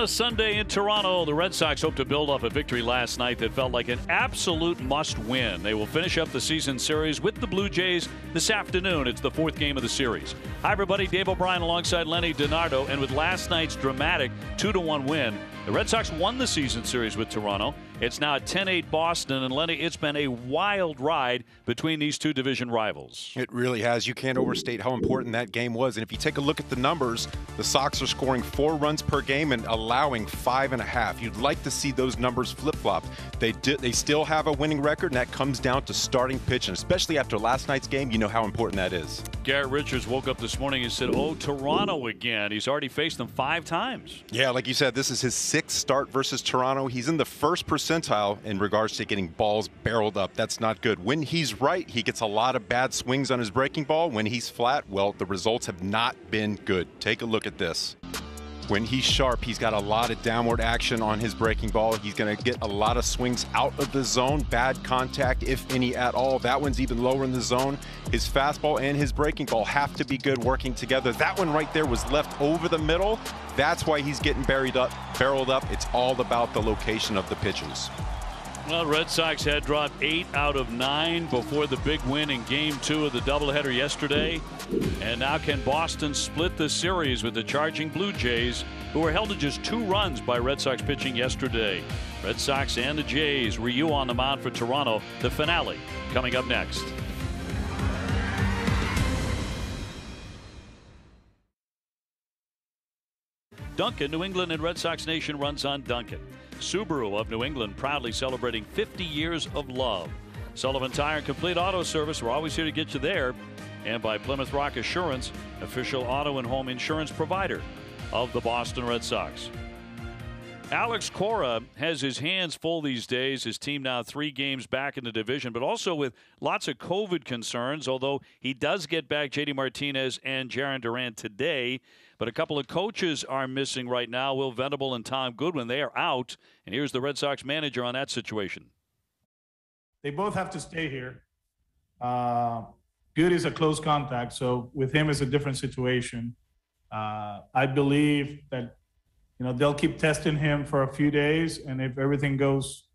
a Sunday in Toronto, the Red Sox hope to build off a victory last night that felt like an absolute must-win. They will finish up the season series with the Blue Jays this afternoon. It's the fourth game of the series. Hi, everybody. Dave O'Brien alongside Lenny DiNardo. And with last night's dramatic 2-1 win, the Red Sox won the season series with Toronto. It's now at 10-8 Boston. And, Lenny, it's been a wild ride between these two division rivals. It really has. You can't overstate how important that game was. And if you take a look at the numbers, the Sox are scoring 4 runs per game and allowing 5.5. You'd like to see those numbers flip-flop. They still have a winning record, and that comes down to starting pitching. Especially after last night's game, you know how important that is. Garrett Richards woke up this morning and said, oh, Toronto again. He's already faced them 5 times. Yeah, like you said, this is his 6th start versus Toronto. He's in the first percentile in regards to getting balls barreled up. That's not good. When he's right, he gets a lot of bad swings on his breaking ball. When he's flat, well, the results have not been good. Take a look at this. When he's sharp, he's got a lot of downward action on his breaking ball. He's going to get a lot of swings out of the zone, bad contact, if any at all. That one's even lower in the zone. His fastball and his breaking ball have to be good working together. That one right there was left over the middle. That's why he's getting barreled up. It's all about the location of the pitches. Well, Red Sox had dropped 8 out of 9 before the big win in Game 2 of the doubleheader yesterday. And now can Boston split the series with the charging Blue Jays, who were held to just 2 runs by Red Sox pitching yesterday. Red Sox and the Jays, Ryu on the mound for Toronto. The finale coming up next. Dunkin', New England and Red Sox Nation runs on Dunkin'. Subaru of New England proudly celebrating 50 years of love. Sullivan Tire and Complete Auto Service, we're always here to get you there. And by Plymouth Rock Assurance, official auto and home insurance provider of the Boston Red Sox. Alex Cora has his hands full these days. His team now 3 games back in the division, but also with lots of COVID concerns, although he does get back JD Martinez and Jarren Duran today. But a couple of coaches are missing right now, Will Venable and Tom Goodwin. They are out. And here's the Red Sox manager on that situation. They both have to stay here. Good is a close contact, so with him it's a different situation. I believe that they'll keep testing him for a few days, and if everything goes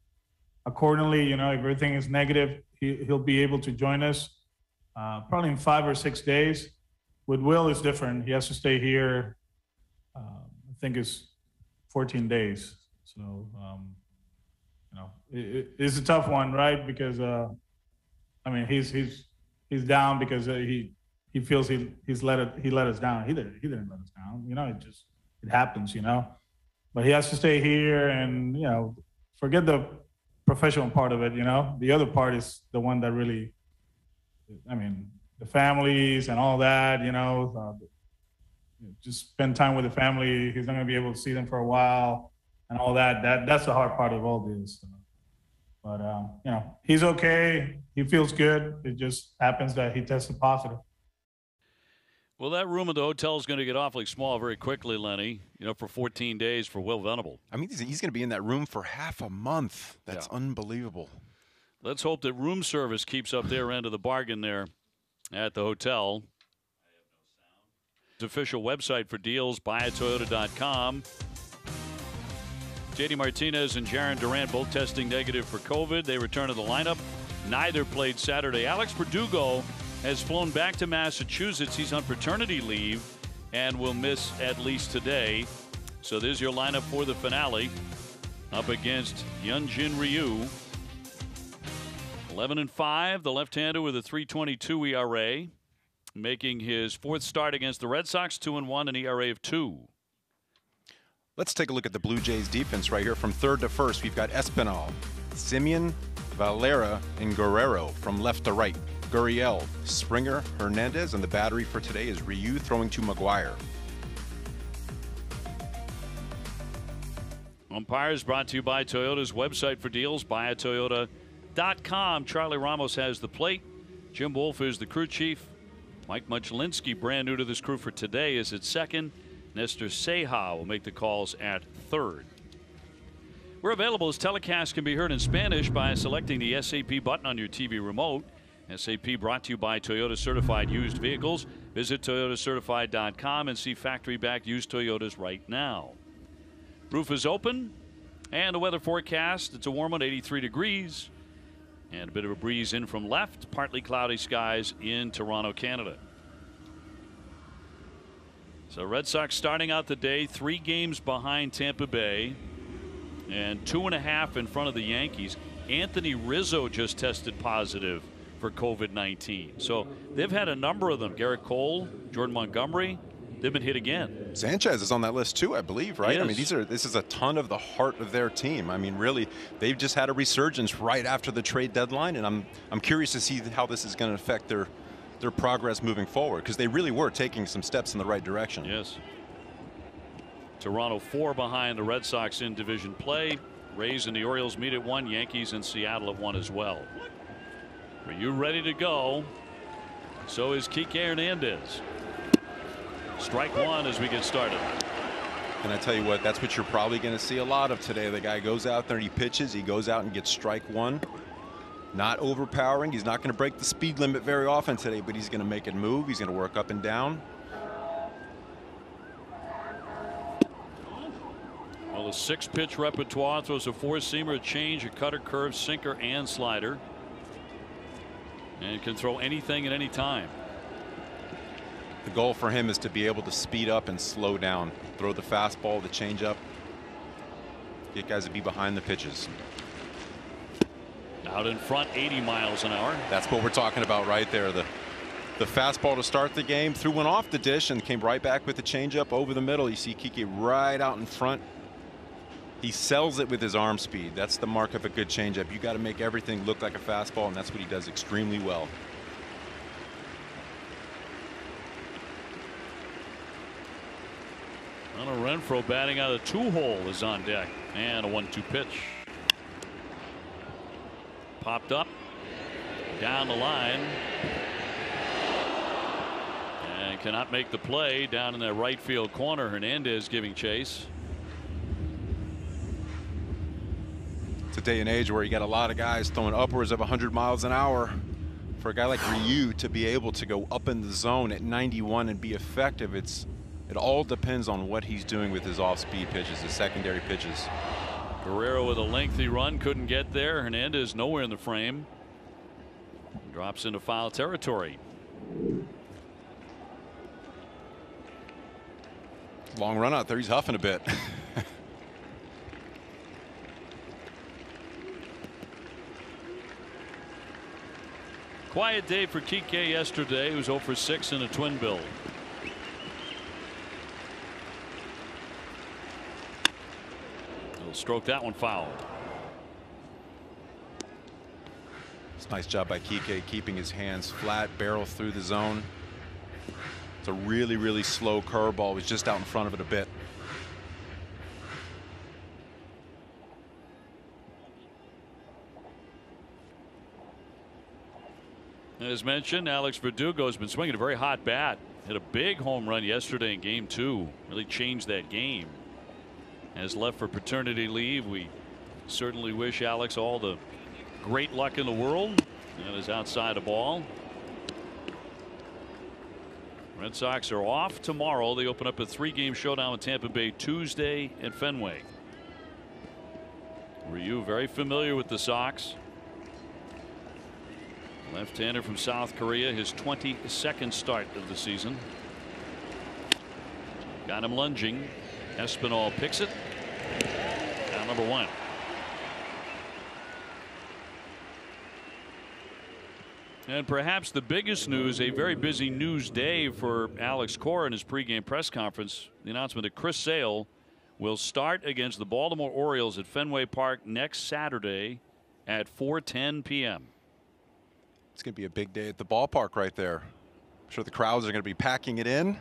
accordingly, if everything is negative, he'll be able to join us probably in 5 or 6 days. With Will, it's different. He has to stay here. I think it's 14 days. So, it's a tough one, right? Because he's down because he feels he let us down. He didn't let us down. It happens. But he has to stay here and forget the professional part of it. The other part is the one that really, the families and all that, just spend time with the family. He's not going to be able to see them for a while and all that. That's the hard part of all this. But, he's okay. He feels good. It just happens that he tested positive. Well, that room at the hotel is going to get awfully small very quickly, Lenny, for 14 days for Will Venable. He's going to be in that room for half a month. That's unbelievable. Let's hope that room service keeps up their end of the bargain there at the hotel. Official website for deals, buyatoyota.com. JD Martinez and Jarren Duran both testing negative for COVID. They return to the lineup. Neither played Saturday. Alex Verdugo has flown back to Massachusetts. He's on paternity leave and will miss at least today. So there's your lineup for the finale. Up against Hyunjin Ryu. 11-5, the left-hander with a 3.22 ERA, making his 4th start against the Red Sox, 2-1, an ERA of 2. Let's take a look at the Blue Jays defense right here. From third to first, we've got Espinal, Simeon, Valera, and Guerrero. From left to right, Gurriel, Springer, Hernandez, and the battery for today is Ryu throwing to McGuire. Umpires brought to you by Toyota's website for deals, buyatoyota.com. Charlie Ramos has the plate. Jim Wolf is the crew chief. Mike Muchlinski, brand new to this crew for today, is at second. Nestor Ceja will make the calls at third. We're available as telecasts can be heard in Spanish by selecting the SAP button on your TV remote. SAP brought to you by Toyota Certified Used Vehicles. Visit toyotacertified.com and see factory-backed used Toyotas right now. Roof is open, and the weather forecast, it's a warm one, 83 degrees, and a bit of a breeze in from left, partly cloudy skies in Toronto, Canada. So Red Sox starting out the day 3 games behind Tampa Bay and 2.5 in front of the Yankees. Anthony Rizzo just tested positive for COVID-19. So they've had a number of them. Garrett Cole, Jordan Montgomery, they've been hit again. Sanchez is on that list too, I believe, right? Yes. I mean, this is a ton of the heart of their team. I mean, really, they've just had a resurgence right after the trade deadline, and I'm curious to see how this is going to affect their progress moving forward, because they really were taking some steps in the right direction. Yes. Toronto 4 behind the Red Sox in division play. Rays and the Orioles meet at 1. Yankees and Seattle at 1 as well. Are you ready to go? So is Kike Hernandez. Strike 1 as we get started. And I tell you what, that's what you're probably going to see a lot of today. The guy goes out there and he pitches. He goes out and gets strike 1. Not overpowering. He's not going to break the speed limit very often today, but he's going to make it move. He's going to work up and down. Well, a 6-pitch repertoire, throws a 4-seamer, a change, a cutter, curve, sinker, and slider. And can throw anything at any time. The goal for him is to be able to speed up and slow down. Throw the fastball, the changeup. Get guys to be behind the pitches. Out in front, 80 miles an hour. That's what we're talking about right there. The fastball to start the game, threw one off the dish and came right back with the changeup over the middle. You see Kike right out in front. He sells it with his arm speed. That's the mark of a good changeup. You got to make everything look like a fastball, and that's what he does extremely well. Hunter Renfroe batting out of the 2-hole is on deck, and a 1-2 pitch. Popped up down the line and cannot make the play down in that right field corner. Hernandez giving chase. It's a day and age where you got a lot of guys throwing upwards of 100 miles an hour. For a guy like Ryu to be able to go up in the zone at 91 and be effective, it all depends on what he's doing with his off-speed pitches, his secondary pitches. Guerrero with a lengthy run, couldn't get there. Hernandez nowhere in the frame. Drops into foul territory. Long run out there. He's huffing a bit. Quiet day for Kike yesterday. He was 0 for 6 in a twin bill. He'll stroke that one foul. It's a nice job by Kike keeping his hands flat, barrel through the zone. It's a really, really slow curveball. He's just out in front of it a bit. As mentioned, Alex Verdugo has been swinging a very hot bat. Hit a big home run yesterday in Game 2. Really changed that game. Has left for paternity leave. We certainly wish Alex all the great luck in the world. And is outside the ball. Red Sox are off tomorrow. They open up a 3-game showdown with Tampa Bay Tuesday at Fenway. Ryu very familiar with the Sox. Left-hander from South Korea, his 22nd start of the season. Got him lunging. Espinal picks it. Down number 1. And perhaps the biggest news, a very busy news day for Alex Cora in his pregame press conference. The announcement that Chris Sale will start against the Baltimore Orioles at Fenway Park next Saturday at 4:10 p.m. It's going to be a big day at the ballpark right there. I'm sure the crowds are going to be packing it in.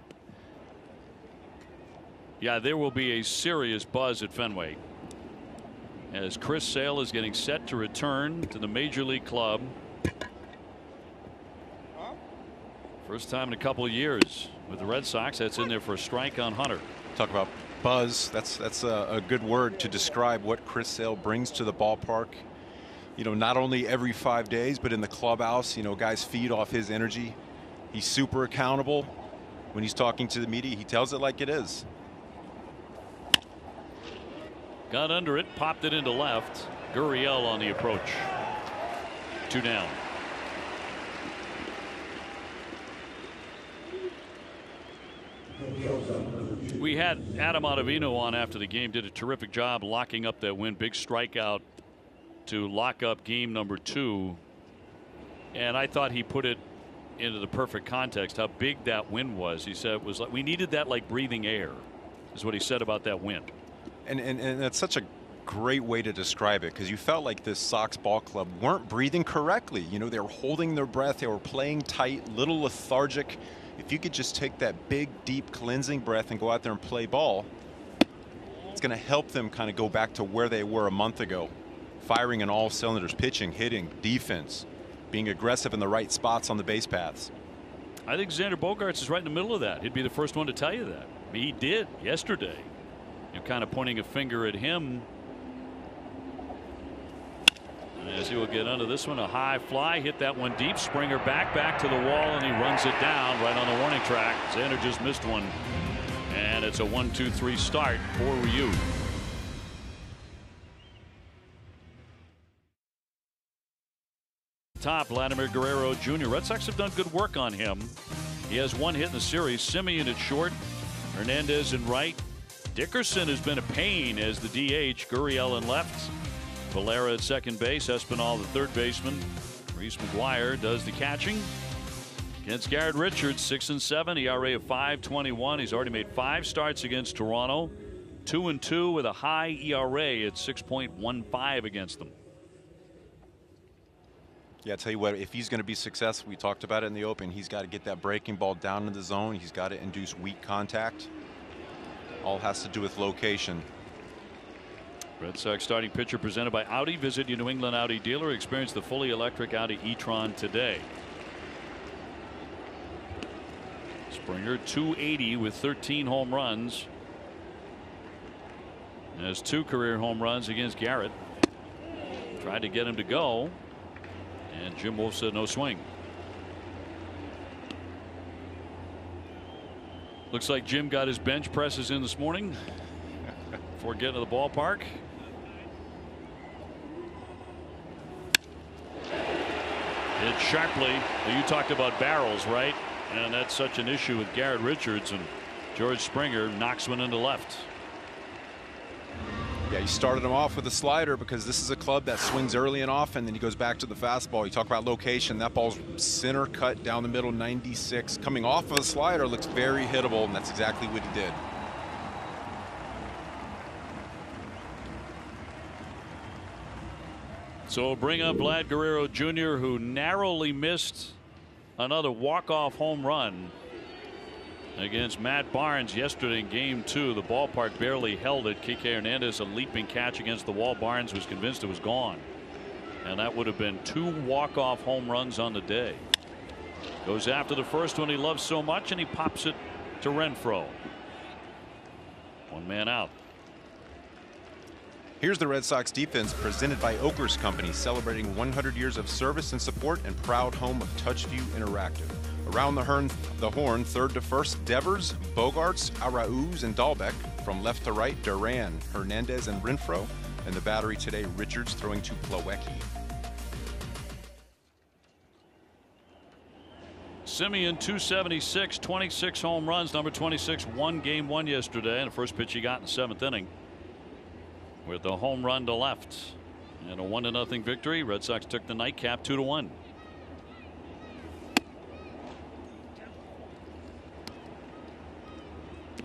Yeah, there will be a serious buzz at Fenway as Chris Sale is getting set to return to the Major League club. First time in a couple of years with the Red Sox. That's in there for a strike on Hunter. Talk about buzz. That's a good word to describe what Chris Sale brings to the ballpark. You know, not only every 5 days, but in the clubhouse, you know, guys feed off his energy. He's super accountable. When he's talking to the media, he tells it like it is. Got under it, popped it into left. Gurriel on the approach. 2 down. We had Adam Ottavino on after the game. Did a terrific job locking up that win. Big strikeout to lock up game number 2. And I thought he put it into the perfect context how big that win was. He said it was like we needed that like breathing air, is what he said about that win. And that's such a great way to describe it, because you felt like this Sox ball club weren't breathing correctly. You know, they were holding their breath, they were playing tight, little lethargic. If you could just take that big, deep, cleansing breath and go out there and play ball, it's going to help them kind of go back to where they were a month ago. Firing on all cylinders, pitching, hitting, defense, being aggressive in the right spots on the base paths. I think Xander Bogaerts is right in the middle of that. He'd be the first one to tell you that. I mean, he did yesterday. You're kind of pointing a finger at him. And as he will get under this one, a high fly, hit that one deep. Springer back to the wall, and he runs it down right on the warning track. Xander just missed one. And it's a 1-2-3 start for Ryu. Top, Vladimir Guerrero Jr. Red Sox have done good work on him. He has 1 hit in the series. Semien at short, Hernandez in right. Dickerson has been a pain as the DH. Gurriel in left. Valera at second base. Espinal the third baseman. Reese McGuire does the catching. Against Garrett Richards, 6-7, ERA of 5.21. He's already made 5 starts against Toronto. 2-2 with a high ERA at 6.15 against them. Yeah, I tell you what, if he's going to be successful, we talked about it in the open, he's got to get that breaking ball down in the zone. He's got to induce weak contact. All has to do with location. Red Sox starting pitcher presented by Audi. Visit your New England Audi dealer. Experience the fully electric Audi e-tron today. Springer 280 with 13 home runs. Has 2 career home runs against Garrett. Tried to get him to go. And Jim Wolf said no swing. Looks like Jim got his bench presses in this morning before getting to the ballpark. Hit sharply. Well, you talked about barrels, right? And that's such an issue with Garrett Richards, and George Springer knocks one into left. Yeah, he started him off with a slider because this is a club that swings early and often, then he goes back to the fastball. You talk about location. That ball's center cut down the middle, 96. Coming off of a slider, looks very hittable, and that's exactly what he did. So bring up Vlad Guerrero Jr., who narrowly missed another walk-off home run against Matt Barnes yesterday in game 2. The ballpark barely held it. Kike Hernandez, a leaping catch against the wall. Barnes was convinced it was gone. And that would have been 2 walk-off home runs on the day. Goes after the first one he loves so much, and he pops it to Renfroe. 1 man out. Here's the Red Sox defense presented by Oakers Company, celebrating 100 years of service and support and proud home of Touchview Interactive. Around the horn, third to first, Devers, Bogaerts, Arauz, and Dahlbeck. From left to right, Duran, Hernandez, and Renfroe. And the battery today, Richards throwing to Plawecki. Semien 276, 26 home runs. Number 26 won game 1 yesterday, and the first pitch he got in the 7th inning with the home run to left. And a 1-0 victory. Red Sox took the nightcap 2-1.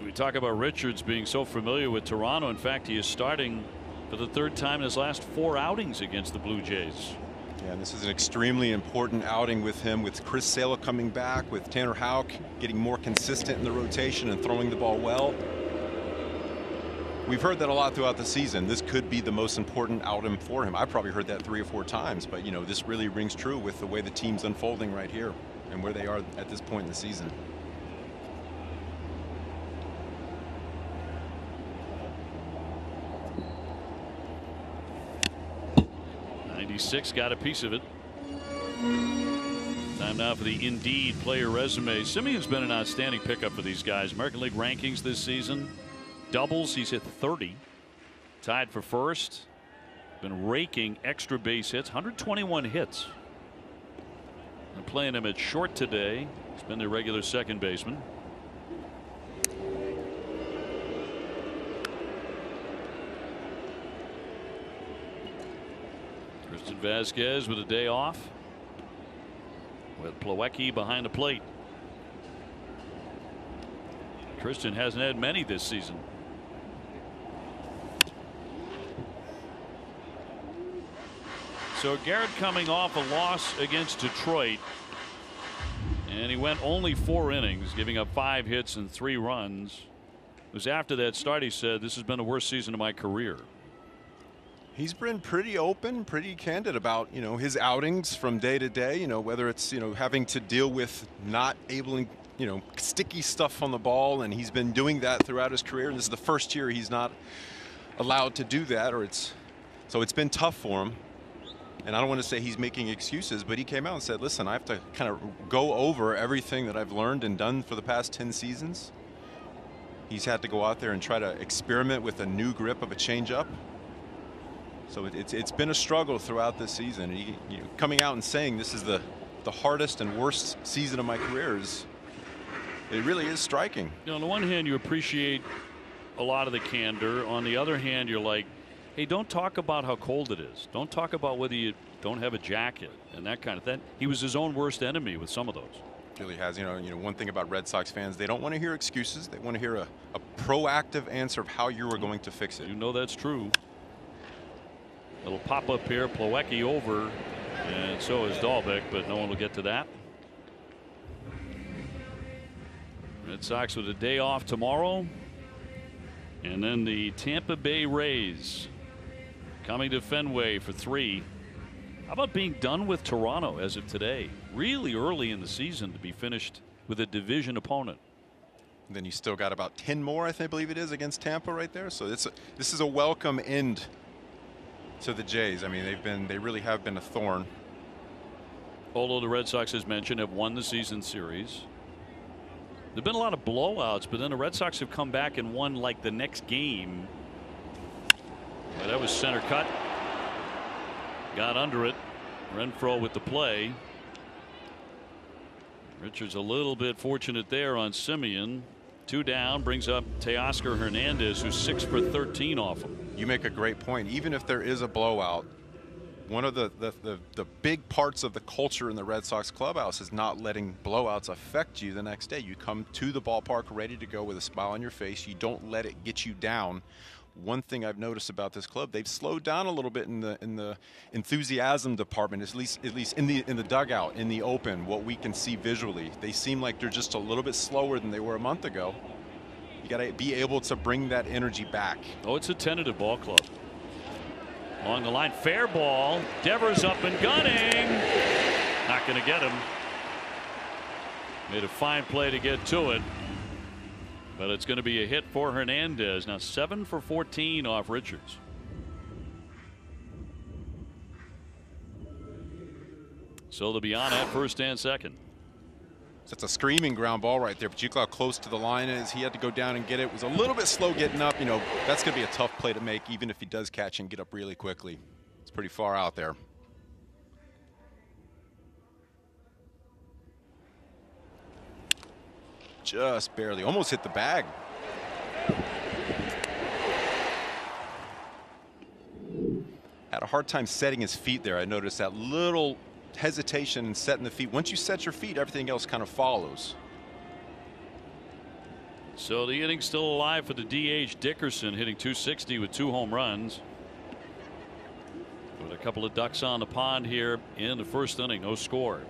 We talk about Richards being so familiar with Toronto. In fact, he is starting for the 3rd time in his last 4 outings against the Blue Jays. Yeah, and this is an extremely important outing with him, with Chris Sale coming back, with Tanner Houck getting more consistent in the rotation and throwing the ball well. We've heard that a lot throughout the season. This could be the most important outing for him. I've probably heard that 3 or 4 times, but you know, this really rings true with the way the team's unfolding right here and where they are at this point in the season. '96 got a piece of it. Time now for the Indeed player resume. Semien's been an outstanding pickup for these guys. American League rankings this season. Doubles, he's hit 30. tied for first. Been raking extra base hits, 121 hits. They're playing him at short today. He's been the regular second baseman. Tristan Vasquez with a day off, with Plawecki behind the plate. Tristan hasn't had many this season. So Garrett coming off a loss against Detroit, and he went only 4 innings, giving up 5 hits and 3 runs. It was after that start he said, "This has been the worst season of my career." He's been pretty open, pretty candid about, his outings from day to day, whether it's, having to deal with not able, sticky stuff on the ball, and he's been doing that throughout his career. And this is the first year he's not allowed to do that, so it's been tough for him. And I don't want to say he's making excuses, but he came out and said, listen, I have to kind of go over everything that I've learned and done for the past 10 seasons. He's had to go out there and try to experiment with a new grip of a changeup. So it's been a struggle throughout this season. He, coming out and saying this is the hardest and worst season of my career it really is striking. On the one hand, you appreciate a lot of the candor. On the other hand, you're like, hey, don't talk about how cold it is. Don't talk about whether you don't have a jacket and that kind of thing. He was his own worst enemy with some of those. Really has. One thing about Red Sox fans, they don't want to hear excuses. They want to hear a proactive answer of how you are going to fix it. That's true. Little pop up here, Plawecki over, and so is Dalbec, but no one will get to that. Red Sox with a day off tomorrow, and then the Tampa Bay Rays coming to Fenway for 3. How about being done with Toronto as of today? Really early in the season to be finished with a division opponent. And then you still got about 10 more, I believe it is, against Tampa right there. So this is a welcome end to the Jays. I mean, they really have been a thorn. Although the Red Sox, as mentioned, have won the season series. There've been a lot of blowouts, but then the Red Sox have come back and won like the next game. Well, that was center cut. Got under it. Renfroe with the play. Richards a little bit fortunate there on Simeon. 2 down, brings up Teoscar Hernandez, who's 6 for 13 off him. You make a great point. Even if there is a blowout, one of the big parts of the culture in the Red Sox clubhouse is not letting blowouts affect you the next day. You come to the ballpark ready to go with a smile on your face. You don't let it get you down. One thing I've noticed about this club, they've slowed down a little bit in the enthusiasm department, at least in the dugout, in the open, what we can see visually. They seem like they're just a little bit slower than they were a month ago. You got to be able to bring that energy back. Oh, it's a tentative ball club. Along the line, fair ball. Devers up and gunning. Not going to get him. Made a fine play to get to it. But it's going to be a hit for Hernandez. Now 7 for 14 off Richards. So they'll be on at first and second. That's a screaming ground ball right there, but you look how close to the line is. He had to go down and get it. It was a little bit slow getting up. That's going to be a tough play to make, even if he does catch and get up really quickly. It's pretty far out there. Just barely, almost hit the bag. Had a hard time setting his feet there. I noticed that little hesitation in setting the feet. Once you set your feet, everything else kind of follows. So the inning's still alive for the DH. Dickerson hitting .260 with 2 home runs. With a couple of ducks on the pond here in the first inning. No score.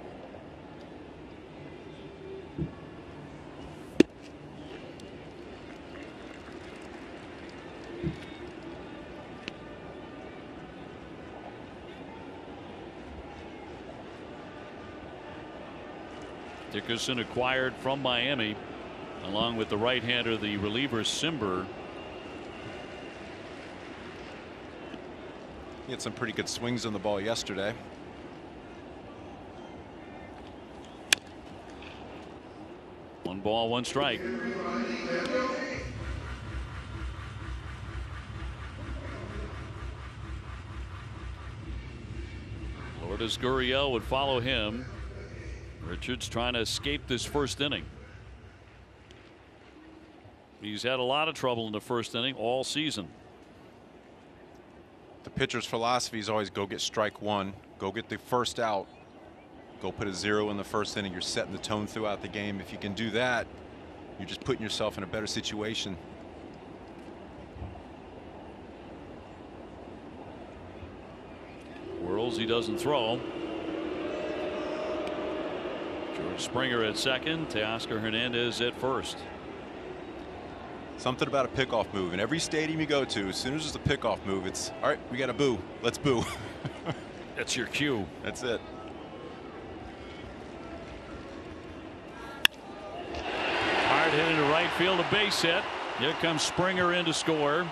Dickerson acquired from Miami along with the right-hander, the reliever Simber. He had some pretty good swings on the ball yesterday. One ball, one strike. Notice Gurriel would follow him. Richards trying to escape this first inning. He's had a lot of trouble in the first inning all season. The pitcher's philosophy is always go get strike one, go get the first out, go put a 0 in the first inning. You're setting the tone throughout the game. If you can do that, you're just putting yourself in a better situation. Whirls, he doesn't throw. George Springer at second, Teoscar Hernandez at first. Something about a pickoff move. In every stadium you go to, as soon as there's a pickoff move, it's all right, we got to boo. Let's boo. That's your cue. That's it. Hard hit into right field, a base hit. Here comes Springer in to score.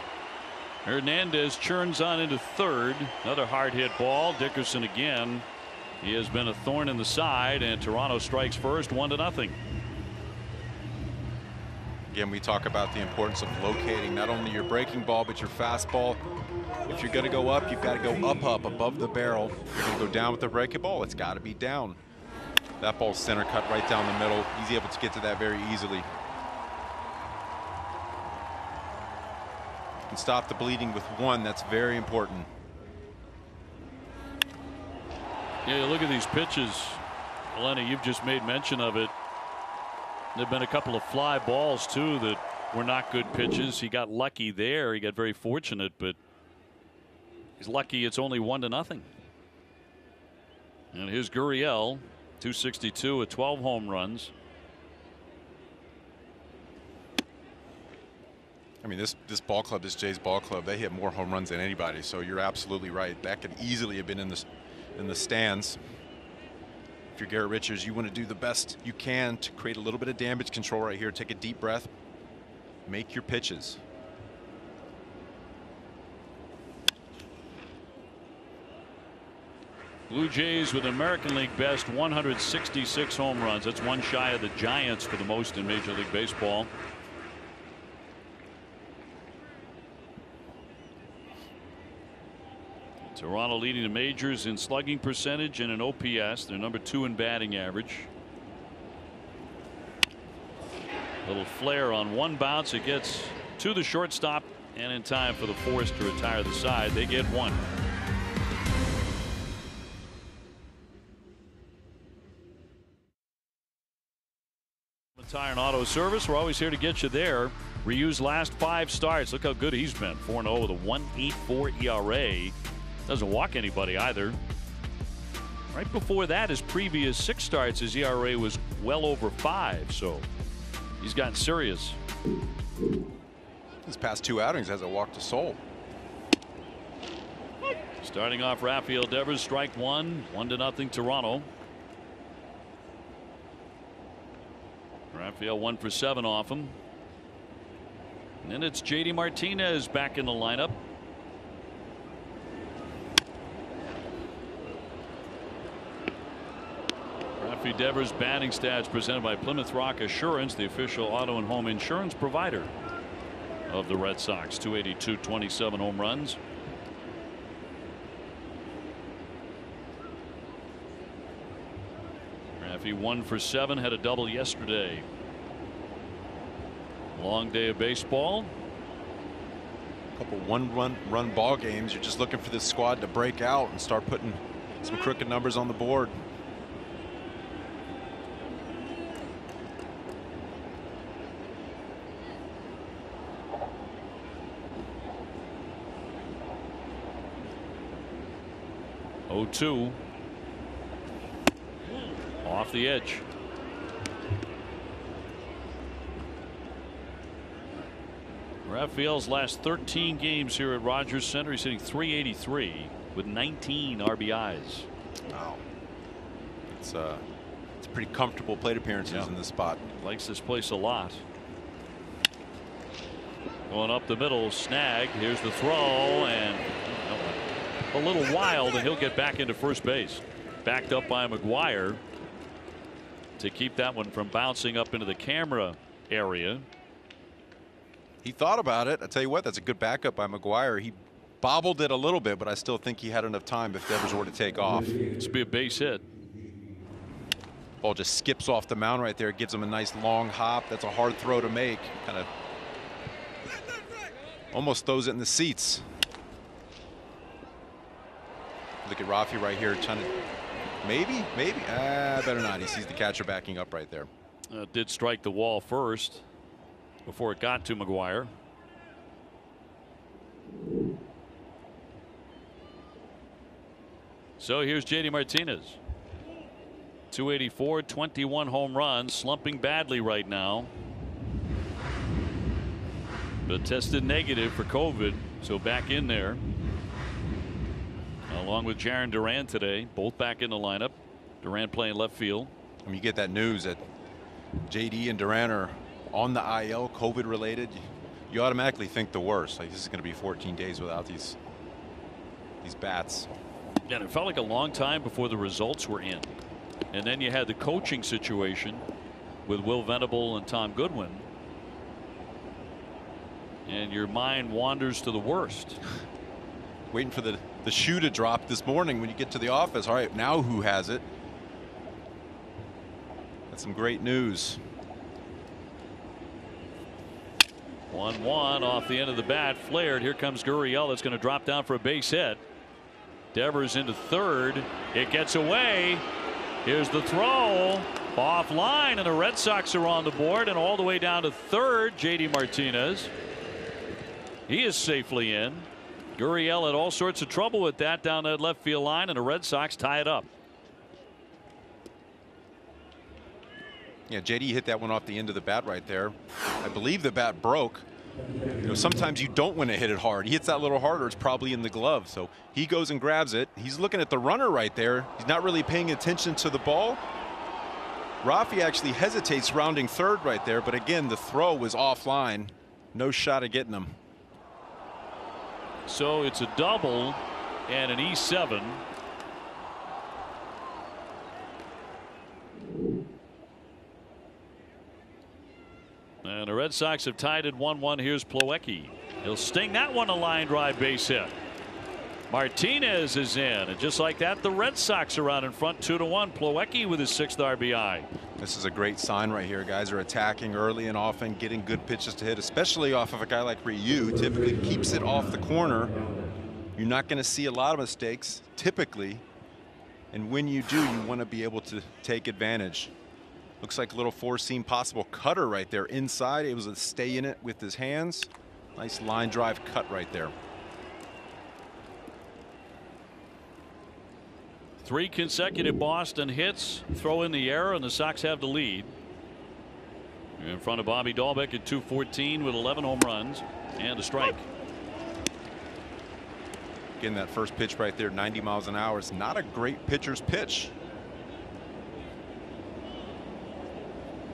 Hernandez churns on into third. Another hard hit ball. Dickerson again. He has been a thorn in the side, and Toronto strikes first, 1-0. Again, we talk about the importance of locating not only your breaking ball but your fastball. If you're going to go up, you've got to go up above the barrel. If you're going to go down with the breaking ball, it's got to be down. That ball's center cut right down the middle. He's able to get to that very easily. You can stop the bleeding with one. That's very important. Yeah, look at these pitches. Lenny, you've just made mention of it. There have been a couple of fly balls too that were not good pitches. He got lucky there. He got very fortunate, but he's lucky it's only 1-0. And here's Gurriel, 262 with 12 home runs. I mean, this ball club, this Jays ball club, they hit more home runs than anybody. So you're absolutely right. That could easily have been in the stands. If you're Garrett Richards, you want to do the best you can to create a little bit of damage control right here. Take a deep breath. Make your pitches. Blue Jays with American League best 166 home runs. That's one shy of the Giants for the most in Major League Baseball. Toronto leading the majors in slugging percentage and an OPS. They're number 2 in batting average. Little flare on one bounce. It gets to the shortstop and in time for the Force to retire the side. They get one. Tire and Auto Service. We're always here to get you there. Ryu's last 5 starts. Look how good he's been. 4-0 with a 1.84 ERA. Doesn't walk anybody either. Right before that, his previous 6 starts, his ERA was well over 5. So he's gotten serious. His past 2 outings hasn't walked a soul. Starting off, Rafael Devers, strike 1, 1-0 Toronto. Rafael 1 for 7 off him. And then it's JD Martinez back in the lineup. Rafael Devers batting stats presented by Plymouth Rock Assurance, the official auto and home insurance provider of the Red Sox. 282, 27 home runs. Rafi 1 for 7, had a double yesterday. Long day of baseball. A couple one-run ball games. You're just looking for this squad to break out and start putting some crooked numbers on the board. Oh, 2 off the edge. Rafael's last 13 games here at Rogers Center, he's hitting .383 with 19 RBIs. Wow. It's pretty comfortable plate appearances in this spot. Likes this place a lot. Going up the middle, snag. Here's the throw, and a little wild, and he'll get back into first base. Backed up by McGuire to keep that one from bouncing up into the camera area. He thought about it. I tell you what, that's a good backup by McGuire. He bobbled it a little bit, but I still think he had enough time if Devers were to take off. This would be a base hit. Ball just skips off the mound right there. Gives him a nice long hop. That's a hard throw to make. Kind of almost throws it in the seats. Look at Rafi right here trying to maybe. Better not. He sees the catcher backing up right there. Did strike the wall first before it got to McGuire. So here's JD Martinez. 284, 21 home runs, slumping badly right now. But tested negative for COVID, so back in there. Along with Jarren Duran today, both back in the lineup. Duran playing left field. When you get that news that JD and Duran are on the IL, COVID related, you automatically think the worst. Like, this is going to be 14 days without these bats. And it felt like a long time before the results were in. And then you had the coaching situation with Will Venable and Tom Goodwin. And your mind wanders to the worst. Waiting for the shoe to drop this morning when you get to the office. All right, now who has it? That's some great news. 1-1 off the end of the bat. Flared. Here comes Gurriel. That's going to drop down for a base hit. Devers into third. It gets away. Here's the throw offline, and the Red Sox are on the board, and all the way down to third. JD Martinez. He is safely in. Gurriel had all sorts of trouble with that down that left field line, and the Red Sox tie it up. Yeah, JD hit that one off the end of the bat right there. I believe the bat broke. You know, sometimes you don't want to hit it hard. He hits that a little harder. It's probably in the glove. So he goes and grabs it. He's looking at the runner right there. He's not really paying attention to the ball. Rafi actually hesitates rounding third right there. But again, the throw was offline. No shot at getting him. So it's a double and an E7. And the Red Sox have tied it 1-1. Here's Plawecki. He'll sting that one, a line drive base hit. Martinez is in, and just like that, the Red Sox are out in front 2-1. Plawecki with his 6th RBI. This is a great sign right here. Guys are attacking early and often, getting good pitches to hit, especially off of a guy like Ryu. Typically keeps it off the corner. You're not going to see a lot of mistakes typically, and when you do, you want to be able to take advantage. Looks like a little four-seam possible cutter right there inside. It was a stay in it with his hands. Nice line drive cut right there. 3 consecutive Boston hits throw in the error, and the Sox have the lead. In front of Bobby Dahlbeck at 214 with 11 home runs and a strike. Again, that first pitch right there, 90 miles an hour, is not a great pitcher's pitch.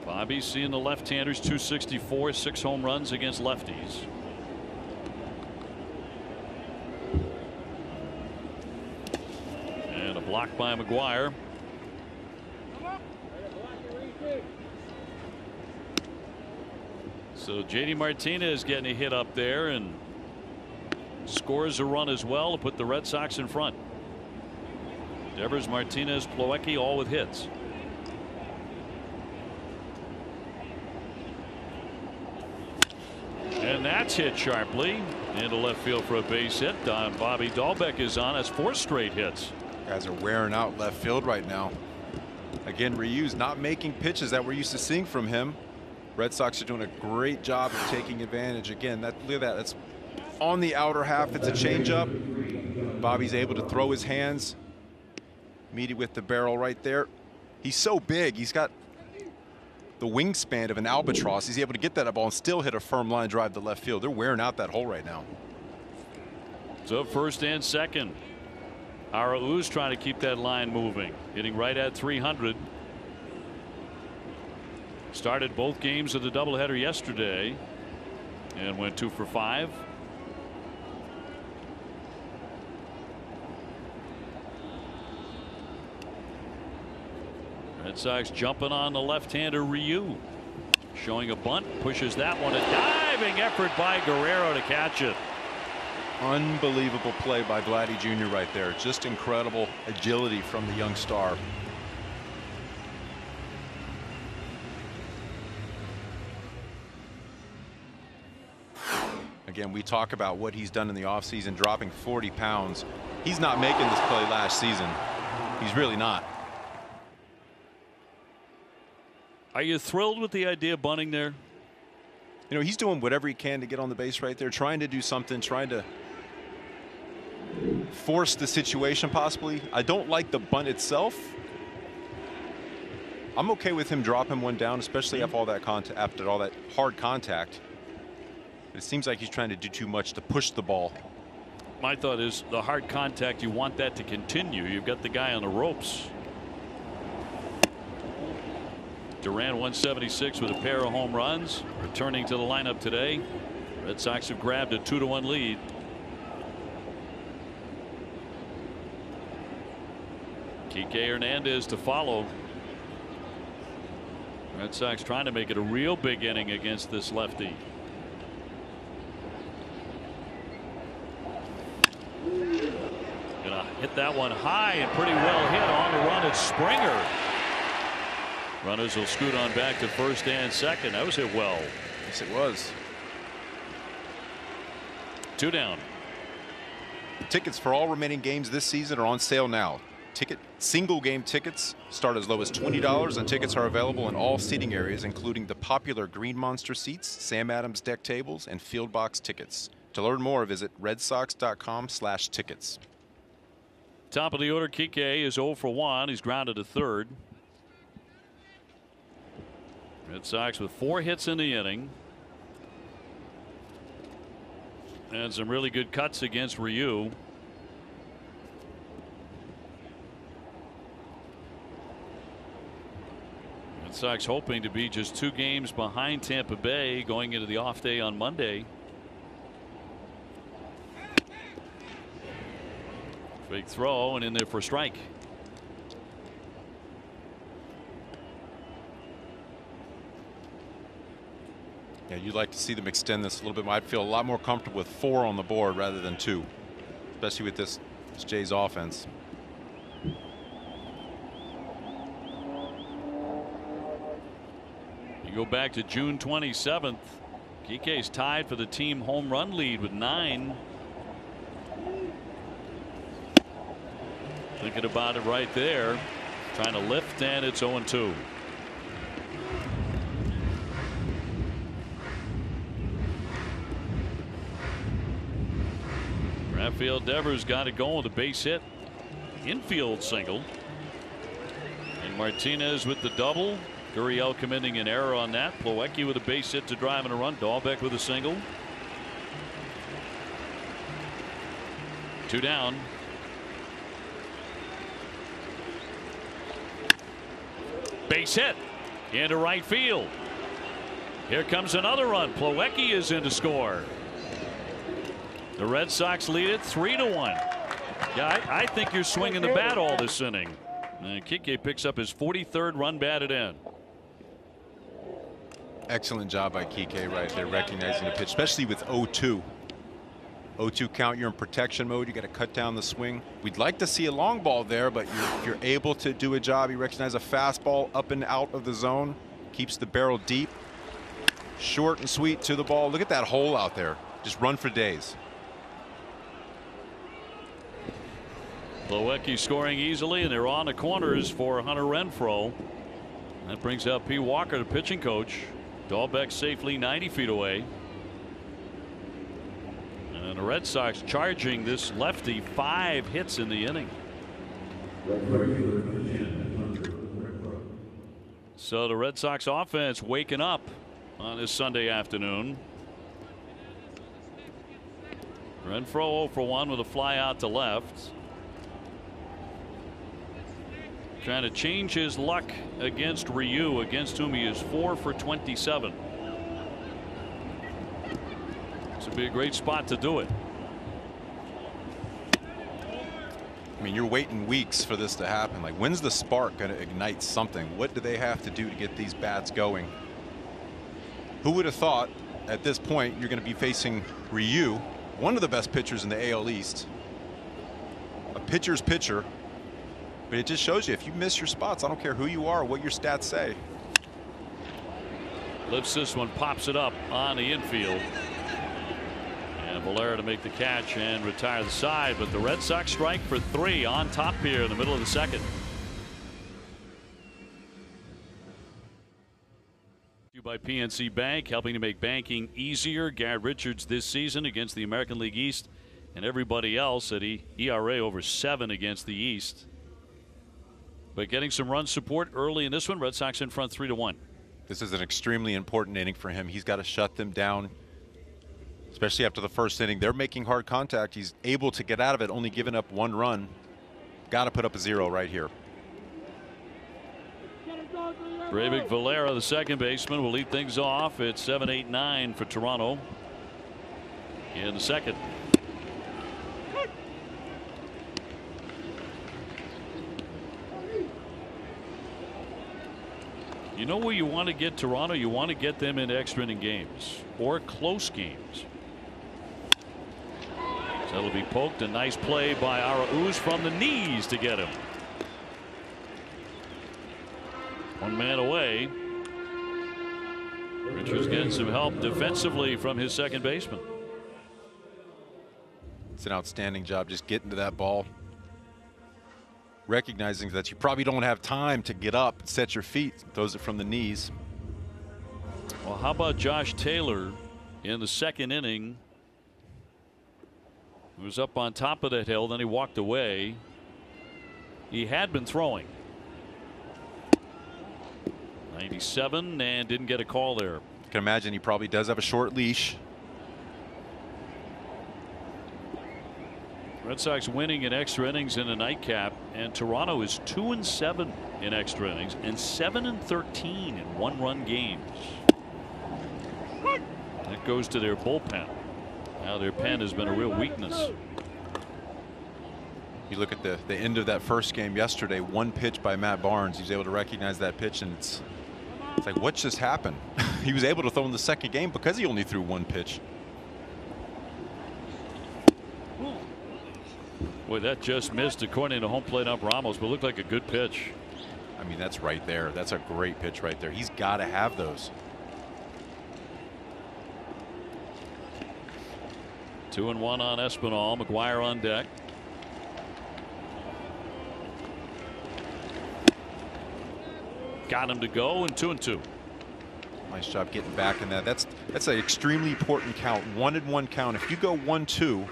Bobby seeing the left-handers, 264, 6 home runs against lefties. And a block by McGuire. So JD Martinez getting a hit up there and scores a run as well to put the Red Sox in front. Devers, Martinez, Plawecki all with hits. And that's hit sharply into left field for a base hit. Bobby Dahlbeck is on. That's 4 straight hits. Guys are wearing out left field right now. Again, Ryu's not making pitches that we're used to seeing from him. Red Sox are doing a great job of taking advantage. Again, look at that. That's on the outer half. It's a changeup. Bobby's able to throw his hands. Meet it with the barrel right there. He's so big. He's got the wingspan of an albatross. He's able to get that ball and still hit a firm line drive to left field. They're wearing out that hole right now. So first and second. Arauz trying to keep that line moving, hitting right at 300. Started both games of the doubleheader yesterday and went 2 for 5. Red Sox jumping on the left-hander Ryu, showing a bunt, pushes that one. A diving effort by Guerrero to catch it. Unbelievable play by Vladdy Jr. right there. Just incredible agility from the young star. Again, we talk about what he's done in the offseason, dropping 40 pounds. He's not making this play last season. He's really not. Are you thrilled with the idea of bunting there? You know, he's doing whatever he can to get on the base right there, trying to do something, trying to force the situation possibly. I don't like the bunt itself. I'm okay with him dropping one down, especially after all that hard contact. But it seems like he's trying to do too much to push the ball. My thought is the hard contact, you want that to continue. You've got the guy on the ropes. Duran 176 with a pair of home runs, returning to the lineup today. Red Sox have grabbed a 2-1 lead. Kike Hernandez to follow. Red Sox trying to make it a real big inning against this lefty. Gonna hit that one high and pretty well hit. On the run, it's Springer. Runners will scoot on back to first and second. That was hit well. Yes, it was. 2 down. Tickets for all remaining games this season are on sale now. Single game tickets start as low as $20, and tickets are available in all seating areas, including the popular Green Monster seats, Sam Adams deck tables, and field box tickets. To learn more, visit redsox.com/tickets. Top of the order, Kike is 0 for 1. He's grounded to third. Red Sox with 4 hits in the inning. And some really good cuts against Ryu. Red Sox hoping to be just 2 games behind Tampa Bay going into the off day on Monday. Big throw and in there for a strike. Yeah, you'd like to see them extend this a little bit. I'd feel a lot more comfortable with 4 on the board rather than 2, especially with this Jays offense. You go back to June 27th. Kike's tied for the team home run lead with 9. Thinking about it right there. Trying to lift, and it's 0-2. Rafael Devers got it going with a base hit. Infield single. And Martinez with the double. Gurriel committing an error on that. Plawecki with a base hit to drive and a run. Dahlbeck with a single. 2 down. Base hit into right field. Here comes another run. Plawecki is in to score. The Red Sox lead it 3-1. Yeah, I think you're swinging the bat all this inning. And Kike picks up his 43rd run batted in. Excellent job by Kike right there, recognizing the pitch, especially with 0-2. 0-2 count, you're in protection mode. You got to cut down the swing. We'd like to see a long ball there, but you're able to do a job. You recognize a fastball up and out of the zone, keeps the barrel deep, short and sweet to the ball. Look at that hole out there. Just run for days. Plawecki scoring easily, and they're on the corners for Hunter Renfroe. That brings out P. Walker, the pitching coach. Dahlbeck safely 90 feet away. And the Red Sox charging this lefty, 5 hits in the inning. So the Red Sox offense waking up on this Sunday afternoon. Renfroe 0 for 1 with a fly out to left. Trying to change his luck against Ryu, against whom he is 4 for 27. This would be a great spot to do it. I mean, you're waiting weeks for this to happen. Like, when's the spark going to ignite something? What do they have to do to get these bats going? Who would have thought at this point you're going to be facing Ryu one of the best pitchers in the AL East. A pitcher's pitcher. But it just shows you, if you miss your spots, I don't care who you are or what your stats say. Lifts this one, pops it up on the infield. And Valera to make the catch and retire the side. But the Red Sox strike for 3 on top here in the middle of the second. By PNC Bank, helping to make banking easier. Garrett Richards this season against the American League East, and everybody else at ERA over 7 against the East. But getting some run support early in this one. Red Sox in front 3-1. This is an extremely important inning for him. He's got to shut them down, especially after the first inning. They're making hard contact. He's able to get out of it, only giving up 1 run. Got to put up a 0 right here. Breyvic Valera, the second baseman, will lead things off. It's 7-8-9 for Toronto in the second. You know where you want to get Toronto? You want to get them into extra inning games or close games. So that'll be poked. A nice play by Arauz from the knees to get him. 1 man away. Richards getting some help defensively from his second baseman. It's an outstanding job just getting to that ball. Recognizing that you probably don't have time to get up and set your feet. Throws it from the knees. Well, how about Josh Taylor in the second inning? He was up on top of that hill, then he walked away. He had been throwing. 97 and didn't get a call there. You can imagine he probably does have a short leash. Red Sox winning in extra innings in a nightcap, and Toronto is 2-7 in extra innings and 7-13 in 1-run games. That goes to their bullpen. Now their pen has been a real weakness. You look at the end of that first game yesterday, 1 pitch by Matt Barnes. He was able to recognize that pitch, and it's like, what just happened? He was able to throw in the second game because he only threw 1 pitch. Boy, that just missed according to home plate ump Ramos, but looked like a good pitch. I mean, that's right there. That's a great pitch right there. He's got to have those. 2-1 on Espinal. McGuire on deck. Got him to go, and 2-2. Nice job getting back in that. That's an extremely important count. 1-1 count. If you go 1-2,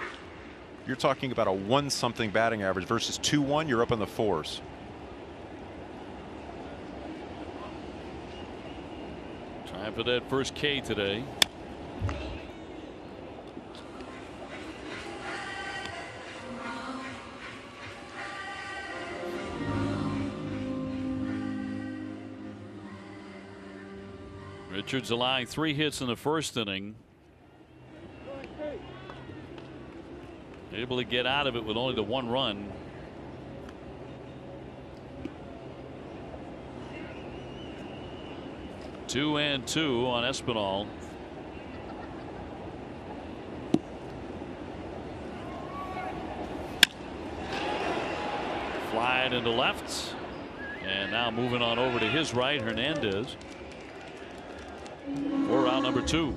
you're talking about a 1-something batting average versus 2-1. You're up in the 4s. Time for that first K today. Richards allowing 3 hits in the first inning. Able to get out of it with only the 1 run. Two and 2 on Espinal. Fly it into left. And now moving on over to his right, Hernandez. For round number 2.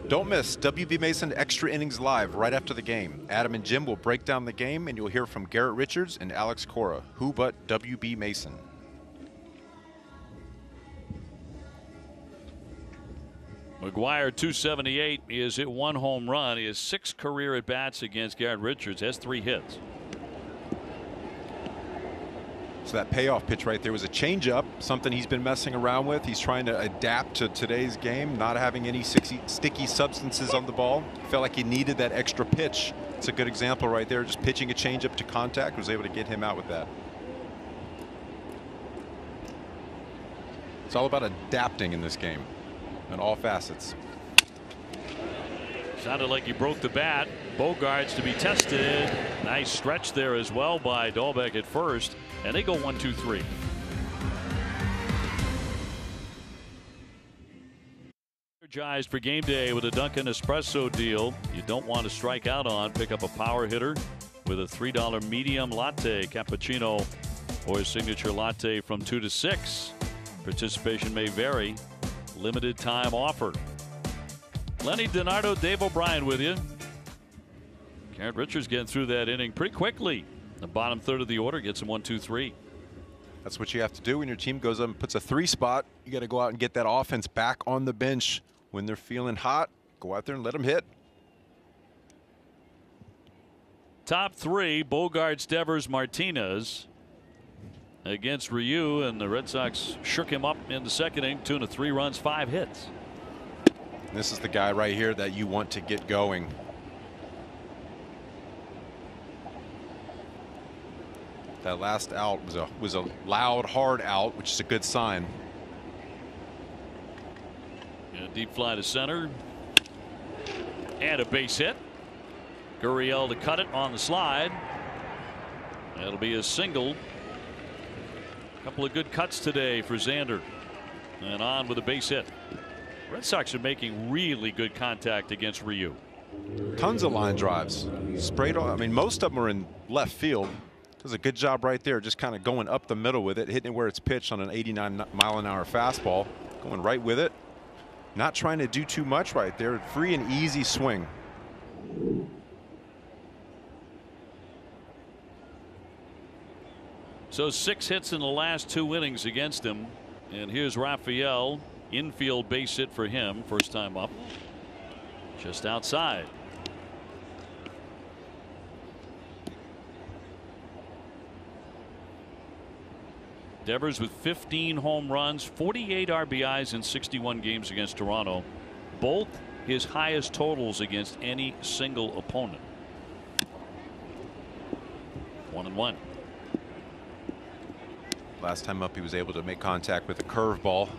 Don't miss WB Mason Extra Innings Live right after the game. Adam and Jim will break down the game, and you'll hear from Garrett Richards and Alex Cora. Who but WB Mason? McGuire 278. He has hit 1 home run. He has 6 career at bats against Garrett Richards. Has 3 hits. So that payoff pitch right there was a changeup, something he's been messing around with. He's trying to adapt to today's game, not having any sticky substances on the ball. Felt like he needed that extra pitch. It's a good example right there. Just pitching a changeup to contact, was able to get him out with that. It's all about adapting in this game in all facets. Sounded like he broke the bat. Bogarts to be tested. Nice stretch there as well by Dahlbeck at first, and they go 1-2-3. Energized for game day with a Dunkin' Espresso deal you don't want to strike out on. Pick up a power hitter with a $3 medium latte, cappuccino, or a signature latte from 2 to 6. Participation may vary. Limited time offer. Lenny Donardo, Dave O'Brien with you. Garrett Richards getting through that inning pretty quickly. The bottom third of the order gets him 1, 2, 3. That's what you have to do when your team goes up and puts a 3 spot. You got to go out and get that offense back on the bench when they're feeling hot. Go out there and let them hit. Top 3, Bogaerts, Devers, Martinez against Ryu, and the Red Sox shook him up in the second inning. 2 3 runs, 5 hits. This is the guy right here that you want to get going. That last out was a loud, hard out, which is a good sign. And a deep fly to center. And a base hit. Gurriel to cut it on the slide. That'll be a single. A couple of good cuts today for Xander. And on with a base hit. Red Sox are making really good contact against Ryu. Tons of line drives. Sprayed on. I mean, most of them are in left field. Does a good job right there, just kind of going up the middle with it, hitting it where it's pitched on an 89-mile-an-hour fastball. Going right with it. Not trying to do too much right there. Free and easy swing. So 6 hits in the last 2 innings against him. And here's Raphael. Infield base hit for him. First time up. Just outside. Devers with 15 home runs, 48 RBIs in 61 games against Toronto. Both his highest totals against any single opponent. 1-1. Last time up, he was able to make contact with a curveball.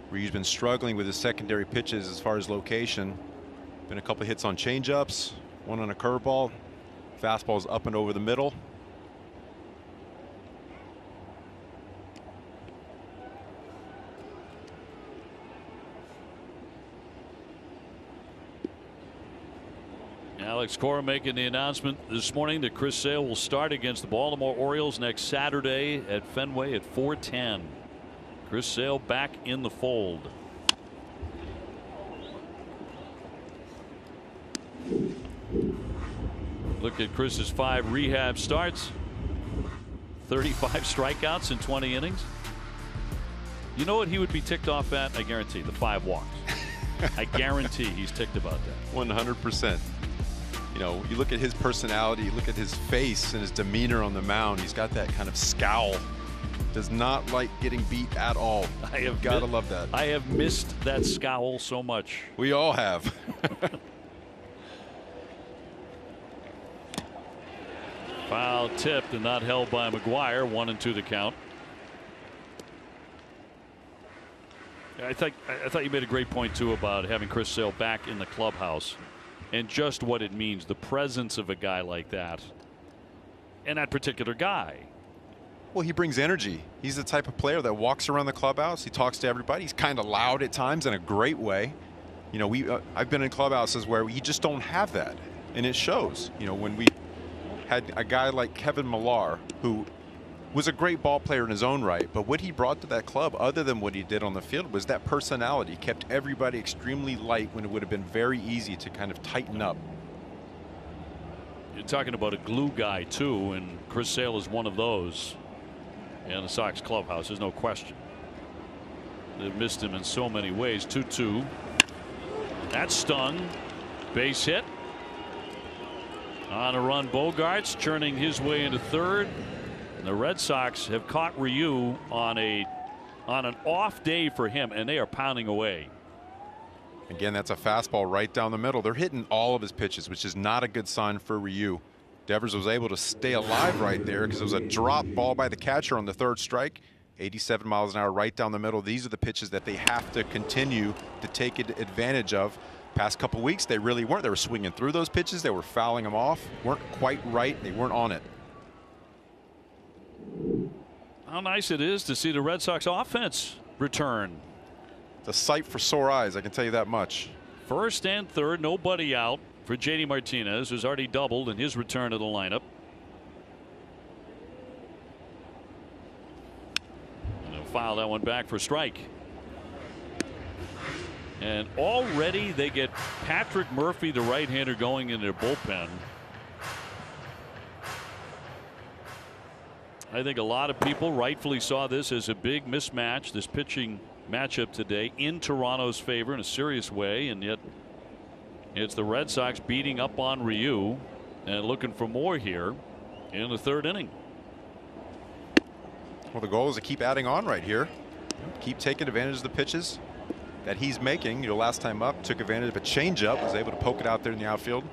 Ryu's been struggling with his secondary pitches as far as location. Been a couple hits on changeups, one on a curveball. Fastball's up and over the middle. Alex Cora making the announcement this morning that Chris Sale will start against the Baltimore Orioles next Saturday at Fenway at 4:10. Chris Sale back in the fold. Look at Chris's 5 rehab starts. 35 strikeouts in 20 innings. You know what he would be ticked off at? I guarantee the 5 walks. I guarantee he's ticked about that. 100%. You know, you look at his personality, you look at his face and his demeanor on the mound. He's got that kind of scowl. Does not like getting beat at all. I have got to love that. I have missed that scowl so much. We all have. Foul tipped and not held by McGuire. 1-2 the count. I thought you made a great point too about having Chris Sale back in the clubhouse and just what it means, the presence of a guy like that and that particular guy. Well, he brings energy. He's the type of player that walks around the clubhouse. He talks to everybody. He's kind of loud at times in a great way. You know, I've been in clubhouses where we just don't have that, and it shows. You know, when we had a guy like Kevin Millar, who was a great ball player in his own right, but what he brought to that club, other than what he did on the field, was that personality. He kept everybody extremely light when it would have been very easy to kind of tighten up. You're talking about a glue guy too, and Chris Sale is one of those. And the Sox clubhouse, there's no question. They've missed him in so many ways. 2-2. That stung. Base hit. On a run, Bogaerts churning his way into third. And the Red Sox have caught Ryu on an off day for him, and they are pounding away. Again, that's a fastball right down the middle. They're hitting all of his pitches, which is not a good sign for Ryu. Devers was able to stay alive right there because it was a drop ball by the catcher on the 3rd strike. 87 miles an hour right down the middle. These are the pitches that they have to continue to take advantage of. Past couple weeks, they really weren't. They were swinging through those pitches. They were fouling them off. Weren't quite right. They weren't on it. How nice it is to see the Red Sox offense return. It's a sight for sore eyes, I can tell you that much. First and third, nobody out for JD Martinez, who's already doubled in his return to the lineup. And they'll foul that one back for strike. And already they get Patrick Murphy, the right-hander, going in their bullpen. I think a lot of people rightfully saw this as a big mismatch, this pitching matchup today in Toronto's favor in a serious way, and yet it's the Red Sox beating up on Ryu and looking for more here in the third inning. Well, the goal is to keep adding on right here. Keep taking advantage of the pitches that he's making. You know, last time up, took advantage of a changeup, was able to poke it out there in the outfield.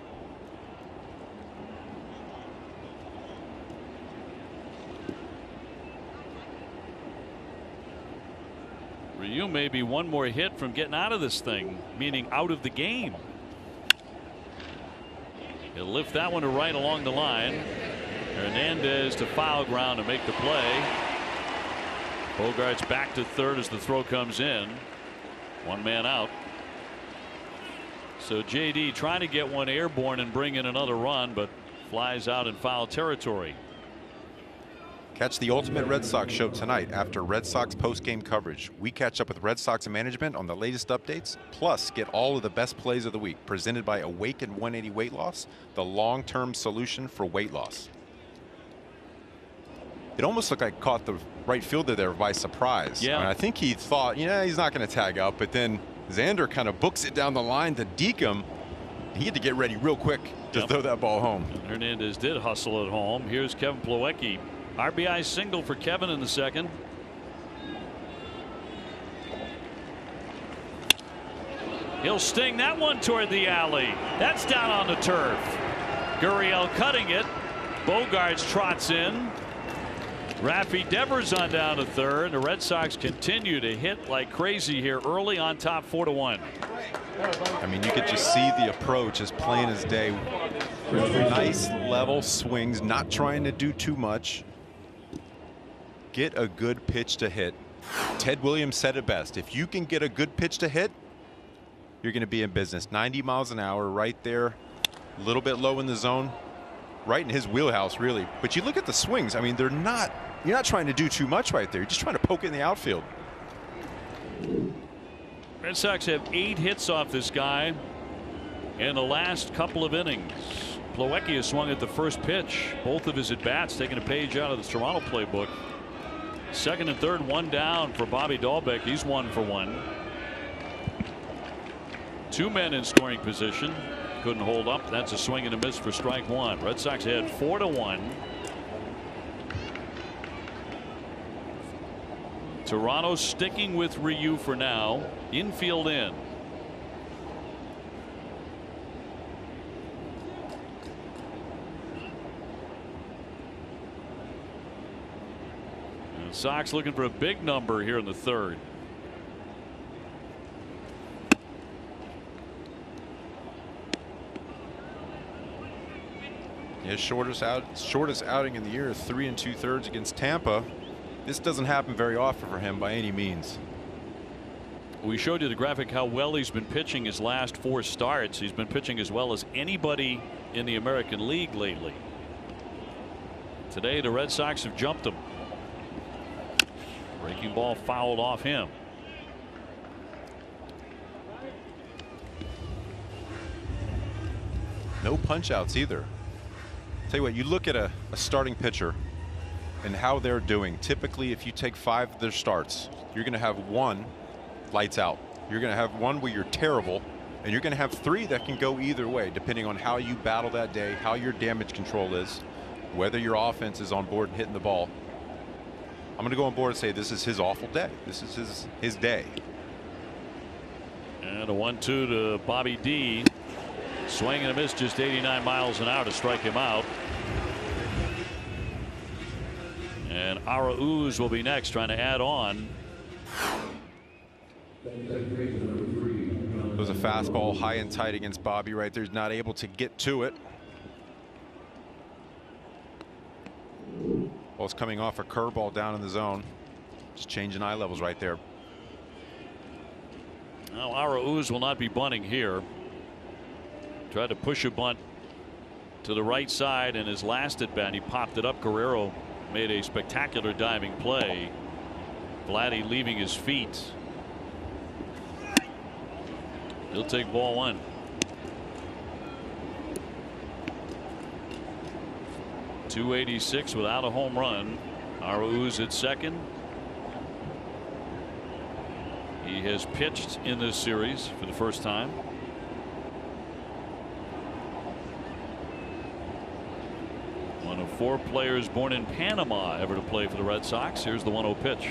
Ryu may be one more hit from getting out of this thing, meaning out of the game. He'll lift that one to right along the line. Hernandez to foul ground to make the play. Bogaerts back to third as the throw comes in. One man out. So JD trying to get one airborne and bring in another run, but flies out in foul territory. Catch the Ultimate Red Sox show tonight after Red Sox post-game coverage. We catch up with Red Sox management on the latest updates, plus get all of the best plays of the week, presented by Awaken 180 Weight Loss, the long-term solution for weight loss. It almost looked like caught the right fielder there by surprise. Yeah. And I think he thought, yeah, he's not going to tag up, but then Xander kind of books it down the line to deke him. He had to get ready real quick to throw that ball home. And Hernandez did hustle it home. Here's Kevin Plawecki. RBI single for Kevin in the second. He'll sting that one toward the alley. That's down on the turf. Gurriel cutting it. Bogaerts trots in. Rafi Devers on down to third. The Red Sox continue to hit like crazy here early, on top 4-1. I mean, you could just see the approach as plain as day. Nice level swings, not trying to do too much. Get a good pitch to hit. Ted Williams said it best. If you can get a good pitch to hit, you're going to be in business. 90 miles an hour right there. A little bit low in the zone. Right in his wheelhouse, really. But you look at the swings. I mean, you're not trying to do too much right there. You're just trying to poke it in the outfield. Red Sox have 8 hits off this guy in the last couple of innings. Plawecki has swung at the first pitch. Both of his at-bats taking a page out of the Toronto playbook. Second and third, one down for Bobby Dahlbeck. He's 1 for 1. 2 men in scoring position. Couldn't hold up. That's a swing and a miss for strike one. Red Sox ahead 4-1. Toronto sticking with Ryu for now. Infield in. And the Sox looking for a big number here in the third. His shortest outing in the year, 3 2/3 against Tampa. This doesn't happen very often for him by any means. We showed you the graphic how well he's been pitching his last 4 starts. He's been pitching as well as anybody in the American League lately. Today the Red Sox have jumped him. Breaking ball fouled off him. No punch outs either. Tell you what, you look at a starting pitcher and how they're doing. Typically, if you take 5 of their starts, you're going to have 1 lights out. You're going to have 1 where you're terrible, and you're going to have 3 that can go either way, depending on how you battle that day, how your damage control is, whether your offense is on board and hitting the ball. I'm going to go on board and say this is his awful day. This is his day. And a 1-2 to Bobby D. Swing and a miss, just 89 miles an hour to strike him out. And Arauz will be next, trying to add on. It was a fastball high and tight against Bobby right there. He's not able to get to it. Ball's coming off a curveball down in the zone. Just changing eye levels right there. Now Arauz will not be bunting here. Tried to push a bunt to the right side, and his last at bat he popped it up. Guerrero made a spectacular diving play. Vladdy leaving his feet. He'll take ball one. .286 without a home run. Arauz at second. He has pitched in this series for the first time. One of 4 players born in Panama ever to play for the Red Sox. Here's the 1-0 pitch.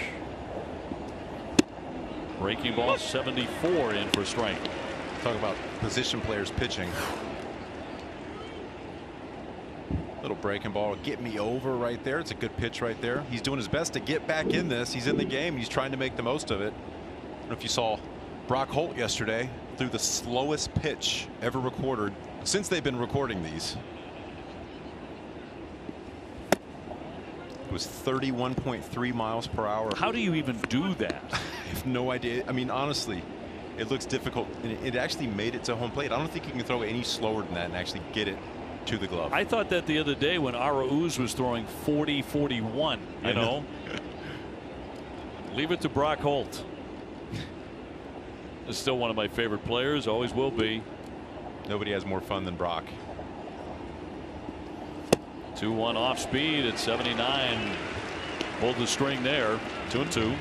Breaking ball, 74 in for strike. Talk about position players pitching. Little breaking ball, get me over right there. It's a good pitch right there. He's doing his best to get back in this. He's in the game. He's trying to make the most of it. I don't know if you saw Brock Holt yesterday threw the slowest pitch ever recorded since they've been recording these. It was 31.3 miles per hour. How do you even do that? I have no idea. I mean, honestly, it looks difficult. And it actually made it to home plate. I don't think you can throw any slower than that and actually get it to the glove. I thought that the other day when Arauz was throwing 40-41. You know. Leave it to Brock Holt. Is still one of my favorite players. Always will be. Nobody has more fun than Brock. 2-1 off speed at 79. Pulled the string there. 2-2.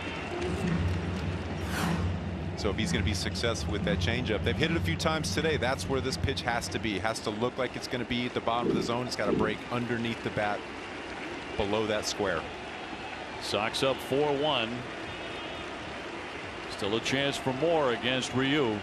So if he's going to be successful with that changeup, they've hit it a few times today. That's where this pitch has to be. It has to look like it's going to be at the bottom of the zone. It's got to break underneath the bat, below that square. Sox up 4-1. Still a chance for more against Ryu.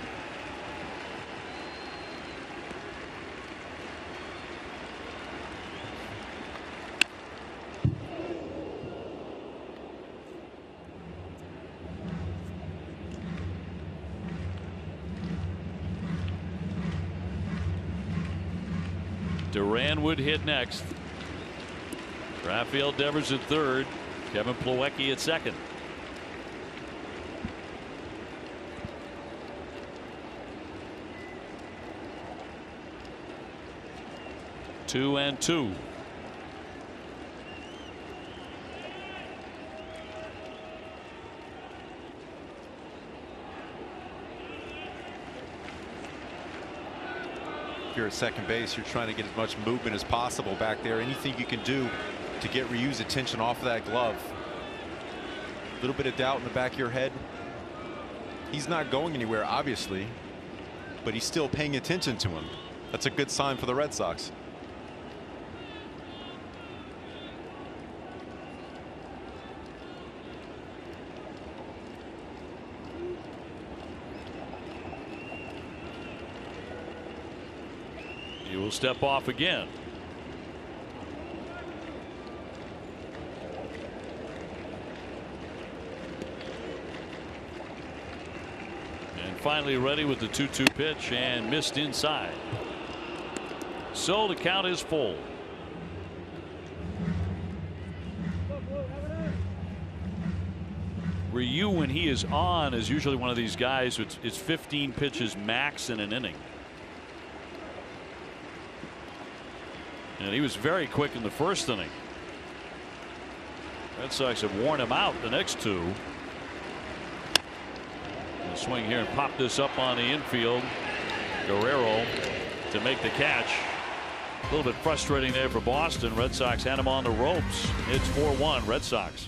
Duran would hit next. Rafael Devers at third. Kevin Plawecki at second. Two and two. If you're at second base, you're trying to get as much movement as possible back there. Anything you can do to get Ryu's attention off of that glove. A little bit of doubt in the back of your head. He's not going anywhere, obviously, but he's still paying attention to him. That's a good sign for the Red Sox. He will step off again. And finally ready with the 2-2 pitch and missed inside. So the count is full. Ryu, when he is on, is usually one of these guys. It's 15 pitches max in an inning. And he was very quick in the first inning. Red Sox have worn him out the next two. He'll swing here and pop this up on the infield. Guerrero to make the catch. A little bit frustrating there for Boston. Red Sox had him on the ropes. It's 4-1 Red Sox.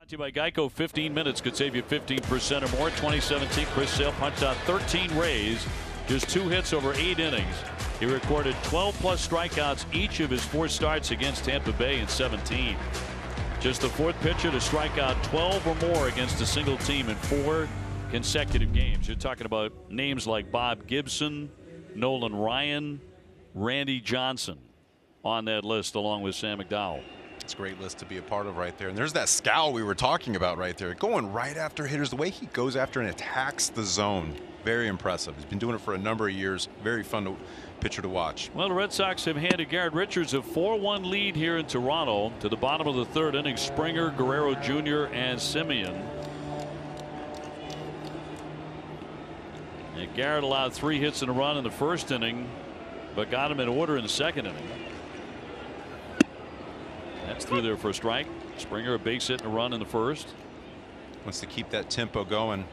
To you by Geico. 15 minutes could save you 15% or more. 2017, Chris Sale punched out 13 Rays, just 2 hits over 8 innings. He recorded 12+ strikeouts each of his 4 starts against Tampa Bay in 17. Just the 4th pitcher to strike out 12 or more against a single team in 4 consecutive games. You're talking about names like Bob Gibson, Nolan Ryan, Randy Johnson on that list, along with Sam McDowell. It's a great list to be a part of right there. And there's that scowl we were talking about right there. Going right after hitters. The way he goes after and attacks the zone. Very impressive. He's been doing it for a number of years. Very fun pitcher to watch. Well, the Red Sox have handed Garrett Richards a 4-1 lead here in Toronto. To the bottom of the third inning, Springer, Guerrero Jr., and Semien. And Garrett allowed 3 hits and a run in the first inning, but got him in order in the second inning. That's through there for a strike. Springer a base hit and a run in the first. Wants to keep that tempo going.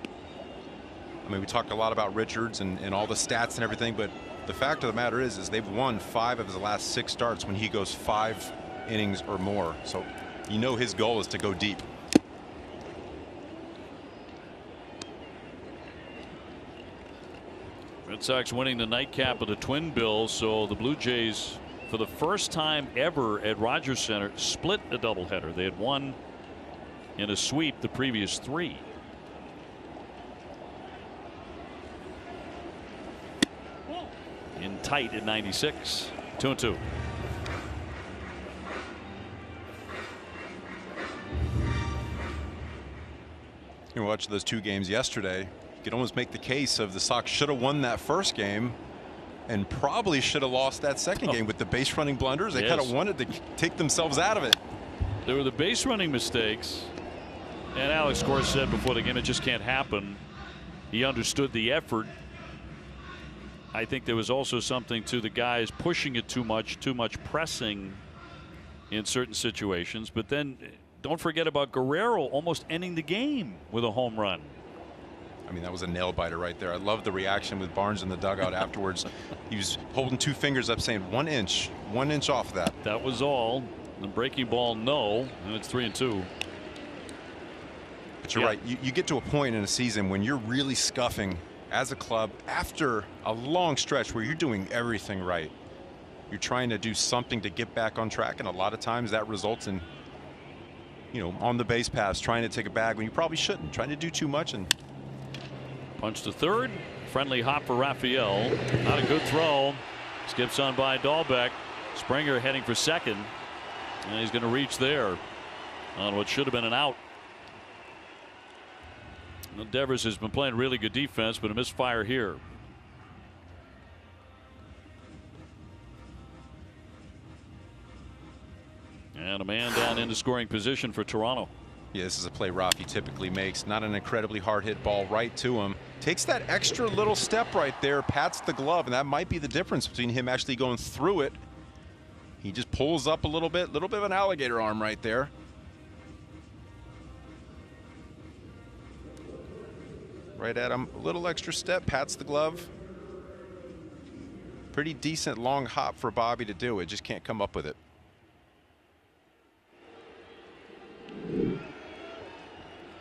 I mean, we talk a lot about Richards and all the stats and everything, but the fact of the matter is they've won 5 of his last 6 starts when he goes 5 innings or more. So you know his goal is to go deep. Red Sox winning the nightcap of the Twin Bills, so the Blue Jays, for the first time ever at Rogers Center, split a doubleheader. They had won in a sweep the previous 3. In tight at 96. 2-2. You watch those 2 games yesterday. You could almost make the case of the Sox should have won that first game and probably should have lost that second game with the base running blunders. They kind of wanted to take themselves out of it. There were the base running mistakes, and Alex Cora said before the game it just can't happen. He understood the effort. I think there was also something to the guys pushing it too much pressing in certain situations. But then don't forget about Guerrero almost ending the game with a home run. I mean, that was a nail biter right there. I love the reaction with Barnes in the dugout afterwards. He was holding 2 fingers up saying 1 inch off that. That was all. The breaking ball, no, and it's 3-2. But you're right. You get to a point in a season when you're really scuffing as a club after a long stretch where you're doing everything right. You're trying to do something to get back on track, and a lot of times that results in, you know, on the base paths, trying to take a bag when you probably shouldn't, trying to do too much. And punch to third. Friendly hop for Raphael. Not a good throw. Skips on by Dahlbeck. Springer heading for second, and he's going to reach there on what should have been an out. Devers has been playing really good defense, but a misfire here. And a man down into scoring position for Toronto. Yeah, this is a play Rafi typically makes. Not an incredibly hard hit ball right to him. Takes that extra little step right there, pats the glove, and that might be the difference between him actually going through it. He just pulls up a little bit of an alligator arm right there. Right at him, a little extra step, pats the glove. Pretty decent long hop for Bobby to do it, just can't come up with it.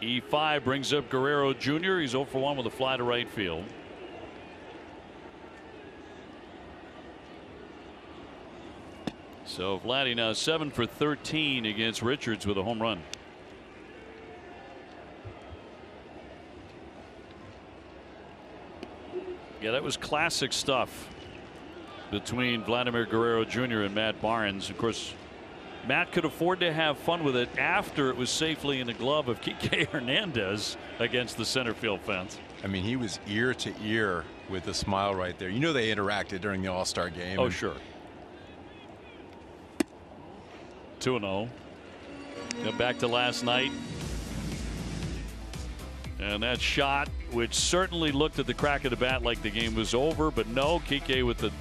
E5 brings up Guerrero Jr. He's 0 for 1 with a fly to right field. So Vladdy now 7 for 13 against Richards with a home run. Yeah, that was classic stuff between Vladimir Guerrero Jr. and Matt Barnes. Of course, Matt could afford to have fun with it after it was safely in the glove of Kike Hernandez against the center field fence. I mean, he was ear to ear with a smile right there. You know they interacted during the All-Star game. Oh, sure. 2-0. Come back to last night. And that shot, which certainly looked at the crack of the bat like the game was over, but no, Kike with the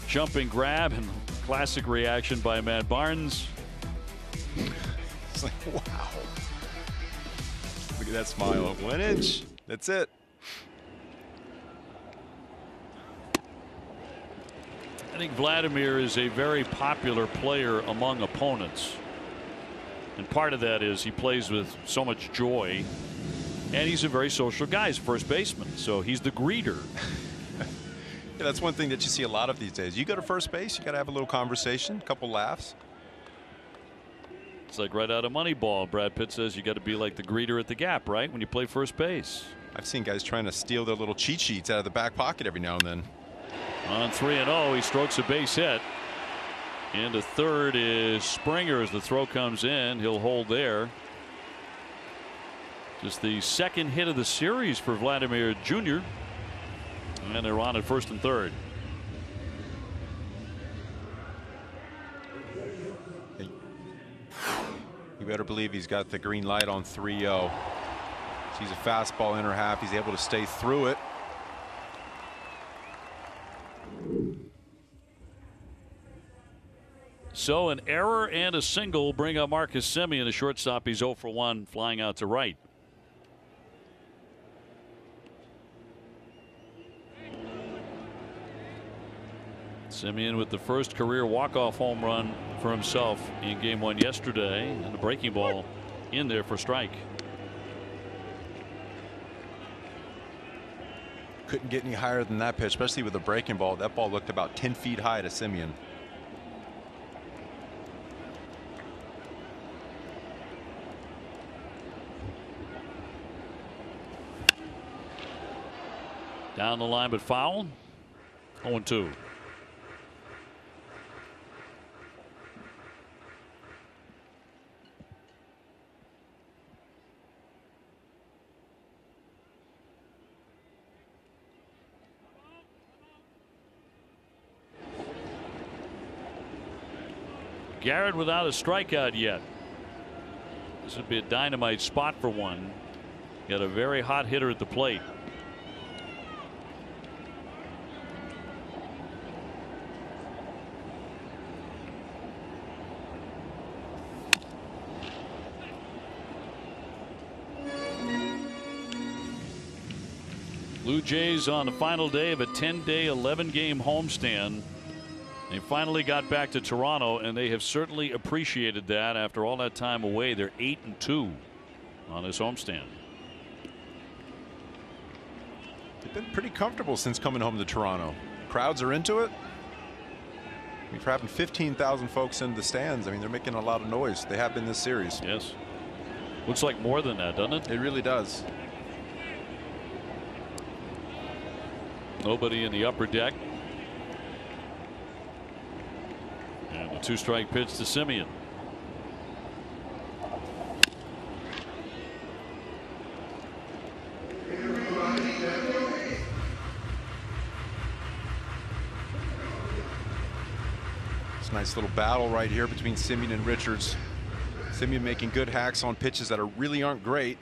jumping grab and classic reaction by Matt Barnes. It's like, wow. Look at that smile. 1 inch. That's it. I think Vladimir is a very popular player among opponents. And part of that is he plays with so much joy. And he's a very social guy. He's a first baseman, so he's the greeter. Yeah, that's one thing that you see a lot of these days. You go to first base, you got to have a little conversation, a couple laughs. It's like right out of Moneyball. Brad Pitt says you got to be like the greeter at the Gap, right, when you play first base. I've seen guys trying to steal their little cheat sheets out of the back pocket every now and then. On 3-0, he strokes a base hit. Into third is Springer as the throw comes in. He'll hold there. Just the second hit of the series for Vladimir Jr. And they're on at first and third. You better believe he's got the green light on 3-0. Sees a fastball inner half. He's able to stay through it. So an error and a single bring up Marcus Semien, the shortstop. He's 0 for 1, flying out to right. Semien with the first career walk-off home run for himself in game 1 yesterday, and the breaking ball in there for strike. Couldn't get any higher than that pitch, especially with a breaking ball. That ball looked about 10 feet high to Semien. Down the line, but foul. 0-2. Garrett without a strikeout yet. This would be a dynamite spot for one. Got a very hot hitter at the plate. Blue Jays on the final day of a 10-day, 11-game homestand. They finally got back to Toronto, and they have certainly appreciated that after all that time away. They're 8-2 on this homestand. They've been pretty comfortable since coming home to Toronto. Crowds are into it. We're having 15,000 folks in the stands. I mean, they're making a lot of noise. They have been this series. Yes. Looks like more than that, doesn't it? It really does. Nobody in the upper deck. And the 2-strike pitch to Semien. It's a nice little battle right here between Semien and Richards. Semien making good hacks on pitches that really aren't great.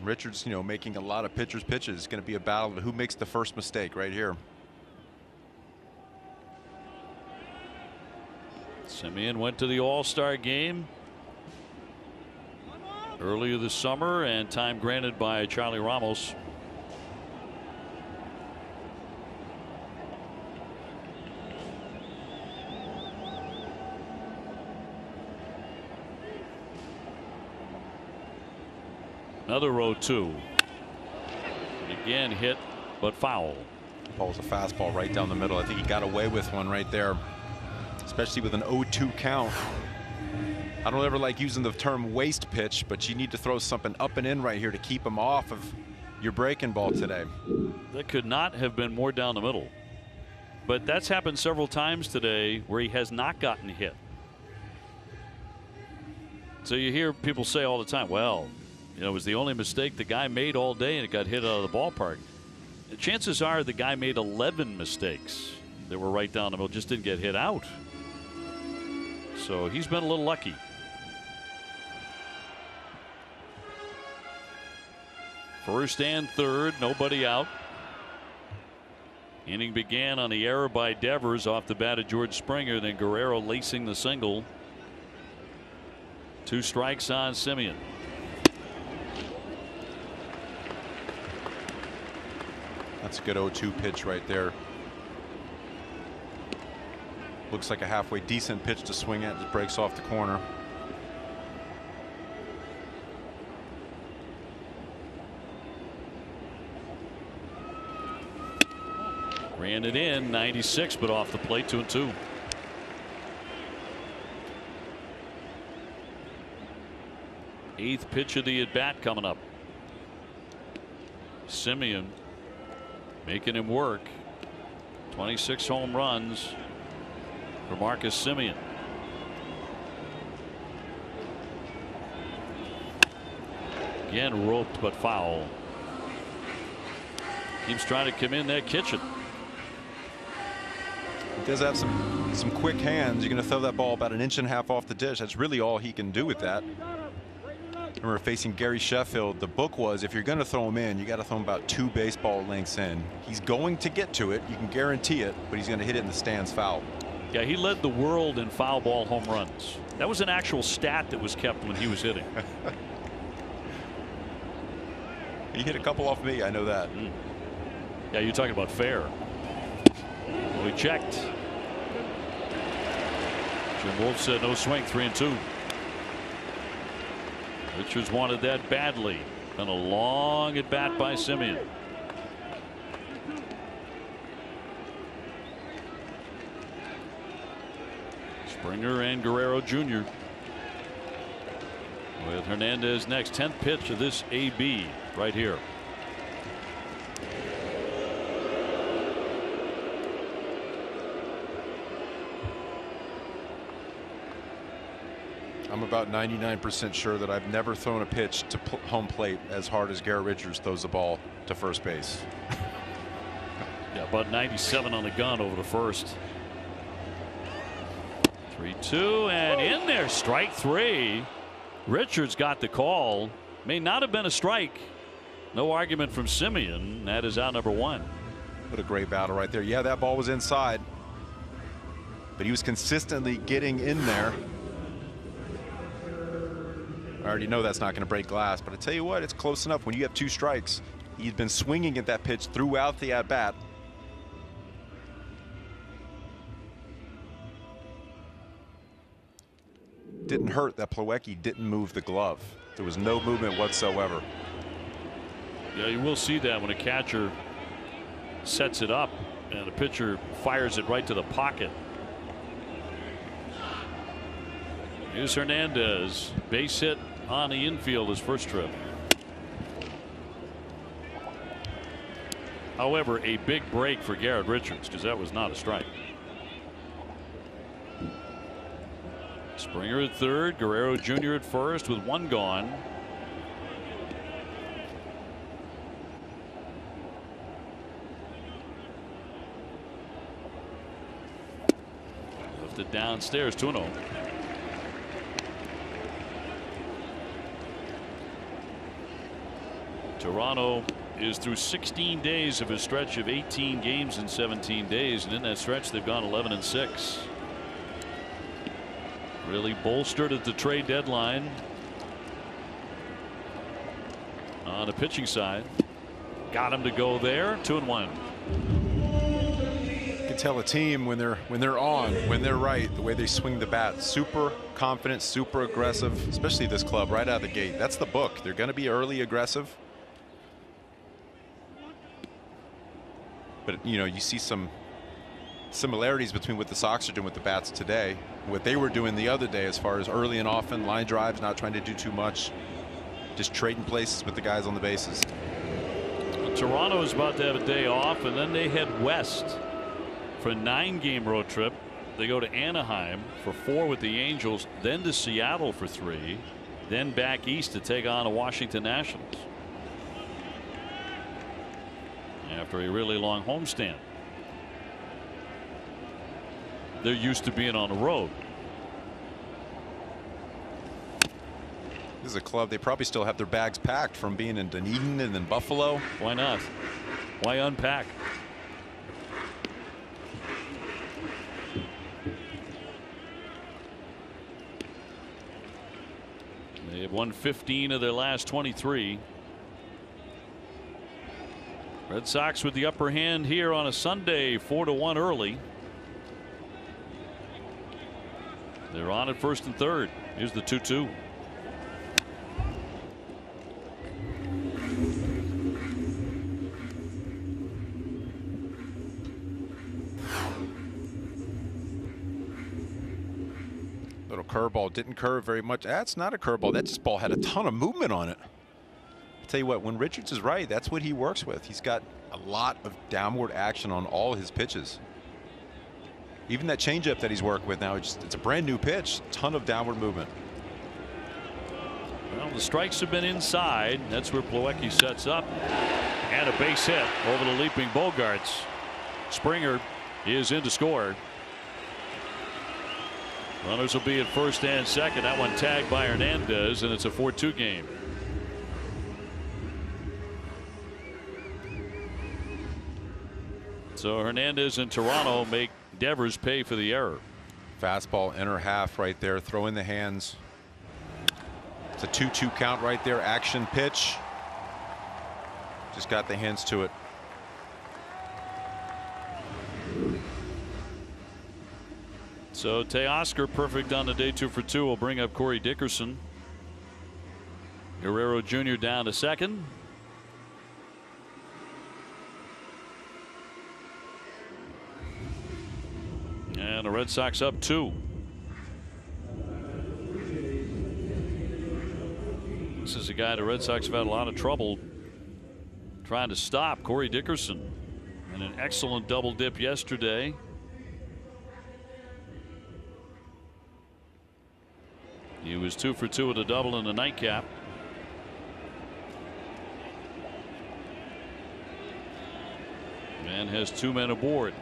Richards, you know, making a lot of pitchers' pitches. It's going to be a battle of who makes the first mistake right here. Semien went to the All-Star game earlier this summer, and time granted by Charlie Ramos. Another 0-2. Again hit, but foul. Ball was a fastball right down the middle. I think he got away with one right there, especially with an 0-2 count. I don't ever like using the term waste pitch, but you need to throw something up and in right here to keep him off of your breaking ball today. That could not have been more down the middle. But that's happened several times today where he has not gotten hit. So you hear people say all the time, well, you know, it was the only mistake the guy made all day and it got hit out of the ballpark. The chances are the guy made 11 mistakes that were right down the middle, just didn't get hit out. So he's been a little lucky. First and third, nobody out. Inning began on the error by Devers off the bat of George Springer, then Guerrero lacing the single. 2 strikes on Semien. That's a good 0-2 pitch right there. Looks like a halfway decent pitch to swing at. Just breaks off the corner. Ran it in 96, but off the plate. 2-2. Eighth pitch of the at bat coming up. Semien making him work. 26 home runs for Marcus Semien. Again roped but foul. Keeps trying to come in that kitchen. He does have some quick hands. You're going to throw that ball about 1.5 inches off the dish. That's really all he can do with that. Remember facing Gary Sheffield, the book was if you're going to throw him in, you got to throw him about 2 baseball lengths in. He's going to get to it. You can guarantee it, but he's going to hit it in the stands foul. Yeah, he led the world in foul ball home runs. That was an actual stat that was kept when he was hitting. He hit a couple off me. I know that. Yeah, you're talking about fair. We checked. Jim Wolf said no swing, 3-2. Richards wanted that badly. And a long at bat by Semien. Springer and Guerrero Jr. with Hernandez next. 10th pitch of this AB right here. I'm about 99% sure that I've never thrown a pitch to home plate as hard as Garrett Richards throws the ball to first base. Yeah, about 97 on the gun over the first. 3-2 and in there, strike 3. Richards got the call. May not have been a strike. No argument from Semien. That is out number 1. What a great battle right there. Yeah, that ball was inside, but he was consistently getting in there. I already know that's not going to break glass, but I tell you what, it's close enough. When you have 2 strikes, he's been swinging at that pitch throughout the at bat. Didn't hurt that Plawecki didn't move the glove. There was no movement whatsoever. Yeah, you will see that when a catcher sets it up and the pitcher fires it right to the pocket. Here's Hernandez, base hit on the infield his first trip. However, a big break for Garrett Richards because that was not a strike. Springer at third, Guerrero Jr. at first with 1 gone. Lifted downstairs, 2-0. Toronto is through 16 days of a stretch of 18 games in 17 days, and in that stretch they've gone 11-6. Really bolstered at the trade deadline on the pitching side. Got him to go there. 2-1. You can tell a team when they're on, when they're right, the way they swing the bat. Super confident, super aggressive, especially this club right out of the gate. That's the book. They're going to be early aggressive. But, you know, you see some similarities between what the Sox are doing with the bats today, what they were doing the other day as far as early and often, line drives, not trying to do too much, just trading places with the guys on the bases. Well, Toronto is about to have a day off, and then they head west for a 9-game road trip. They go to Anaheim for 4 with the Angels, then to Seattle for 3, then back east to take on the Washington Nationals after a really long homestand. They're used to being on the road. This is a club, they probably still have their bags packed from being in Dunedin and then Buffalo. Why not? Why unpack? They have won 15 of their last 23. Red Sox with the upper hand here on a Sunday, 4-1 early. They're on at first and third. Here's the 2-2. Little curveball, didn't curve very much. That's not a curveball. That just ball had a ton of movement on it. I'll tell you what, when Richards is right, that's what he works with. He's got a lot of downward action on all his pitches. Even that changeup that he's worked with now, it's a brand new pitch, ton of downward movement. Well, Well, the strikes have been inside. That's where Plawecki sets up. And a base hit over the leaping Bogaerts. Springer is in to score. Runners will be at first and second. That one tagged by Hernandez, and it's a 4-2 game. So Hernandez and Toronto make Devers pay for the error. Fastball inner half right there. Throw in the hands. It's a 2-2 count right there. Action pitch. Just got the hands to it. So Teoscar perfect on the day. 2 for 2 will bring up Corey Dickerson. Guerrero Jr. down to second. And the Red Sox up 2. This is a guy the Red Sox have had a lot of trouble trying to stop, Corey Dickerson. And an excellent double dip yesterday. He was 2 for 2 with a double in the nightcap. And has 2 men aboard.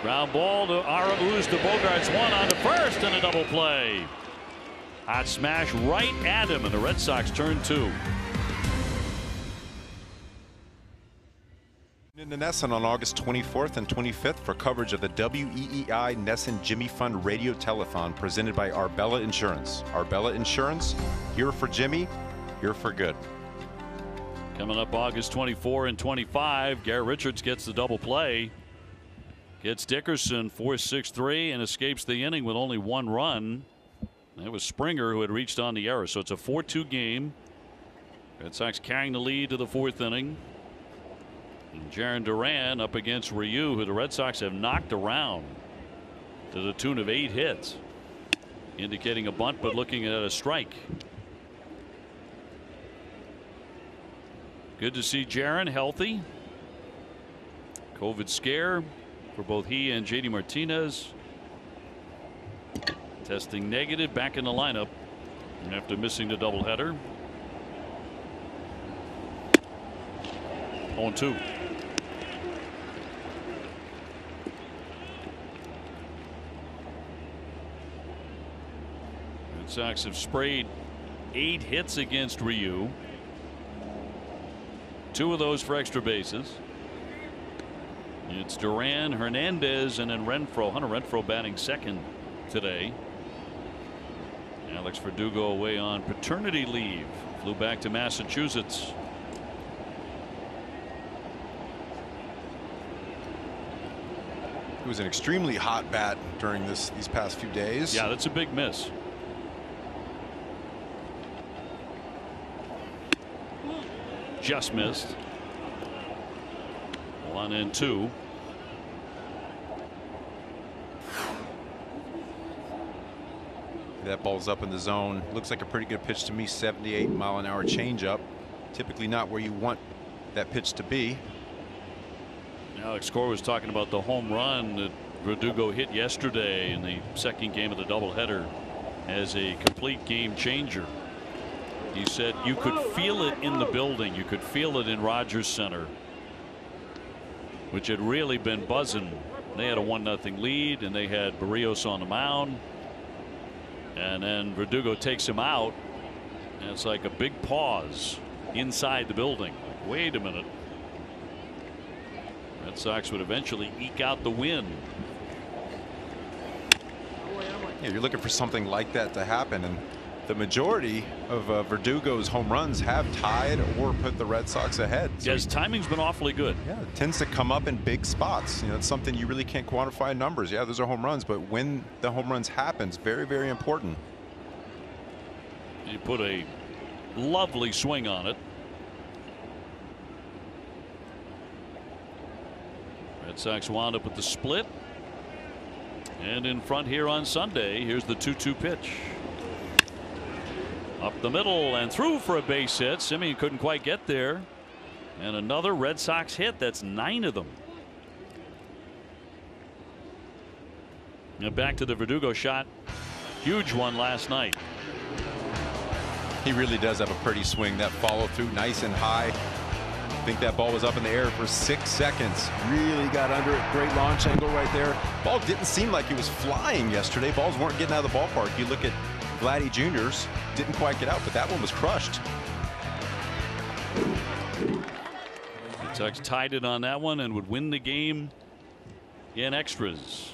Ground ball to Arauz to Bogaerts, 1 on to first, and a double play. Hot smash right at him, and the Red Sox turn 2. In NESN on August 24th and 25th for coverage of the WEEI NESN Jimmy Fund Radio Telethon presented by Arbella Insurance. Arbella Insurance, here for Jimmy, here for good. Coming up August 24 and 25, Garrett Richards gets the double play. Gets Dickerson 4-6-3 and escapes the inning with only 1 run. That was Springer who had reached on the error. So it's a 4-2 game. Red Sox carrying the lead to the 4th inning. And Jarren Duran up against Ryu, who the Red Sox have knocked around to the tune of 8 hits. Indicating a bunt, but looking at a strike. Good to see Jarren healthy. COVID scare for both he and JD Martinez. Testing negative, back in the lineup after missing the doubleheader. 0-2. Red Sox have sprayed 8 hits against Ryu. 2 of those for extra bases. It's Duran, Hernandez, and then Renfroe. Hunter Renfroe batting second today. Alex Verdugo away on paternity leave. Flew back to Massachusetts. It was an extremely hot bat during these past few days. Yeah, that's a big miss. Just missed. 1-2. That ball's up in the zone. Looks like a pretty good pitch to me. 78-mile-an-hour changeup. Typically not where you want that pitch to be. Alex Cora was talking about the home run that Verdugo hit yesterday in the second game of the doubleheader as a complete game changer. He said you could feel it in the building. You could feel it in Rogers Center, which had really been buzzing. They had a 1-0 lead, and they had Barrios on the mound. And then Verdugo takes him out, and it's like a big pause inside the building. Like, wait a minute. Red Sox would eventually eke out the win. Yeah, you're looking for something like that to happen, and the majority of Verdugo's home runs have tied or put the Red Sox ahead. So his timing's been awfully good. Yeah, it tends to come up in big spots. You know, it's something you really can't quantify in numbers. Yeah, those are home runs, but when the home runs happens, very, very important. He put a lovely swing on it. Red Sox wound up with the split. And in front here on Sunday, here's the 2-2 pitch. Up the middle and through for a base hit. Semien couldn't quite get there. And another Red Sox hit. That's 9 of them. And back to the Verdugo shot. Huge one last night. He really does have a pretty swing. That follow through, nice and high. I think that ball was up in the air for 6 seconds. Really got under it. Great launch angle right there. Ball didn't seem like it was flying yesterday. Balls weren't getting out of the ballpark. You look at Vladdy Jr.'s, didn't quite get out, but that one was crushed. The Sox tied it on that one and would win the game in extras.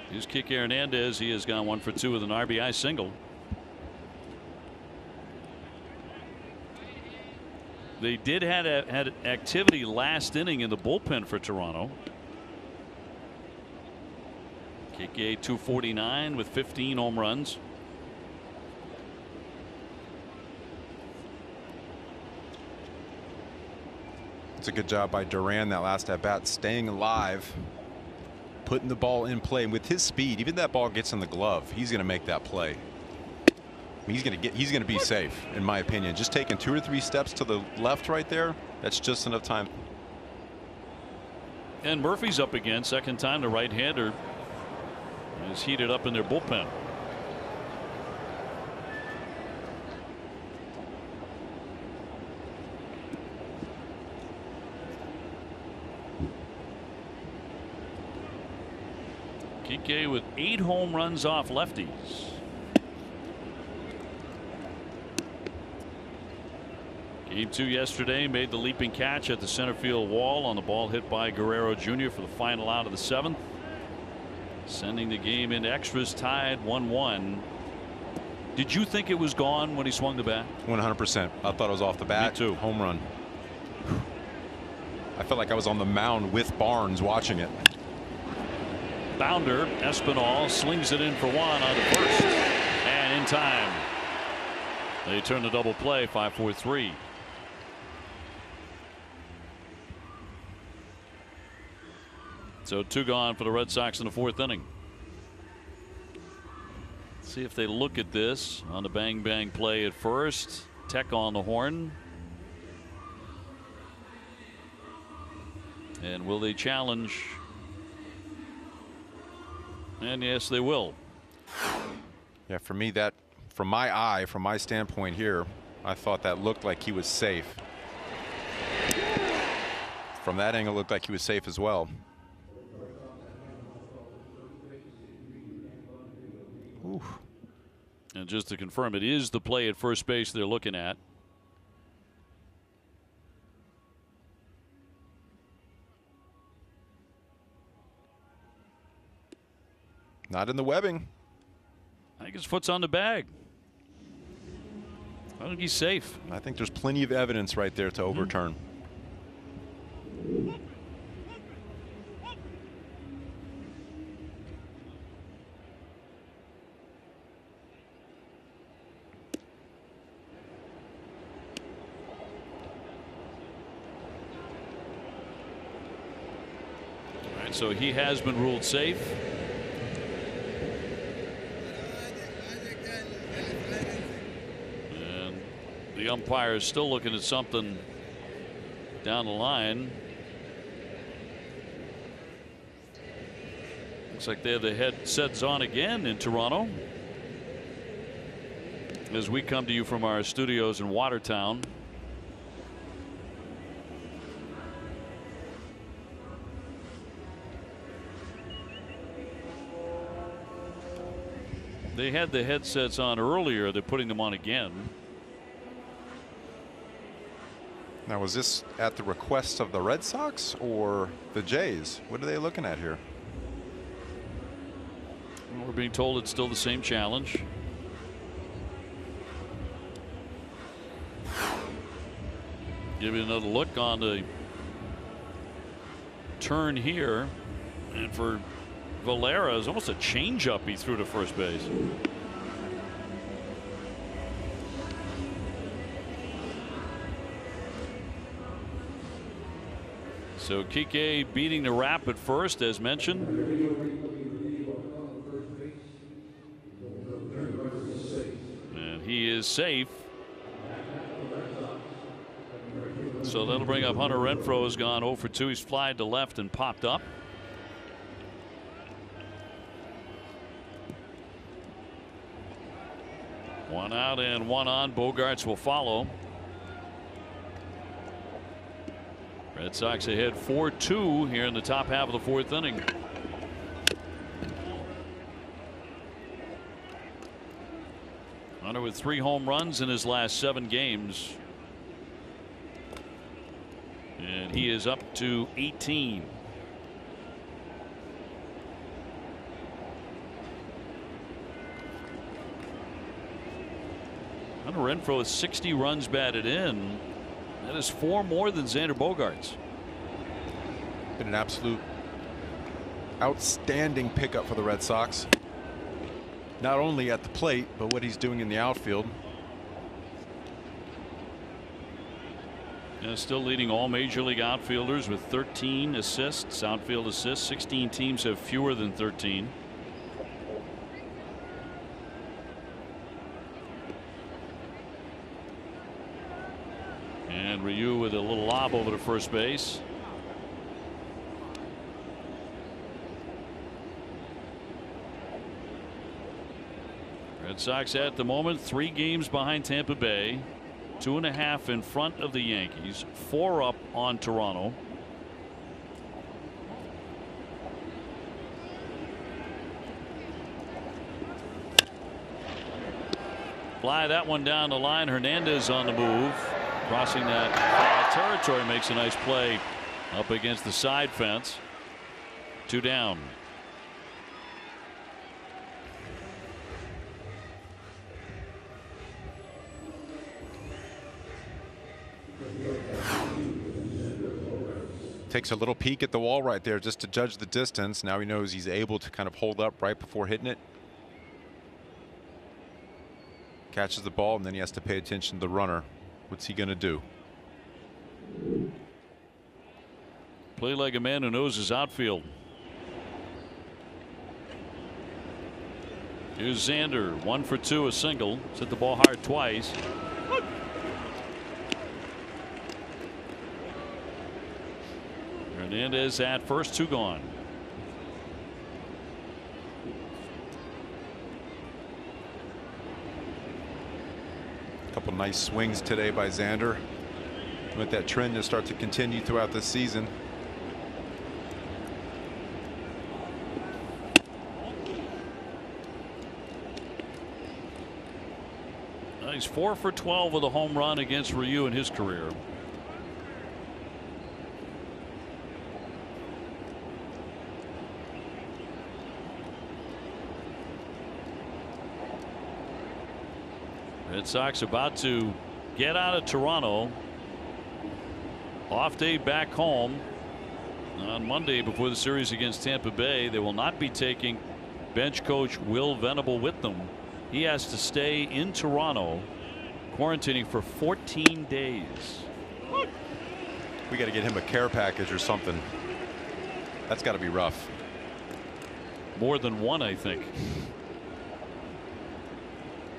Here's Kike Hernandez. He has gone 1 for 2 with an RBI single. They did had activity last inning in the bullpen for Toronto. Kike 249 with 15 home runs. It's a good job by Duran that last at bat, staying alive, putting the ball in play. And with his speed, even that ball gets in the glove, he's going to make that play. He's going to be safe, in my opinion. Just taking 2 or 3 steps to the left right there, that's just enough time. And Murphy's up again, second time. The right-hander is heated up in their bullpen. Kike with 8 home runs off lefties. Game 2 yesterday, made the leaping catch at the center field wall on the ball hit by Guerrero Jr. for the final out of the 7th. Sending the game into extras, tied 1-1. Did you think it was gone when he swung the bat? 100%. I thought it was off the bat. Me too. Home run. I felt like I was on the mound with Barnes watching it. Bounder, Espinal slings it in for 1 on the first. And in time. They turn the double play, 5-4-3. So 2 gone for the Red Sox in the 4th inning. See if they look at this on the bang bang play at first. Tech on the horn. And will they challenge? And yes, they will. Yeah, for me, that, from my eye, from my standpoint here, I thought that looked like he was safe. From that angle, it looked like he was safe as well. Ooh. And just to confirm, it is the play at first base they're looking at. Not in the webbing. I think his foot's on the bag. I think he's safe. I think there's plenty of evidence right there to overturn. All right, so he has been ruled safe. The umpire is still looking at something down the line. Looks like they have the headsets on again in Toronto as we come to you from our studios in Watertown. They had the headsets on earlier. They're putting them on again. Now, was this at the request of the Red Sox or the Jays? What are they looking at here? We're being told it's still the same challenge. Give you another look on the turn here. And for Valera, it's almost a changeup he threw to first base. So Kike beating the rap at first, as mentioned. And he is safe. So that'll bring up Hunter Renfroe. Has gone 0 for 2. He's flied to left and popped up. One out and one on. Bogaerts will follow. Red Sox ahead 4-2 here in the top half of the fourth inning. Hunter with 3 home runs in his last 7 games. And he is up to 18. Hunter Renfroe with 60 runs batted in. That is 4 more than Xander Bogaerts. Been an absolute outstanding pickup for the Red Sox. Not only at the plate, but what he's doing in the outfield. Yeah, still leading all major league outfielders with 13 assists, outfield assists. 16 teams have fewer than 13. And Ryu with a little lob over to first base. Red Sox at the moment 3 games behind Tampa Bay, 2.5 in front of the Yankees, 4 up on Toronto. Fly that one down the line. Hernandez on the move, crossing that foul territory, makes a nice play up against the side fence. 2 down. Takes a little peek at the wall right there just to judge the distance. Now he knows he's able to kind of hold up right before hitting it. Catches the ball, and then he has to pay attention to the runner. What's he going to do? Play like a man who knows his outfield. Here's Xander, 1 for 2, a single. Hit the ball hard twice. Hernandez at first, 2 gone. A couple nice swings today by Xander. With that trend to start to continue throughout the season. He's 4 for 12 with a home run against Ryu in his career. Red Sox about to get out of Toronto. Off day back home on Monday before the series against Tampa Bay. They will not be taking bench coach Will Venable with them. He has to stay in Toronto, quarantining for 14 days. We got to get him a care package or something. That's got to be rough. More than one, I think.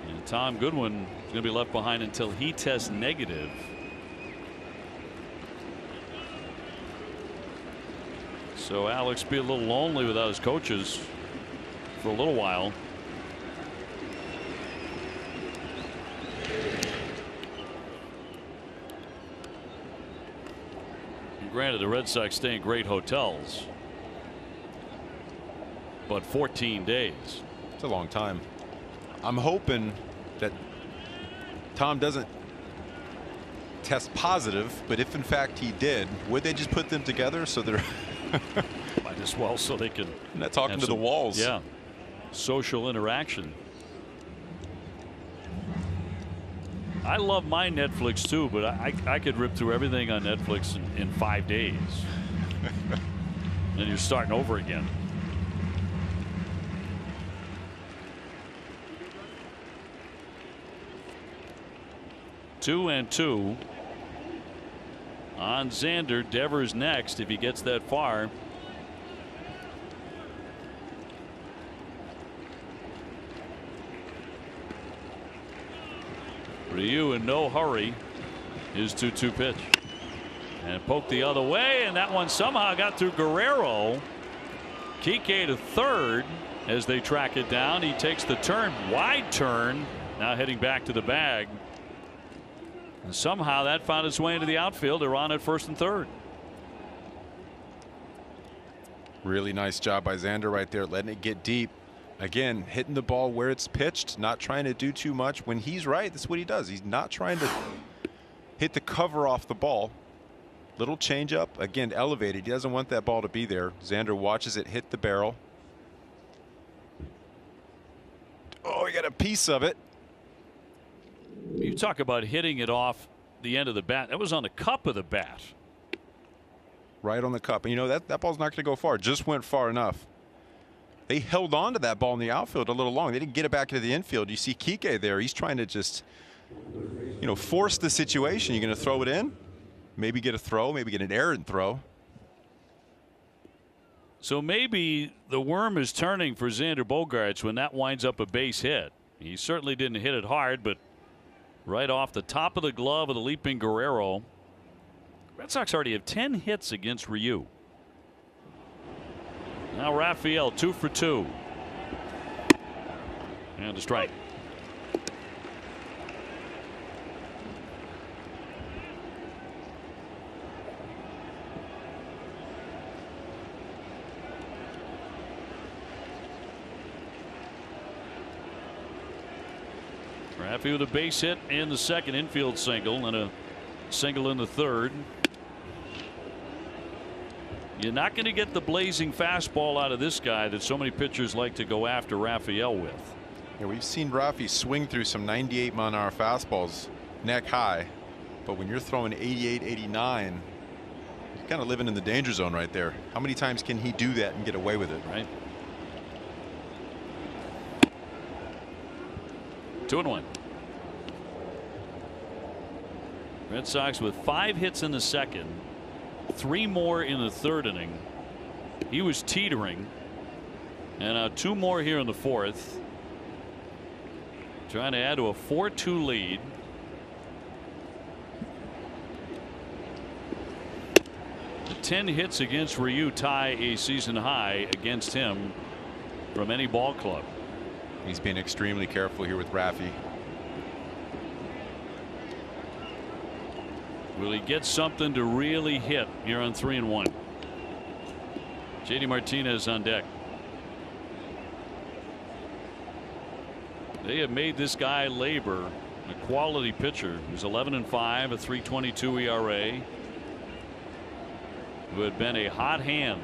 And Tom Goodwin is going to be left behind until he tests negative. So Alex be a little lonely without his coaches for a little while. And granted, the Red Sox stay in great hotels, but 14 days. It's a long time. I'm hoping that Tom doesn't test positive, but if in fact he did, would they just put them together so they're might as well, so they can not talking to the walls. Yeah, social interaction. I love my Netflix too, but I could rip through everything on Netflix in 5 days. Then you're starting over again. Two and two on Xander. Devers next if he gets that far. Ryu in no hurry. His 2-2 pitch. And poked the other way, and that one somehow got through Guerrero. Kike to third as they track it down. He takes the turn, wide turn, now heading back to the bag. And somehow that found its way into the outfield. They're on at first and third. Really nice job by Xander right there, letting it get deep. Again, hitting the ball where it's pitched, not trying to do too much. When he's right, that's what he does. He's not trying to hit the cover off the ball. Little change up, again, elevated. He doesn't want that ball to be there. Xander watches it hit the barrel. Oh, he got a piece of it. You talk about hitting it off the end of the bat. That was on the cup of the bat. Right on the cup. And you know, that ball's not going to go far. Just went far enough. They held on to that ball in the outfield a little long. They didn't get it back into the infield. You see Kike there. He's trying to just, you know, force the situation. You're going to throw it in, maybe get a throw, maybe get an errant throw. So maybe the worm is turning for Xander Bogaerts when that winds up a base hit. He certainly didn't hit it hard, but right off the top of the glove of the leaping Guerrero. Red Sox already have 10 hits against Ryu. Now Rafael 2 for 2. And a strike. Rafi with a base hit in the second, infield single, and a single in the third. You're not going to get the blazing fastball out of this guy that so many pitchers like to go after Rafael with. Yeah, we've seen Rafi swing through some 98-mile-an-hour fastballs neck high, but when you're throwing 88, 89, you're kind of living in the danger zone right there. How many times can he do that and get away with it? Right. 2-1. Red Sox with 5 hits in the second, 3 more in the third inning. He was teetering, and 2 more here in the fourth. Trying to add to a 4-2 lead. The 10 hits against Ryu tie a season high against him from any ball club. He's being extremely careful here with Rafi. Will he get something to really hit here on 3-1? JD Martinez on deck. They have made this guy labor. A quality pitcher. He's 11-5, a 3.22 ERA. Who had been a hot hand.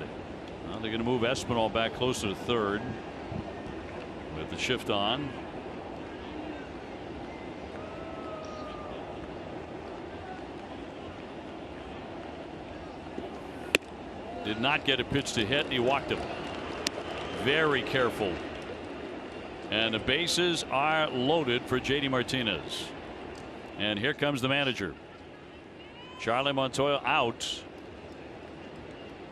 Now they're going to move Espinal back closer to third with the shift on. Did not get a pitch to hit, and he walked him. Very careful. And the bases are loaded for JD Martinez. And here comes the manager. Charlie Montoyo out.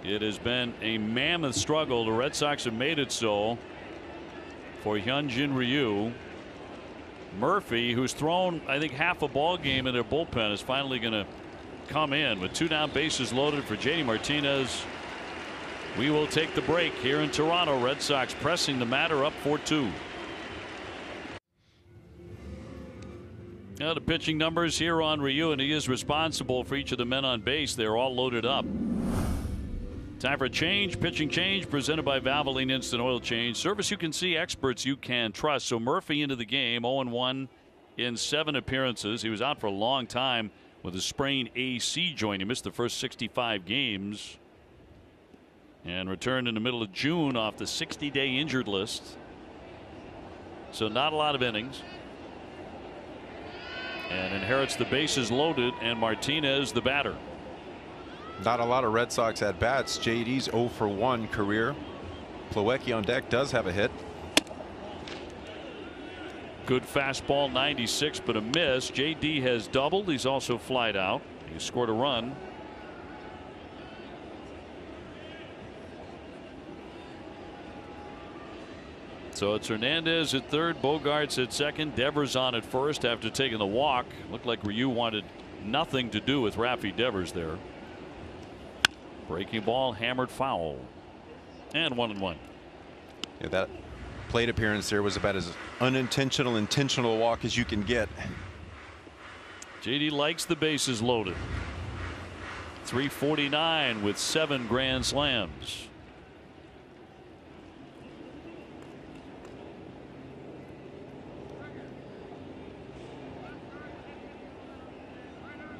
It has been a mammoth struggle. The Red Sox have made it so for Hyunjin Ryu. Murphy, who's thrown I think half a ball game in their bullpen, is finally going to come in with 2 down, bases loaded for JD Martinez. We will take the break here in Toronto. Red Sox pressing the matter up 4-2. Now the pitching numbers here on Ryu, and he is responsible for each of the men on base. They're all loaded up. Time for a change. Pitching change presented by Valvoline Instant Oil Change. Service you can see, experts you can trust. So Murphy into the game, 0-1 in 7 appearances. He was out for a long time with a sprained AC joint. He missed the first 65 games and returned in the middle of June off the 60-day injured list. So not a lot of innings. And inherits the bases loaded, and Martinez the batter. Not a lot of Red Sox at bats. JD's 0 for 1 career. Plawecki on deck does have a hit. Good fastball, 96, but a miss. JD has doubled. He's also flied out. He scored a run. So it's Hernandez at third, Bogaerts at second, Devers on at first after taking the walk. Looked like Ryu wanted nothing to do with Rafi Devers there. Breaking ball, hammered foul, and 1-1. Yeah, that plate appearance there was about as unintentional, intentional walk as you can get. JD likes the bases loaded. 349 with 7 grand slams.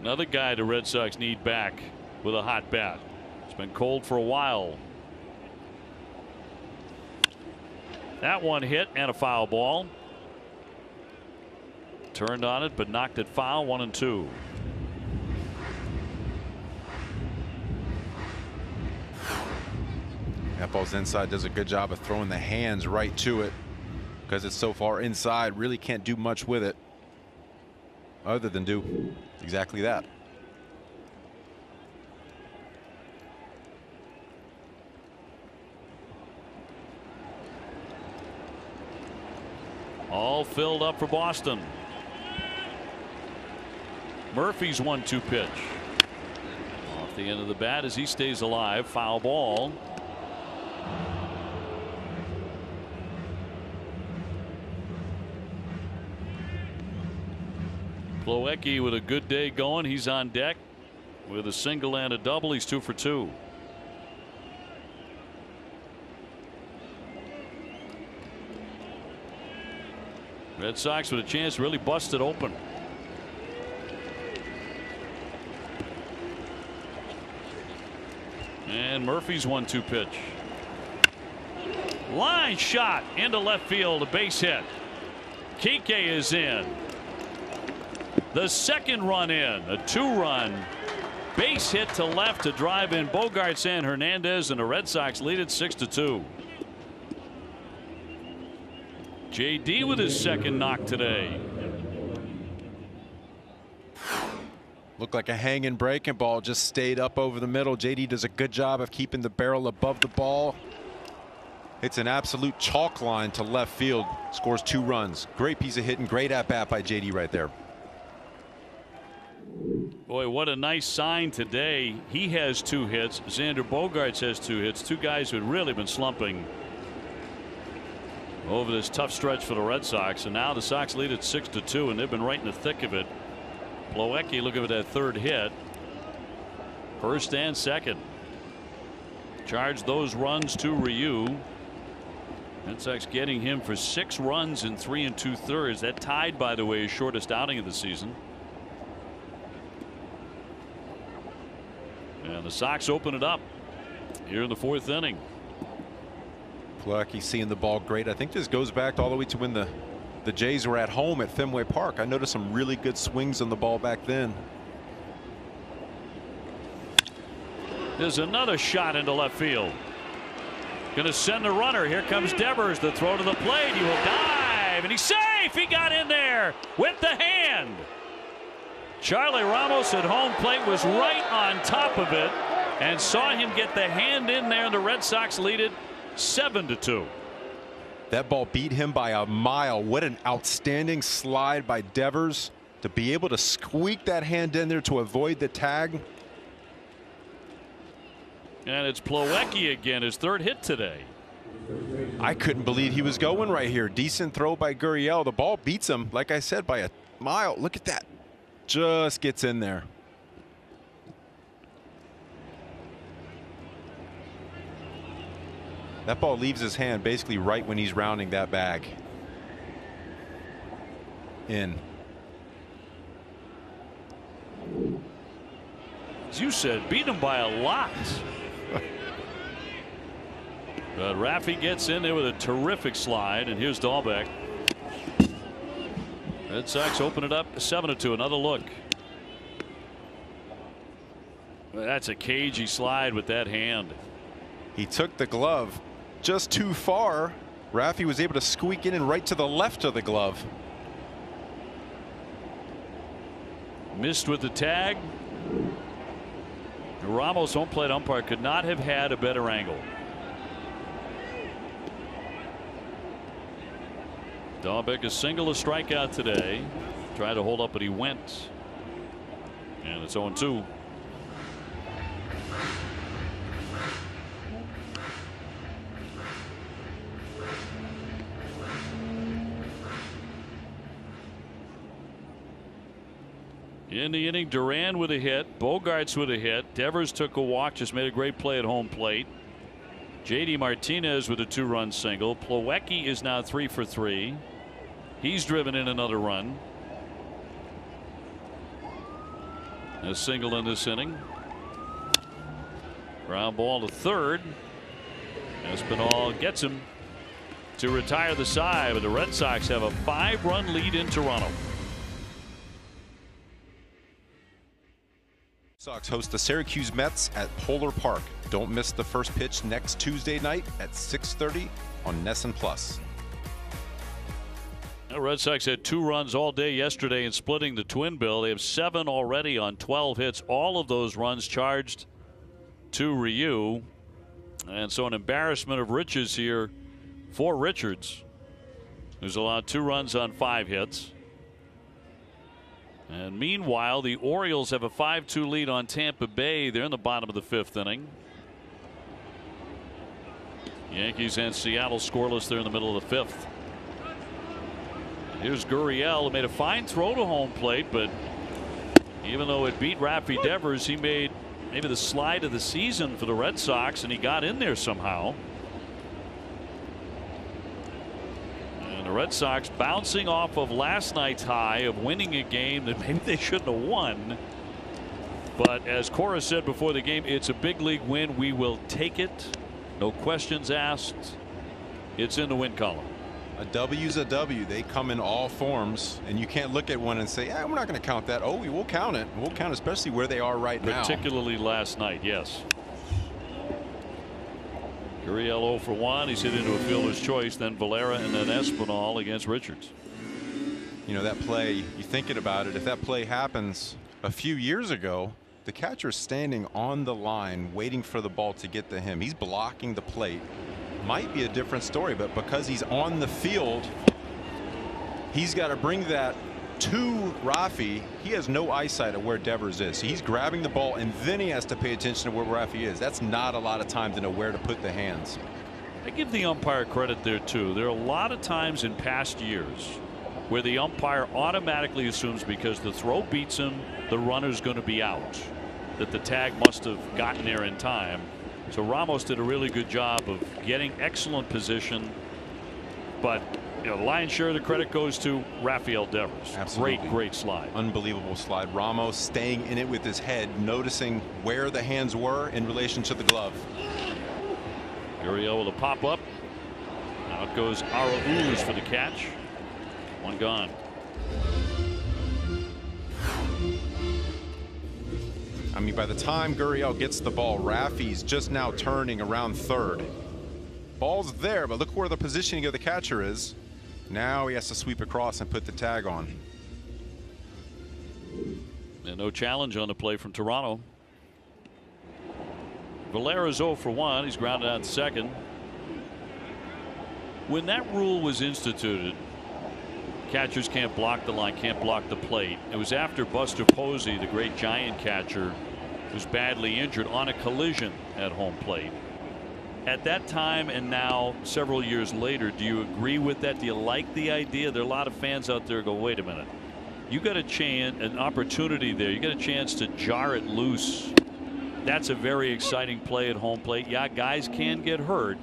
Another guy the Red Sox need back with a hot bat. It's been cold for a while. That one hit and a foul ball. Turned on it but knocked it foul. 1-2. That ball's inside, does a good job of throwing the hands right to it because it's so far inside. Really can't do much with it other than do exactly that. All filled up for Boston. Murphy's 1-2 pitch. Off the end of the bat as he stays alive. Foul ball. Plawecki with a good day going. He's on deck with a single and a double. He's 2 for 2. Red Sox with a chance to really bust it open. And Murphy's 1-2 pitch. Line shot into left field, a base hit. Kike is in. The second run in, a 2-run base hit to left to drive in Bogaerts and Hernandez, and the Red Sox lead it 6-2. JD with his second knock today. Looked like a hanging breaking ball, just stayed up over the middle. JD does a good job of keeping the barrel above the ball. It's an absolute chalk line to left field. Scores 2 runs. Great piece of hitting, great at bat by JD right there. Boy, what a nice sign today. He has 2 hits. Xander Bogaerts has 2 hits. 2 guys who had really been slumping over this tough stretch for the Red Sox, and now the Sox lead at 6-2, and they've been right in the thick of it. Plawecki looking at that third hit. First and second. Charged those runs to Ryu. Red Sox getting him for 6 runs in 3 2/3. That tied, by the way, his shortest outing of the season. And the Sox open it up here in the 4th inning. Plawecki seeing the ball great. I think this goes back all the way to when the Jays were at home at Fenway Park. I noticed some really good swings on the ball back then. There's another shot into left field. Going to send the runner. Here comes Devers. The throw to the plate. He will dive, and he's safe. He got in there with the hand. Charlie Ramos at home plate was right on top of it and saw him get the hand in there, and the Red Sox lead it 7-2. That ball beat him by a mile. What an outstanding slide by Devers to be able to squeak that hand in there to avoid the tag. And it's Plawecki again, his 3rd hit today. I couldn't believe he was going right here. Decent throw by Gurriel. The ball beats him, like I said, by a mile. Look at that. Just gets in there. That ball leaves his hand basically right when he's rounding that bag. In. As you said, beat him by a lot. But Rafi gets in there with a terrific slide, and here's Dahlbeck. Red Sox open it up 7-2. Another look. That's a cagey slide with that hand. He took the glove just too far. Rafi was able to squeak in and right to the left of the glove. Missed with the tag. Ramos, home plate umpire, could not have had a better angle. Dahlbeck a single, a strikeout today. Tried to hold up, but he went. And it's 0-2. In the inning, Duran with a hit, Bogarts with a hit, Devers took a walk, just made a great play at home plate. JD Martinez with a 2-run single. Plawecki is now 3 for 3. He's driven in another run. A single in this inning. Ground ball to third. Espinal gets him to retire the side, but the Red Sox have a 5-run lead in Toronto. Sox host the Syracuse Mets at Polar Park. Don't miss the first pitch next Tuesday night at 6:30 on NESN Plus. The Red Sox had 2 runs all day yesterday in splitting the twin bill. They have 7 already on 12 hits. All of those runs charged to Ryu. And so an embarrassment of riches here for Richards, who's allowed 2 runs on 5 hits. And meanwhile, the Orioles have a 5-2 lead on Tampa Bay. They're in the bottom of the 5th inning. Yankees and Seattle scoreless there in the middle of the 5th. Here's Gurriel, who made a fine throw to home plate, but even though it beat Rafi Devers, he made maybe the slide of the season for the Red Sox, and he got in there somehow. And the Red Sox bouncing off of last night's high of winning a game that maybe they shouldn't have won. But as Cora said before the game, it's a big league win. We will take it. No questions asked. It's in the win column. A W's a W. They come in all forms, and you can't look at one and say, we're not going to count that. Oh, we will count it. We'll count especially where they are right now. Particularly last night, yes. Gurriel 0 for 1. He's hit into a fielder's choice, then Valera, and then Espinal against Richards. You know, that play, you thinking about it, if that play happens a few years ago, the catcher's standing on the line waiting for the ball to get to him. He's blocking the plate. Might be a different story, but because he's on the field, he's got to bring that to Rafi. He has no eyesight of where Devers is. So he's grabbing the ball, and then he has to pay attention to where Rafi is. That's not a lot of time to know where to put the hands. I give the umpire credit there too. There are a lot of times in past years where the umpire automatically assumes because the throw beats him, the runner's going to be out, that the tag must have gotten there in time. So Ramos did a really good job of getting excellent position, but the lion's share of the credit goes to Rafael Devers. Absolutely. Great slide. Unbelievable slide. Ramos staying in it with his head, noticing where the hands were in relation to the glove. Gurriel with a pop up. Out goes Arauz for the catch. 1 gone. I mean, by the time Gurriel gets the ball, Rafi's just now turning around third. Ball's there, but look where the positioning of the catcher is. Now he has to sweep across and put the tag on. And no challenge on the play from Toronto. Valera's 0 for 1. He's grounded out second. When that rule was instituted, catchers can't block the line, can't block the plate. It was after Buster Posey, the great Giant catcher, was badly injured on a collision at home plate. At that time and now, several years later, do you agree with that? Do you like the idea? There are a lot of fans out there who go, wait a minute. You got a chance, an opportunity there. You got a chance to jar it loose. That's a very exciting play at home plate. Yeah, guys can get hurt.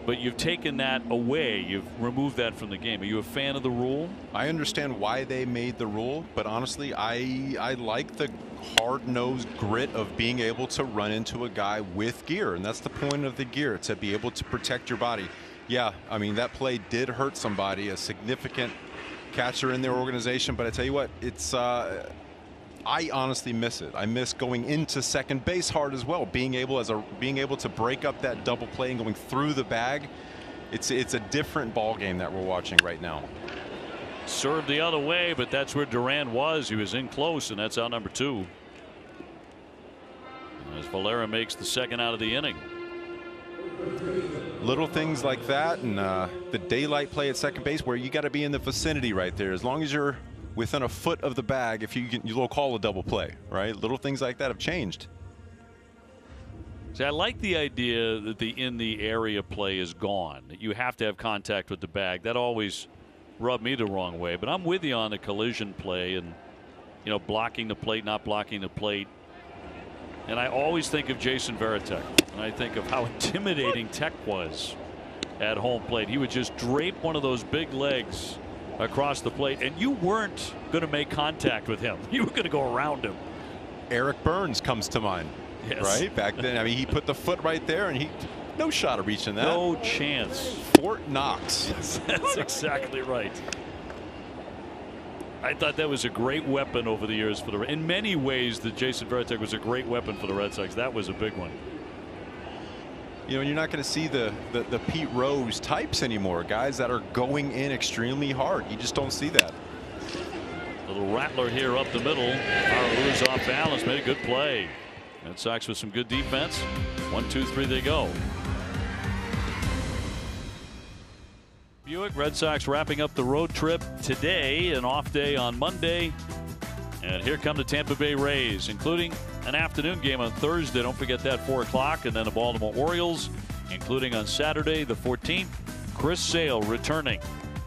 But you've taken that away. You've removed that from the game. Are you a fan of the rule? I understand why they made the rule, but honestly, I like the hard-nosed grit of being able to run into a guy with gear, and that's the point of the gear, to be able to protect your body. Yeah, I mean, that play did hurt somebody, a significant catcher in their organization, but I tell you what, it's I honestly miss it. I miss going into second base hard as well, being able to break up that double play and going through the bag. It's a different ball game that we're watching right now. Served the other way, but that's where Duran was. He was in close, and that's out number 2. As Valera makes the second out of the inning. little things like that, and the daylight play at second base, where you got to be in the vicinity right there. As long as you're within a foot of the bag, if you'll call a double play, right? Little things like that have changed. See, I like the idea that the in the area play is gone. That you have to have contact with the bag. That always rubbed me the wrong way. But I'm with you on the collision play and, you know, blocking the plate, not blocking the plate. And I always think of Jason Varitek, and I think of how intimidating Tech was at home plate. He would just drape one of those big legs across the plate, and you weren't going to make contact with him. You were going to go around him. Eric Burns comes to mind, yes. Right? Back then, I mean, he put the foot right there, and no shot of reaching that. No chance. Fort Knox. Yes, that's exactly right. I thought that was a great weapon over the years for in many ways. That Jason Varitek was a great weapon for the Red Sox. That was a big one. You know, you're not going to see the Pete Rose types anymore, guys that are going in extremely hard. You just don't see that. Little rattler here up the middle. Araúz off balance, made a good play. Red Sox with some good defense. 1, 2, 3, they go. Buick, Red Sox wrapping up the road trip today, an off day on Monday. And here come the Tampa Bay Rays, including an afternoon game on Thursday. Don't forget that, 4 o'clock. And then the Baltimore Orioles, including on Saturday, the 14th. Chris Sale returning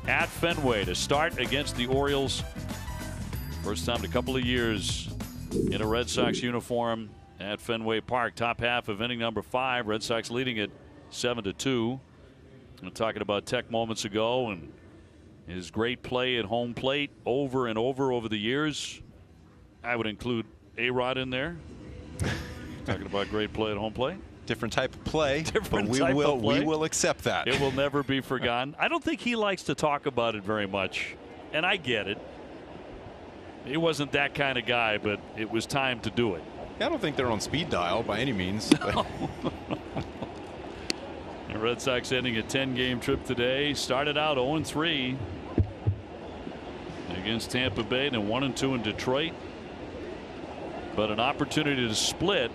at Fenway to start against the Orioles. First time in a couple of years in a Red Sox uniform at Fenway Park. Top half of inning number 5. Red Sox leading it 7-2. I'm talking about Tech moments ago and his great play at home plate over and over the years. I would include A-Rod in there. Talking about great play at home plate. Different type of play. Different but type of play. We will accept that. It will never be forgotten. I don't think he likes to talk about it very much, and I get it. He wasn't that kind of guy, but it was time to do it. I don't think they're on speed dial by any means. No. The Red Sox ending a 10-game trip today. Started out 0-3 against Tampa Bay, then 1-2 in Detroit. But an opportunity to split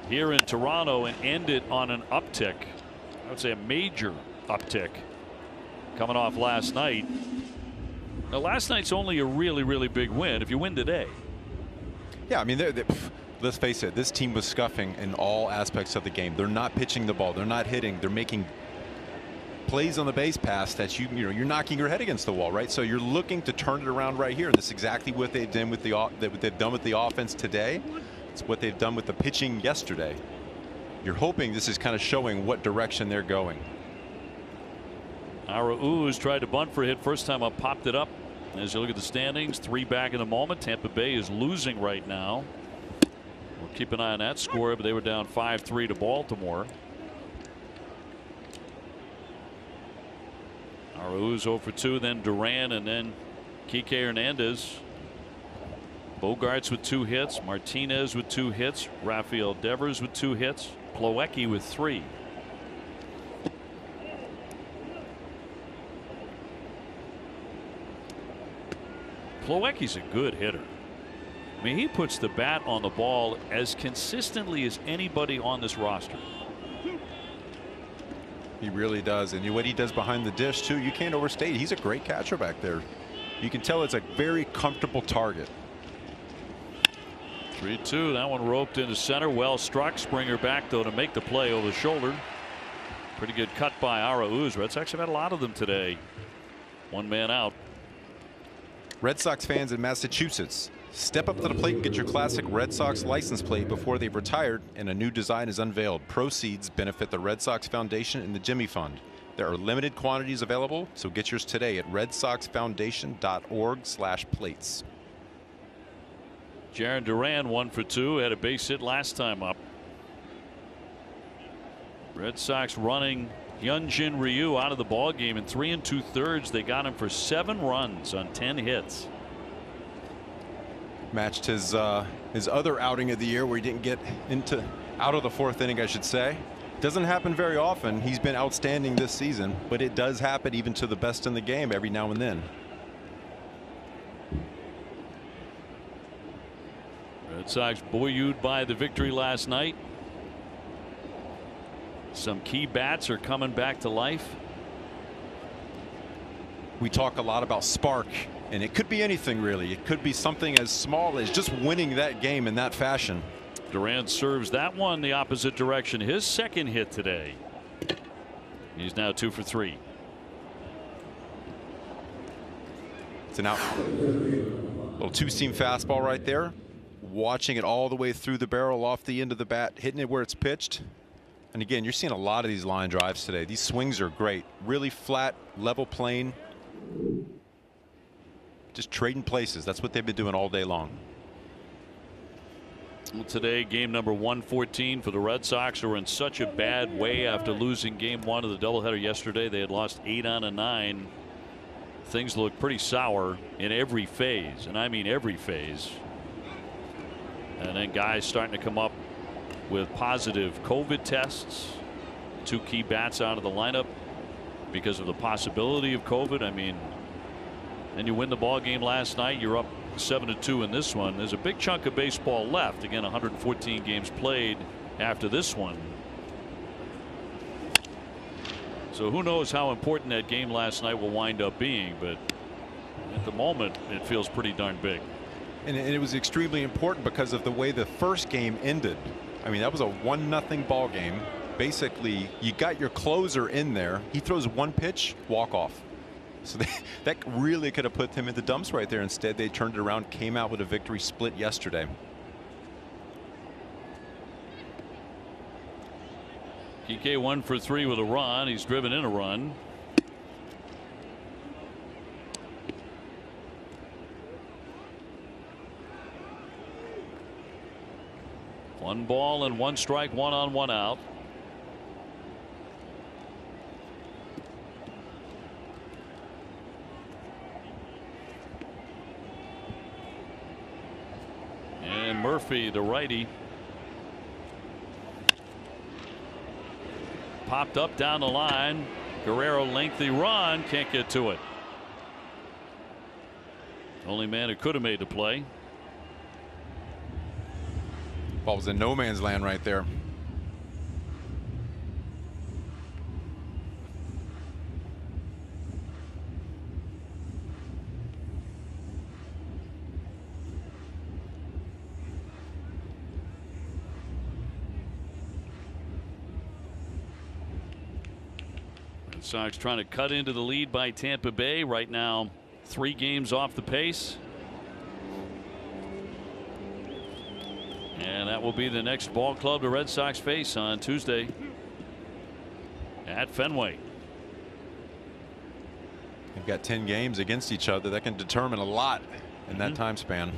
here in Toronto and end it on an uptick. I would say a major uptick coming off last night. Now, last night's only a really big win if you win today. Yeah, I mean, let's face it, this team was scuffing in all aspects of the game. They're not pitching the ball. They're not hitting. They're making plays on the base pass that you're knocking your head against the wall, right? So you're looking to turn it around right here. And that's exactly what they've done with the offense today. It's what they've done with the pitching yesterday. You're hoping this is kind of showing what direction they're going. Araúz tried to bunt for a hit first time up, popped it up. As you look at the standings, 3 back in the moment. Tampa Bay is losing right now. We'll keep an eye on that score, but they were down 5-3 to Baltimore. Araúz 0 for 2, then Duran, and then Kike Hernandez. Bogarts with 2 hits, Martinez with 2 hits, Rafael Devers with 2 hits, Plawecki with 3. Plawecki's a good hitter. I mean, he puts the bat on the ball as consistently as anybody on this roster. He really does. And what he does behind the dish, too, you can't overstate. He's a great catcher back there. You can tell it's a very comfortable target. 3-2. That one roped into center. Well struck. Springer back, though, to make the play over the shoulder. Pretty good cut by Araúz. Red Sox have had a lot of them today. 1 man out. Red Sox fans in Massachusetts, step up to the plate and get your classic Red Sox license plate before they've retired and a new design is unveiled. Proceeds benefit the Red Sox Foundation and the Jimmy Fund. There are limited quantities available, so get yours today at redsoxfoundation.org/plates. Jarren Duran 1 for 2, had a base hit last time up. Red Sox running Hyunjin Ryu out of the ball game in 3 2/3. They got him for 7 runs on 10 hits. Matched his other outing of the year where he didn't get out of the 4th inning, I should say. Doesn't happen very often. He's been outstanding this season, but it does happen even to the best in the game every now and then. Red Sox buoyed by the victory last night. Some key bats are coming back to life. We talk a lot about spark, and it could be anything really. It could be something as small as just winning that game in that fashion. Duran serves that one the opposite direction. His second hit today. He's now 2 for 3. It's an out. Little two-seam fastball right there. Watching it all the way through the barrel, off the end of the bat, hitting it where it's pitched. And again, you're seeing a lot of these line drives today. These swings are great. Really flat, level plane. Just trading places. That's what they've been doing all day long. Well, today, game number 114 for the Red Sox, who are in such a bad way after losing game 1 of the doubleheader yesterday. They had lost 8 out of 9. Things look pretty sour in every phase, and I mean every phase. And then guys starting to come up with positive COVID tests. 2 key bats out of the lineup because of the possibility of COVID. I mean, and you win the ball game last night. You're up 7-2 in this one. There's a big chunk of baseball left. Again, 114 games played after this one. So who knows how important that game last night will wind up being, but at the moment it feels pretty darn big. And it was extremely important because of the way the first game ended. I mean, that was a 1-0 ball game. Basically, you got your closer in there. He throws 1 pitch, walk off. So that really could have put him in the dumps right there. Instead, they turned it around, came out with a victory split yesterday. Kike 1 for 3 with a run. He's driven in a run. One ball and 1 strike, 1 on 1 out. And Murphy, the righty, popped up down the line. Guerrero, lengthy run, can't get to it. Only man who could have made the play. Ball was in no man's land right there. Red Sox trying to cut into the lead by Tampa Bay right now. 3 games off the pace. And that will be the next ball club the Red Sox face on Tuesday at Fenway. They've got 10 games against each other. That can determine a lot in that time span.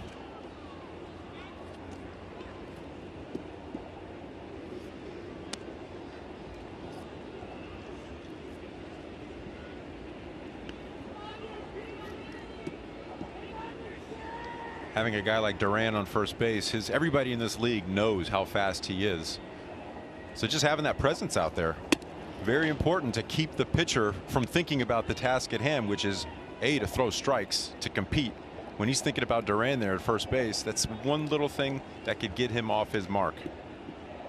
Having a guy like Duran on first base, everybody in this league knows how fast he is. So just having that presence out there, very important to keep the pitcher from thinking about the task at hand, which is A, to throw strikes, to compete. When he's thinking about Duran there at first base, that's one little thing that could get him off his mark.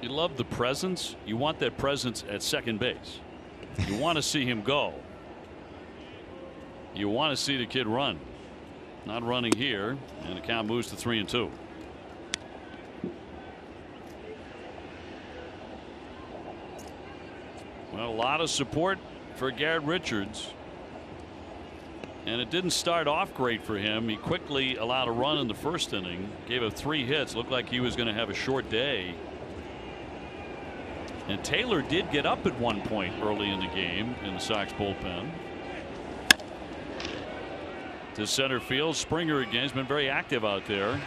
You love the presence. You want that presence at second base. You want to see him go. You want to see the kid run. Not running here, and the count moves to 3-2. Well, a lot of support for Garrett Richards, and it didn't start off great for him. He quickly allowed a run in the first inning, gave up 3 hits, looked like he was going to have a short day. And Taylor did get up at one point early in the game in the Sox bullpen. To center field, Springer again has been very active out there.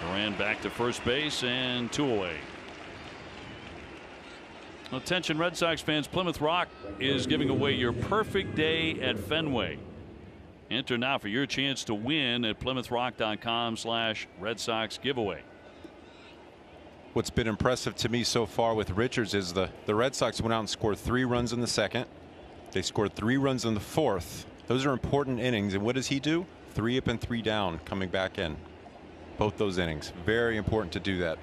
Duran back to first base and 2 away. Attention Red Sox fans, Plymouth Rock is giving away your perfect day at Fenway. Enter now for your chance to win at PlymouthRock.com/Red Sox giveaway. What's been impressive to me so far with Richards is the Red Sox went out and scored 3 runs in the second. They scored 3 runs in the fourth. Those are important innings, and what does he do? 3 up and 3 down coming back in. Both those innings. Very important to do that.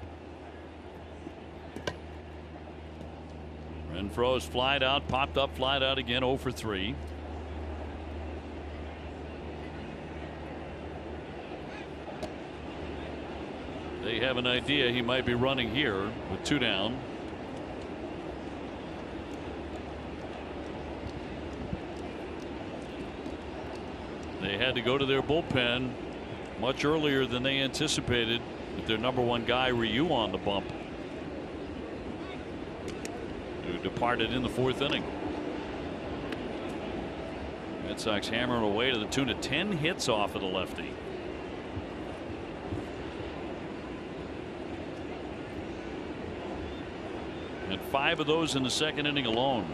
And throws flied out, popped up, flied out again, 0 for 3. They have an idea he might be running here with 2 down. They had to go to their bullpen much earlier than they anticipated with their #1 guy Ryu on the bump, who departed in the 4th inning. Red Sox hammering away to the tune of 10 hits off of the lefty. And 5 of those in the 2nd inning alone.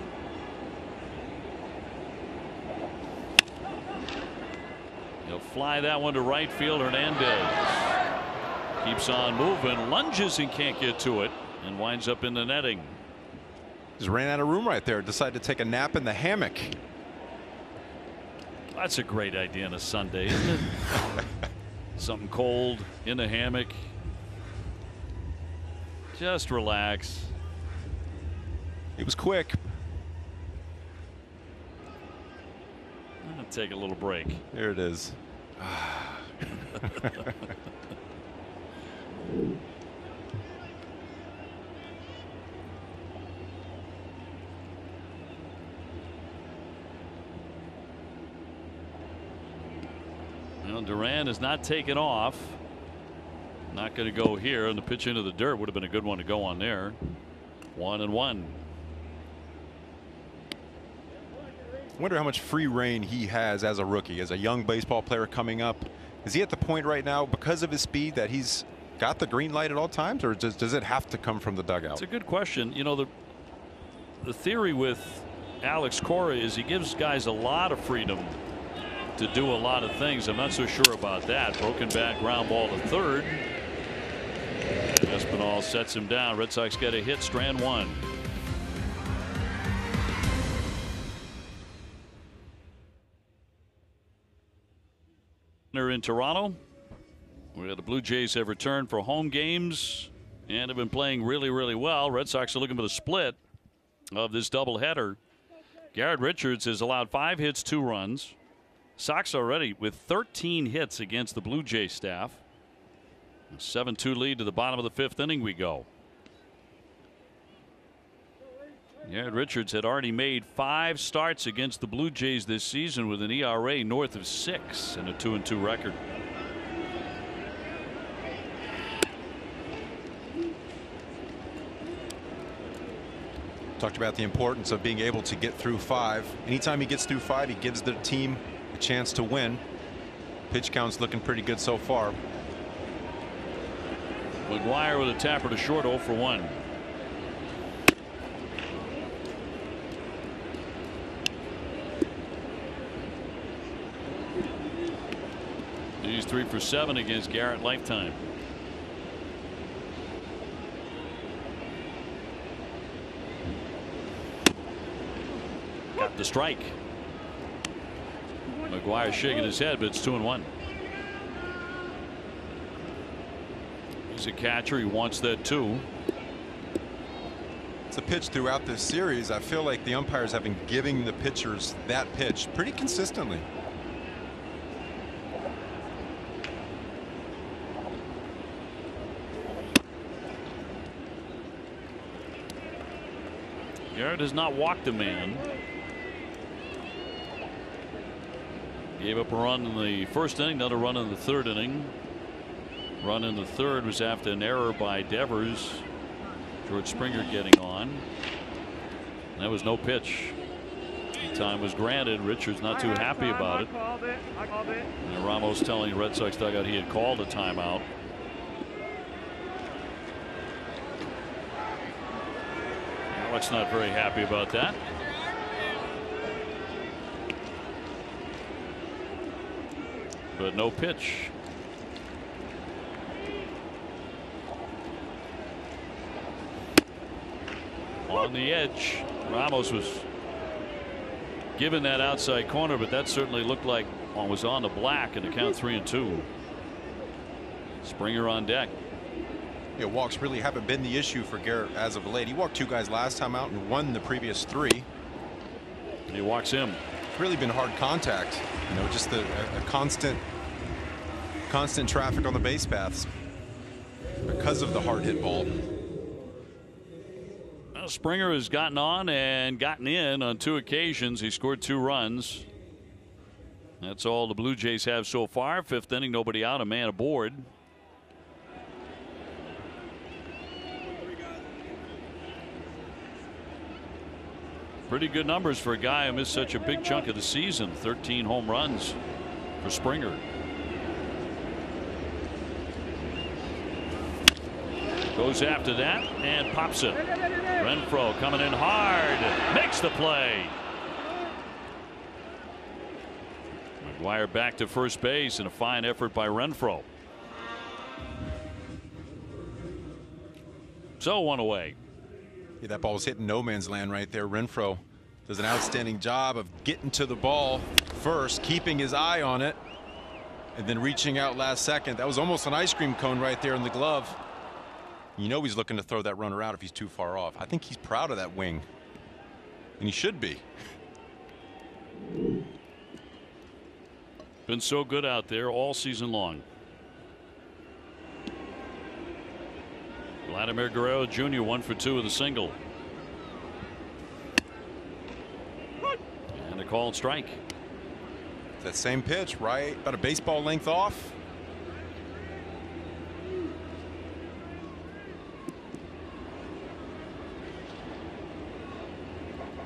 He'll fly that one to right field. Hernandez keeps on moving, lunges and can't get to it, and winds up in the netting. Just ran out of room right there. Decided to take a nap in the hammock. That's a great idea on a Sunday, isn't it? Something cold in the hammock. Just relax. It was quick. I'm gonna take a little break. There it is. Well, Duran is not taken off. Not going to go here, and the pitch into the dirt would have been a good one to go on there. 1-1. Wonder how much free reign he has as a rookie, as a young baseball player coming up. Is he at the point right now, because of his speed, that he's got the green light at all times, or does it have to come from the dugout? It's a good question. You know, the theory with Alex Cora is he gives guys a lot of freedom to do a lot of things. I'm not so sure about that. Broken back ground ball to third. Espinal sets him down. Red Sox get a hit. Strand 1. In Toronto, where the Blue Jays have returned for home games and have been playing really, really well. Red Sox are looking for the split of this doubleheader. Garrett Richards has allowed 5 hits, 2 runs. Sox already with 13 hits against the Blue Jay staff. A 7-2 lead to the bottom of the 5th inning we go. Garrett Richards had already made 5 starts against the Blue Jays this season with an ERA north of 6 and a 2-2 record. Talked about the importance of being able to get through 5. Anytime he gets through 5, he gives the team a chance to win. Pitch count's looking pretty good so far. McGuire with a tapper to short, 0 for 1. He's 3 for 7 against Garrett lifetime. Got the strike. McGuire shaking his head, but it's 2-1. He's a catcher. He wants that 2. It's a pitch throughout this series. I feel like the umpires have been giving the pitchers that pitch pretty consistently. Garrett has not walked a man. Gave up a run in the 1st inning, another run in the 3rd inning. Run in the 3rd was after an error by Devers. George Springer getting on. That was no pitch. Time was granted. Richards not too happy about it. And Ramos telling the Red Sox dugout he had called a timeout. Alex not very happy about that. But no pitch. On the edge. Ramos was given that outside corner, but that certainly looked like one was on the black, and the count 3-2. Springer on deck. Yeah, walks really haven't been the issue for Garrett as of late. He walked 2 guys last time out and won the previous 3. He walks him. It's really been hard contact. You know, just a constant traffic on the base paths because of the hard hit ball. Well, Springer has gotten on and gotten in on 2 occasions. He scored 2 runs. That's all the Blue Jays have so far. 5th inning, nobody out, a man aboard. Pretty good numbers for a guy who missed such a big chunk of the season. 13 home runs for Springer. Goes after that and pops it. Renfroe coming in hard, makes the play. McGuire back to first base, and a fine effort by Renfroe. So 1 away. Yeah, that ball was hitting no man's land right there. Renfroe does an outstanding job of getting to the ball first, keeping his eye on it, and then reaching out last second. That was almost an ice cream cone right there in the glove. You know he's looking to throw that runner out if he's too far off. I think he's proud of that wing, and he should be. Been so good out there all season long. Vladimir Guerrero Jr. 1 for 2 with a single. And a called strike. That same pitch, right? About a baseball length off.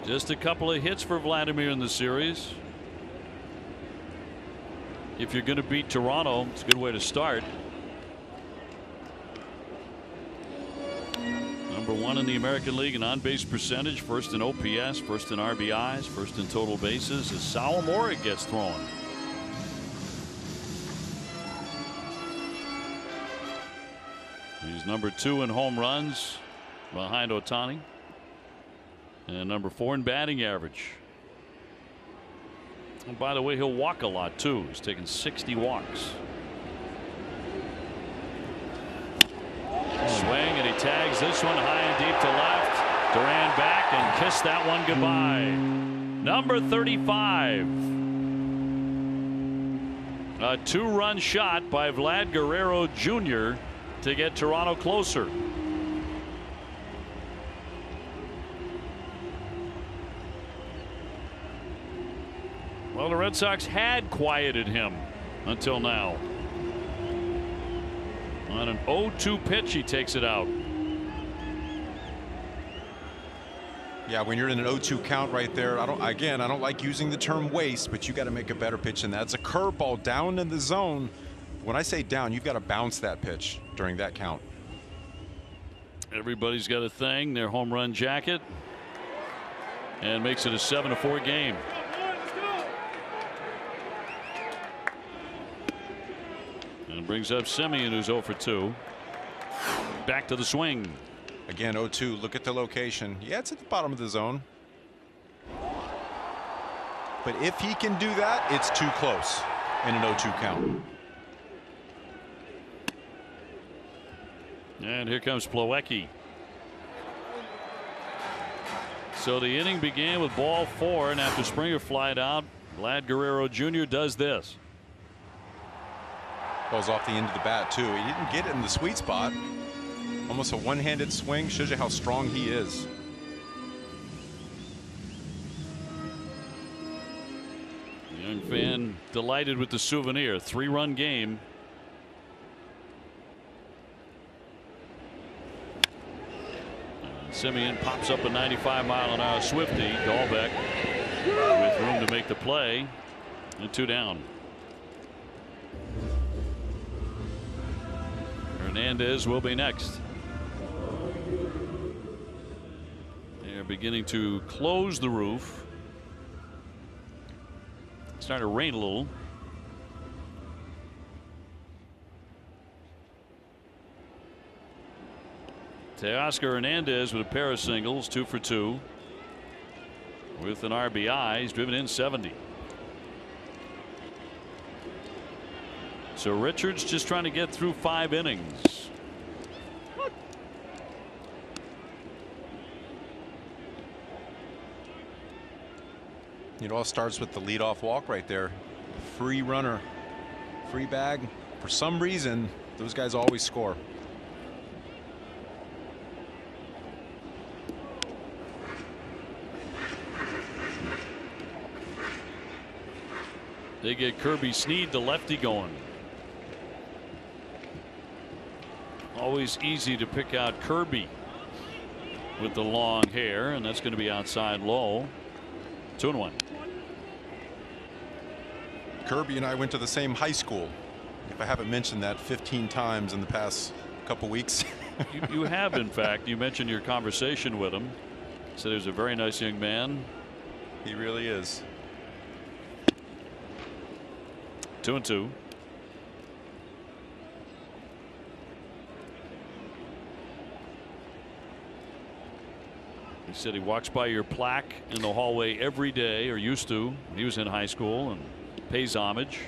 Just a couple of hits for Vladimir in the series. If you're going to beat Toronto, it's a good way to start. Number 1 in the American League in on-base percentage, first in OPS, first in RBIs, first in total bases as Sawamura gets thrown. He's number 2 in home runs behind Ohtani, and number 4 in batting average. And by the way, he'll walk a lot too. He's taken 60 walks. Swing, and he tags this one high and deep to left. Duran back and kissed that one goodbye. Number 35. A 2-run shot by Vlad Guerrero Jr. to get Toronto closer. Well, the Red Sox had quieted him until now. On an 0-2 pitch, he takes it out. Yeah, when you're in an 0-2 count right there, I don't like using the term waste, but you got to make a better pitch than that. It's a curveball down in the zone. When I say down, you've got to bounce that pitch during that count. Everybody's got a thing, their home run jacket, and makes it a 7-4 game. And brings up Semien, who's 0 for 2. Back to the swing. Again, 0-2. Look at the location. Yeah, it's at the bottom of the zone. But if he can do that, it's too close in an 0-2 count. And here comes Plawecki. So the inning began with ball 4, and after Springer flied out, Vlad Guerrero Jr. does this. Ball's off the end of the bat too. He didn't get it in the sweet spot. Almost a one-handed swing. Shows you how strong he is. Young fan delighted with the souvenir. 3-run game. Semien pops up a 95-mile-an-hour Swifty. Dahlbeck with room to make the play, and 2 down. Hernandez will be next. They're beginning to close the roof. It's starting to rain a little. Teoscar Hernandez with a pair of singles, 2 for 2. With an RBI, he's driven in 70. So Richards just trying to get through 5 innings. It all starts with the leadoff walk right there. Free runner, free bag. For some reason, those guys always score. They get Kirby Snead, the lefty, going. Always easy to pick out Kirby with the long hair, and that's going to be outside low. 2-1. Kirby and I went to the same high school. If I haven't mentioned that 15 times in the past couple weeks. You have, in fact. You mentioned your conversation with him. Said he was a very nice young man. He really is. 2-2. He said he walks by your plaque in the hallway every day, or used to. He was in high school, and pays homage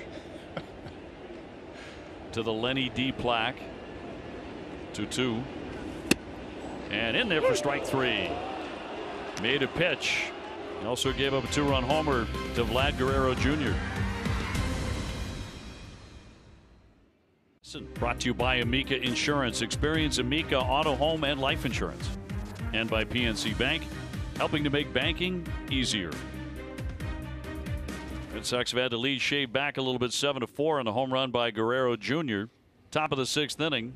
to the Lenny D plaque. 2-2. And in there for strike 3. Made a pitch. He also gave up a 2-run homer to Vlad Guerrero Jr. Brought to you by Amica Insurance. Experience Amica Auto, Home, and Life Insurance. And by PNC Bank, helping to make banking easier. Red Sox have had the lead shaved back a little bit, 7-4, on the home run by Guerrero Jr. Top of the 6th inning.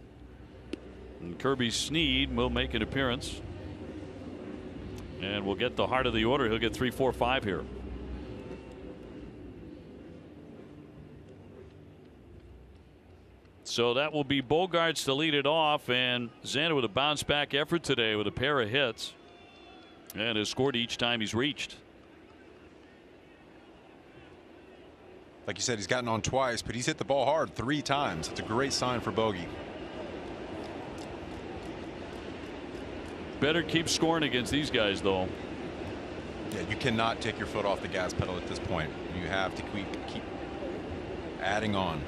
And Kirby Snead will make an appearance. And we'll get the heart of the order. He'll get 3, 4, 5 here. So that will be Bogaerts to lead it off, and Xander with a bounce back effort today with a pair of hits, and has scored each time he's reached. Like you said, he's gotten on twice, but he's hit the ball hard 3 times. It's a great sign for Bogey. Better keep scoring against these guys, though. Yeah, you cannot take your foot off the gas pedal at this point. You have to keep adding on.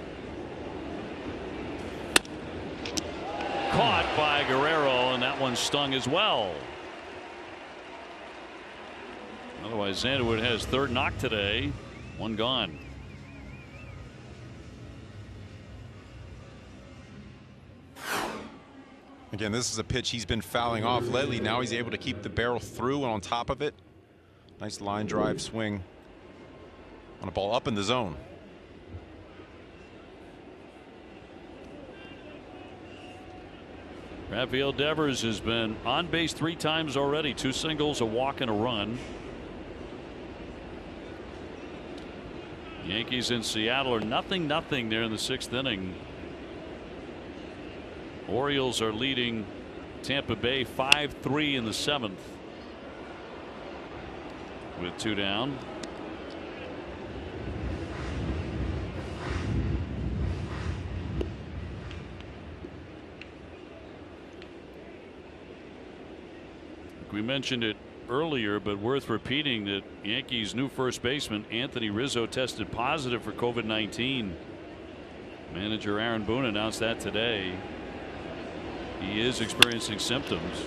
Caught by Guerrero, and that one stung as well. Otherwise, Xanderwood has 3rd knock today. 1 gone. Again, this is a pitch he's been fouling off lately. Now he's able to keep the barrel through and on top of it. Nice line drive swing on a ball up in the zone. Rafael Devers has been on base 3 times already. 2 singles, a walk, and a run. Yankees in Seattle are 0-0 there in the 6th inning. Orioles are leading Tampa Bay 5-3 in the 7th with 2 down. We mentioned it earlier, but worth repeating that Yankees' new first baseman Anthony Rizzo tested positive for COVID-19. Manager Aaron Boone announced that today. He is experiencing symptoms.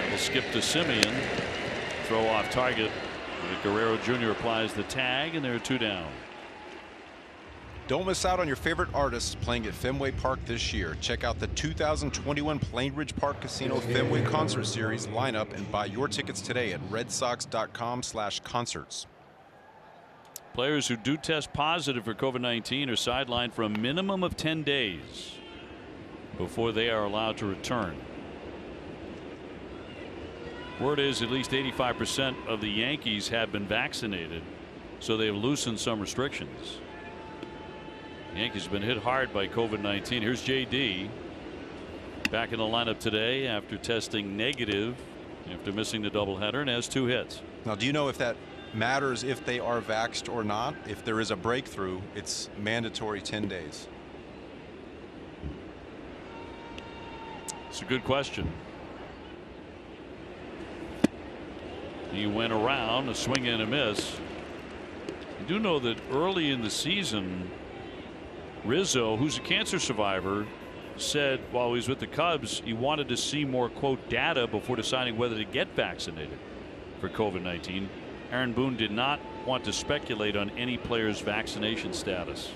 We'll skip to Simeon. Throw off target. Guerrero Jr. applies the tag, and there are 2 down. Don't miss out on your favorite artists playing at Fenway Park this year. Check out the 2021 Plainridge Park Casino Fenway Concert Series lineup and buy your tickets today at redsox.com/concerts. Players who do test positive for COVID-19 are sidelined for a minimum of 10 days before they are allowed to return. Word is at least 85% of the Yankees have been vaccinated, so they have loosened some restrictions. Yankees have been hit hard by COVID-19. Here's JD back in the lineup today after testing negative after missing the doubleheader, and has 2 hits. Now, do you know if that matters if they are vaxxed or not? If there is a breakthrough, it's mandatory 10 days. It's a good question. He went around, a swing and a miss. You do know that early in the season, Rizzo, who's a cancer survivor, said while he was with the Cubs he wanted to see more, quote, data before deciding whether to get vaccinated for COVID-19. Aaron Boone did not want to speculate on any player's vaccination status.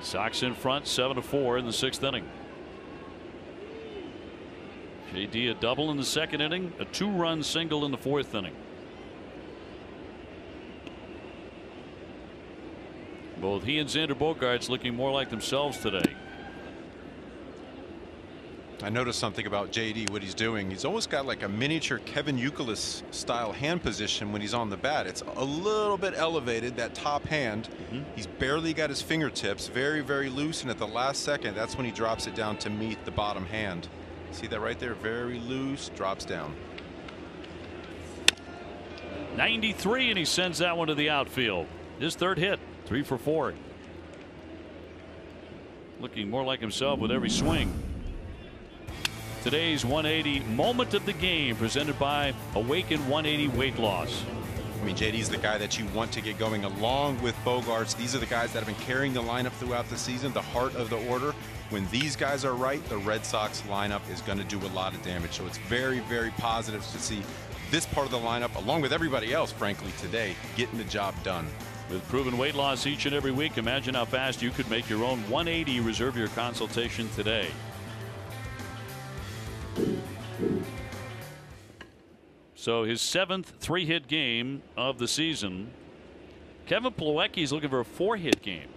Sox in front 7-4 in the 6th inning. JD a double in the 2nd inning, a 2-run single in the 4th inning. Both he and Xander Bogaerts looking more like themselves today. I noticed something about JD, what he's doing. He's almost got like a miniature Kevin Youkilis style hand position when he's on the bat. It's a little bit elevated, that top hand. He's barely got his fingertips, very, very loose. And at the last second, that's when he drops it down to meet the bottom hand. See that right there? Very loose, drops down. 93, and he sends that one to the outfield. His 3rd hit, 3 for 4. Looking more like himself with every swing. Today's 180 moment of the game presented by Awaken 180 Weight Loss. I mean, JD's the guy that you want to get going along with Bogaerts. These are the guys that have been carrying the lineup throughout the season, the heart of the order. When these guys are right, the Red Sox lineup is going to do a lot of damage. So it's very, very positive to see this part of the lineup, along with everybody else, frankly, today, getting the job done. With proven weight loss each and every week, imagine how fast you could make your own 180. Reserve your consultation today. So his 7th 3-hit game of the season. Kevin Plawecki is looking for a 4-hit game.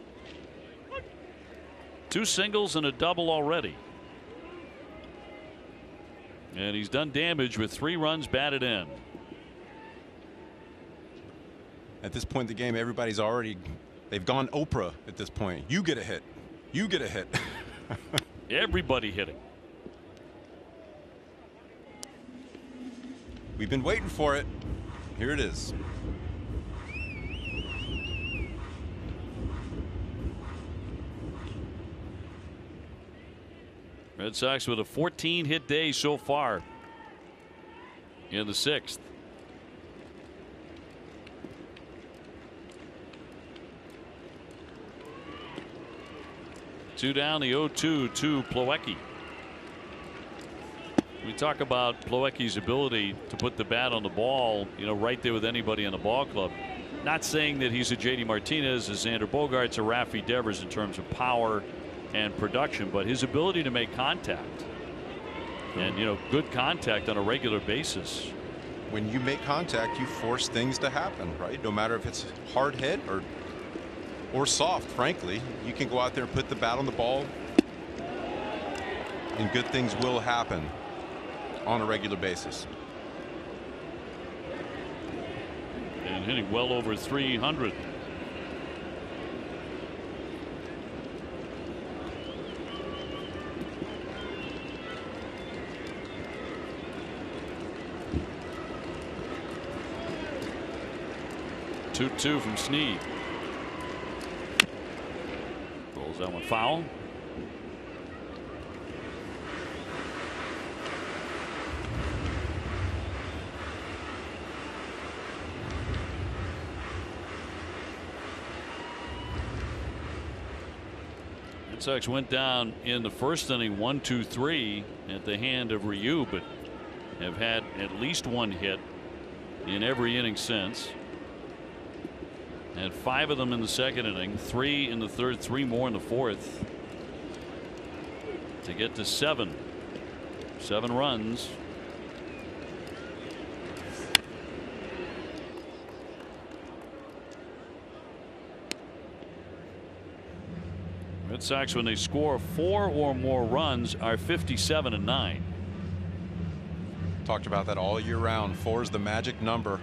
2 singles and a double already. And he's done damage with 3 runs batted in. At this point in the game, everybody's they've gone Oprah at this point. You get a hit. You get a hit. Everybody hitting. We've been waiting for it. Here it is. Red Sox with a 14-hit day so far in the 6th. Two down, the 0-2 to Plawecki. We talk about Plawecki's ability to put the bat on the ball, right there with anybody in the ball club. Not saying that he's a JD Martinez, a Xander Bogaerts, or Rafi Devers in terms of power and production, but his ability to make contact and good contact on a regular basis. When you make contact, you force things to happen, right? No matter if it's hard hit or soft, frankly, you can go out there and put the bat on the ball, and good things will happen on a regular basis. And hitting well over 300. Two from Snead. Rolls that one foul. Red Sox went down in the 1st inning 1-2-3 at the hand of Ryu, but have had at least 1 hit in every inning since. Had 5 of them in the 2nd inning, 3 in the 3rd, 3 more in the 4th to get to 7 runs. Red Sox, when they score 4 or more runs, are 57-9. Talked about that all year round. 4 is the magic number.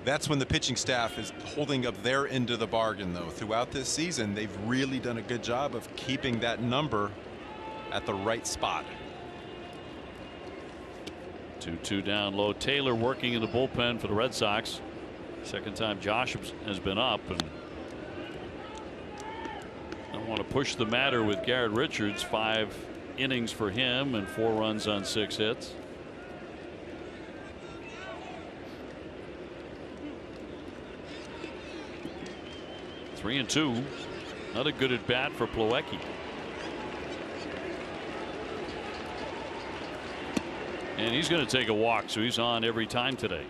That's when the pitching staff is holding up their end of the bargain, though. Throughout this season, they've really done a good job of keeping that number at the right spot. 2-2 down low. Taylor working in the bullpen for the Red Sox. Second time Josh has been up, and I want to push the matter with Garrett Richards. 5 innings for him and 4 runs on 6 hits. Three and 2. Another good at bat for Plawecki. And he's going to take a walk, so he's on every time today.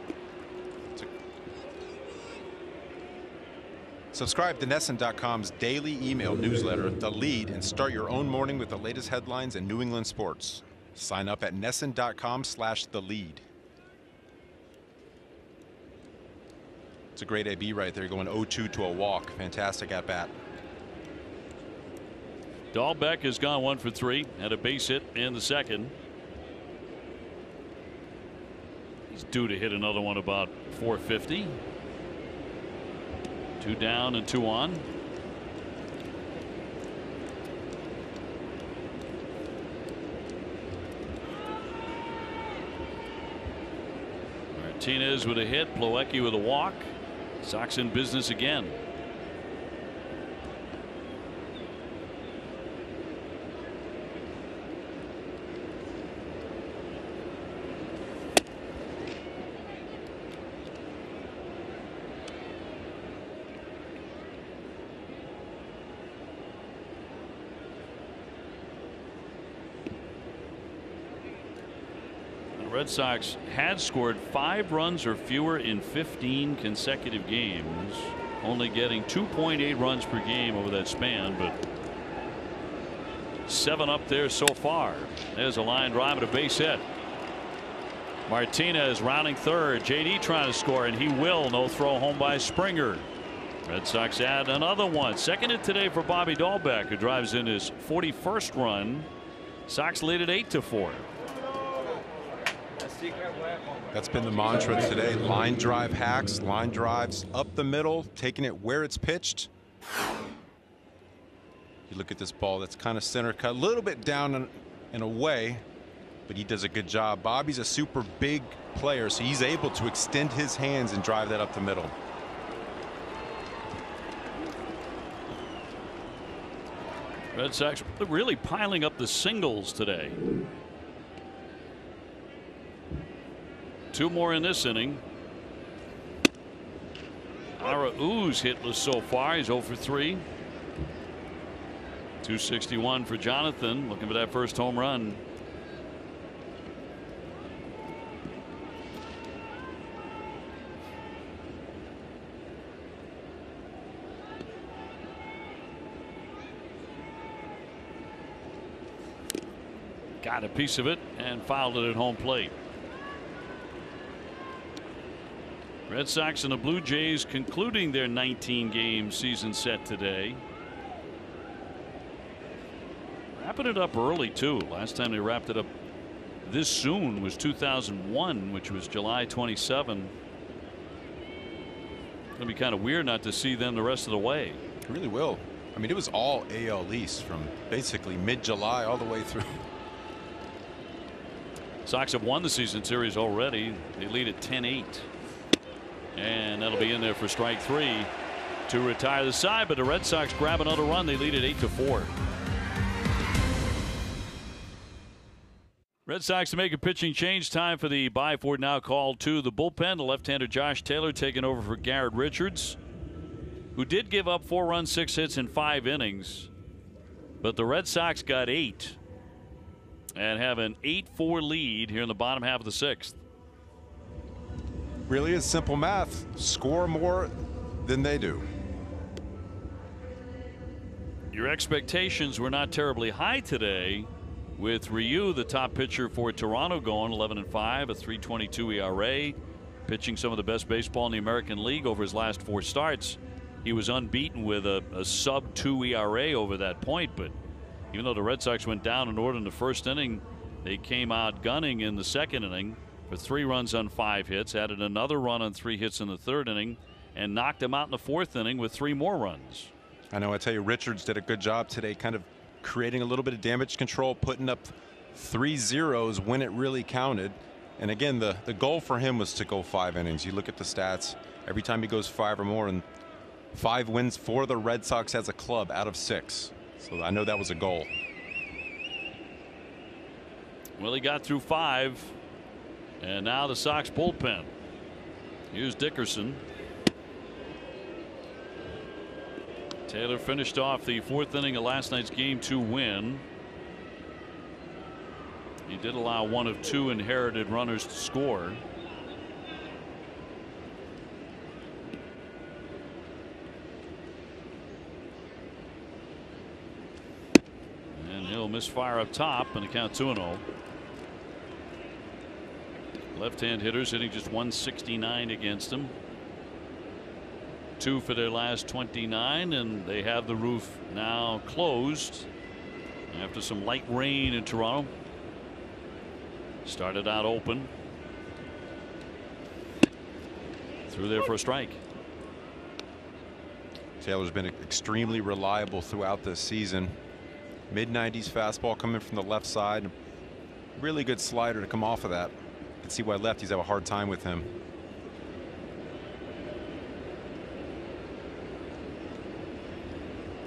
Subscribe to NESN.com's daily email newsletter, The Lead, and start your own morning with the latest headlines in New England sports. Sign up at NESN.com/TheLead. It's a great AB right there, going 0-2 to a walk. Fantastic at bat. Dahlbeck has gone 1 for 3, had a base hit in the second. He's due to hit another one about 450. 2 down and 2 on. Martinez with a hit, Plawecki with a walk. Sox in business again. Red Sox had scored 5 runs or fewer in 15 consecutive games, only getting 2.8 runs per game over that span, but 7 up there so far. There's a line drive and a base hit. Martinez rounding third. JD trying to score, and he will. No throw home by Springer. Red Sox add another one. Second hit today for Bobby Dahlbeck, who drives in his 41st run. Sox lead at 8-4. That's been the mantra today. Line drive hacks, line drives up the middle, taking it where it's pitched. You look at this ball, that's kind of center cut, a little bit down and away, but he does a good job. Bobby's a super big player, so he's able to extend his hands and drive that up the middle. Red Sox really piling up the singles today. 2 more in this inning. Araúz hitless so far. He's 0 for 3. 261 for Jonathan, looking for that first home run. Got a piece of it and fouled it at home plate. Red Sox and the Blue Jays concluding their 19-game season set today. Wrapping it up early too. Last time they wrapped it up this soon was 2001, which was July 27. It'll be kind of weird not to see them the rest of the way. It really will. I mean, it was all AL East from basically mid-July all the way through. Sox have won the season series already. They lead at 10-8. And that'll be in there for strike 3 to retire the side. But the Red Sox grab another run. They lead at 8-4. Red Sox to make a pitching change. Time for the Byford now called to the bullpen. The left-hander Josh Taylor taking over for Garrett Richards, who did give up 4 runs, 6 hits in 5 innings. But the Red Sox got 8 and have an 8-4 lead here in the bottom half of the 6th. Really is simple math. Score more than they do. Your expectations were not terribly high today, with Ryu, the top pitcher for Toronto, going 11-5, a 3.22 ERA, pitching some of the best baseball in the American League over his last 4 starts. He was unbeaten with a sub-2 ERA over that point, but even though the Red Sox went down in order in the first inning, they came out gunning in the second inning for 3 runs on 5 hits, added another run on 3 hits in the third inning, and knocked him out in the 4th inning with 3 more runs. I know. I tell you, Richards did a good job today, kind of creating a little bit of damage control, putting up 3 zeros when it really counted. And again, the goal for him was to go 5 innings. You look at the stats, every time he goes 5 or more, and 5 wins for the Red Sox as a club out of 6. So I know that was a goal. Well, he got through 5. And now the Sox bullpen. Here's Dickerson. Taylor finished off the 4th inning of last night's Game-2 win. He did allow 1 of 2 inherited runners to score. And he'll misfire up top and the count 2-0. Left-hand hitters hitting just 169 against him. 2 for their last 29, and they have the roof now closed after some light rain in Toronto. Started out open. Through there for a strike. Taylor's been extremely reliable throughout this season. Mid-90s fastball coming from the left side. Really good slider to come off of that. You can see why lefties have a hard time with him.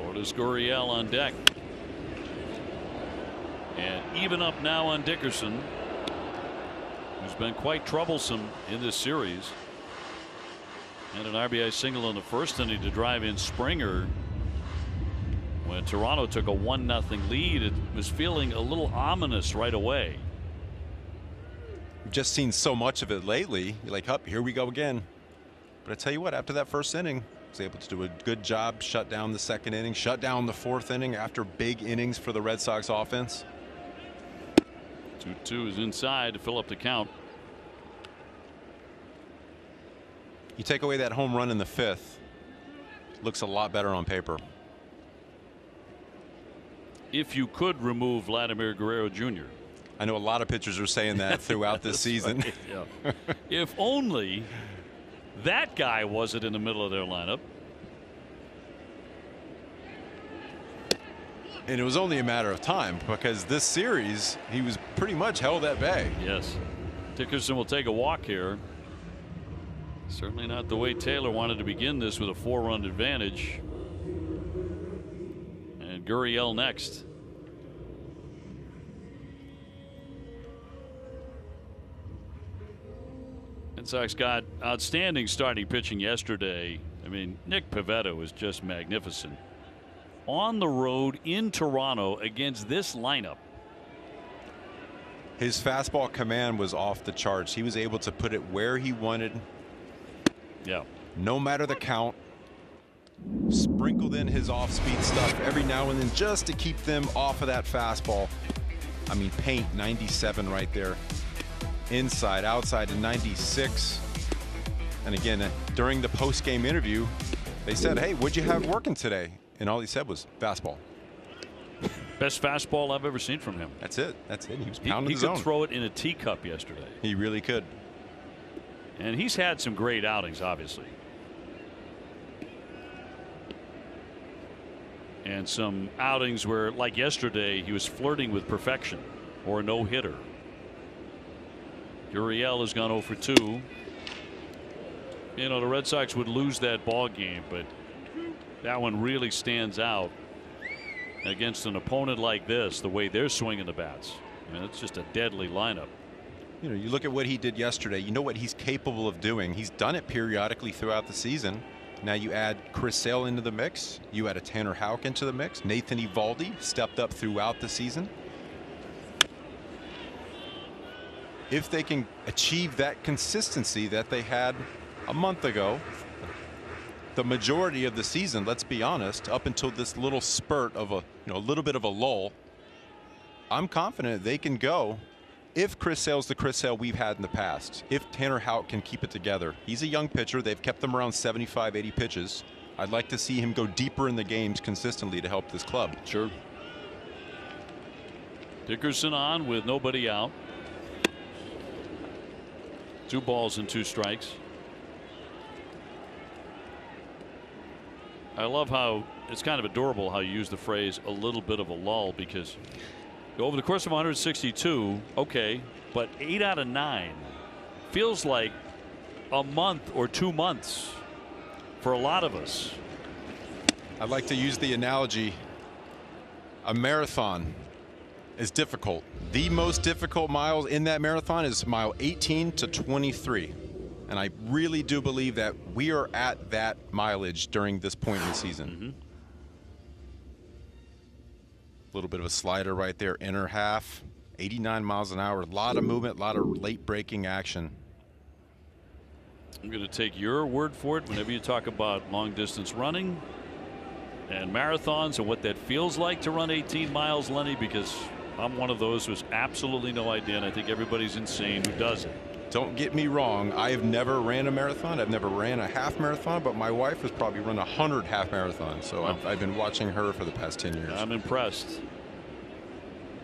Lourdes Gurriel on deck. And even up now on Dickerson, who's been quite troublesome in this series. And an RBI single in the 1st inning to drive in Springer. When Toronto took a 1-0 lead, it was feeling a little ominous right away. We've just seen so much of it lately. You're like, up, here we go again. But I tell you what, after that 1st inning, was able to do a good job, shut down the 2nd inning, shut down the 4th inning after big innings for the Red Sox offense. 2-2 is inside to fill up the count. You take away that home run in the 5th, looks a lot better on paper. If you could remove Vladimir Guerrero Jr. I know a lot of pitchers are saying that throughout this season. Right, yeah. If only that guy wasn't in the middle of their lineup. And it was only a matter of time, because this series he was pretty much held at bay. Yes. Dickerson will take a walk here. Certainly not the way Taylor wanted to begin this, with a 4-run advantage. And Gurriel next. Red Sox got outstanding starting pitching yesterday. I mean, Nick Pivetta was just magnificent. On the road in Toronto against this lineup. His fastball command was off the charts. He was able to put it where he wanted. Yeah. No matter the count. Sprinkled in his off-speed stuff every now and then just to keep them off of that fastball. I mean, paint 97 right there. Inside, outside to 96. And again, during the post-game interview, they said, hey, what'd you have working today? And all he said was fastball. Best fastball I've ever seen from him. That's it. That's it. He was pounding he the could zone. throw it in a teacup yesterday. He really could. And he's had some great outings, obviously. And some outings where, like yesterday, he was flirting with perfection or a no-hitter. Gurriel has gone 0 for 2. You know, the Red Sox would lose that ball game, but that one really stands out against an opponent like this, the way they're swinging the bats. I mean, it's just a deadly lineup. You know, you look at what he did yesterday, you know what he's capable of doing. He's done it periodically throughout the season. Now you add Chris Sale into the mix. You add a Tanner Houck into the mix. Nathan Eovaldi stepped up throughout the season. If they can achieve that consistency that they had a month ago, the majority of the season, let's be honest, up until this little spurt of a little bit of a lull, I'm confident they can go. If Chris Sale's the Chris Sale we've had in the past, if Tanner Houck can keep it together. He's a young pitcher. They've kept him around 75, 80 pitches. I'd like to see him go deeper in the games consistently to help this club. Sure. Dickerson on with nobody out. 2 balls and 2 strikes. I love how it's kind of adorable how you use the phrase a little bit of a lull, because over the course of 162, okay, but 8 out of 9 feels like a month or 2 months for a lot of us. I'd like to use the analogy, a marathon is difficult. The most difficult miles in that marathon is mile 18 to 23. And I really do believe that we are at that mileage during this point in the season. A little bit of a slider right there, inner half. 89 miles an hour. A lot of movement, a lot of late braking action. I'm going to take your word for it whenever you talk about long distance running and marathons and what that feels like to run 18 miles, Lenny, because I'm one of those who has absolutely no idea, and I think everybody's insane who does it. Don't get me wrong. I have never ran a marathon. I've never ran a half marathon, but my wife has probably run 100 half marathons. So I've been watching her for the past 10 years. I'm impressed.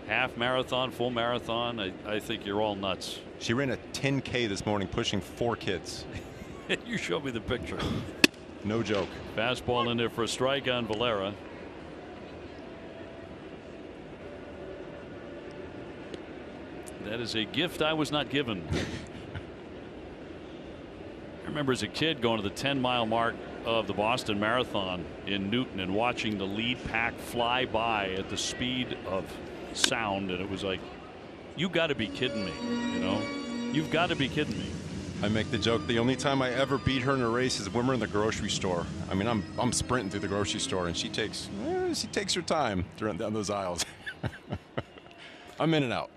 Half marathon, full marathon. I think you're all nuts. She ran a 10K this morning pushing 4 kids. You showed me the picture. No joke. Fastball in there for a strike on Valera. That is a gift I was not given. I remember as a kid going to the 10-mile mark of the Boston Marathon in Newton and watching the lead pack fly by at the speed of sound, and it was like, you got to be kidding me, you know? You've got to be kidding me. I make the joke, the only time I ever beat her in a race is when we're in the grocery store. I mean, I'm sprinting through the grocery store, and she takes her time to run down those aisles. I'm in and out.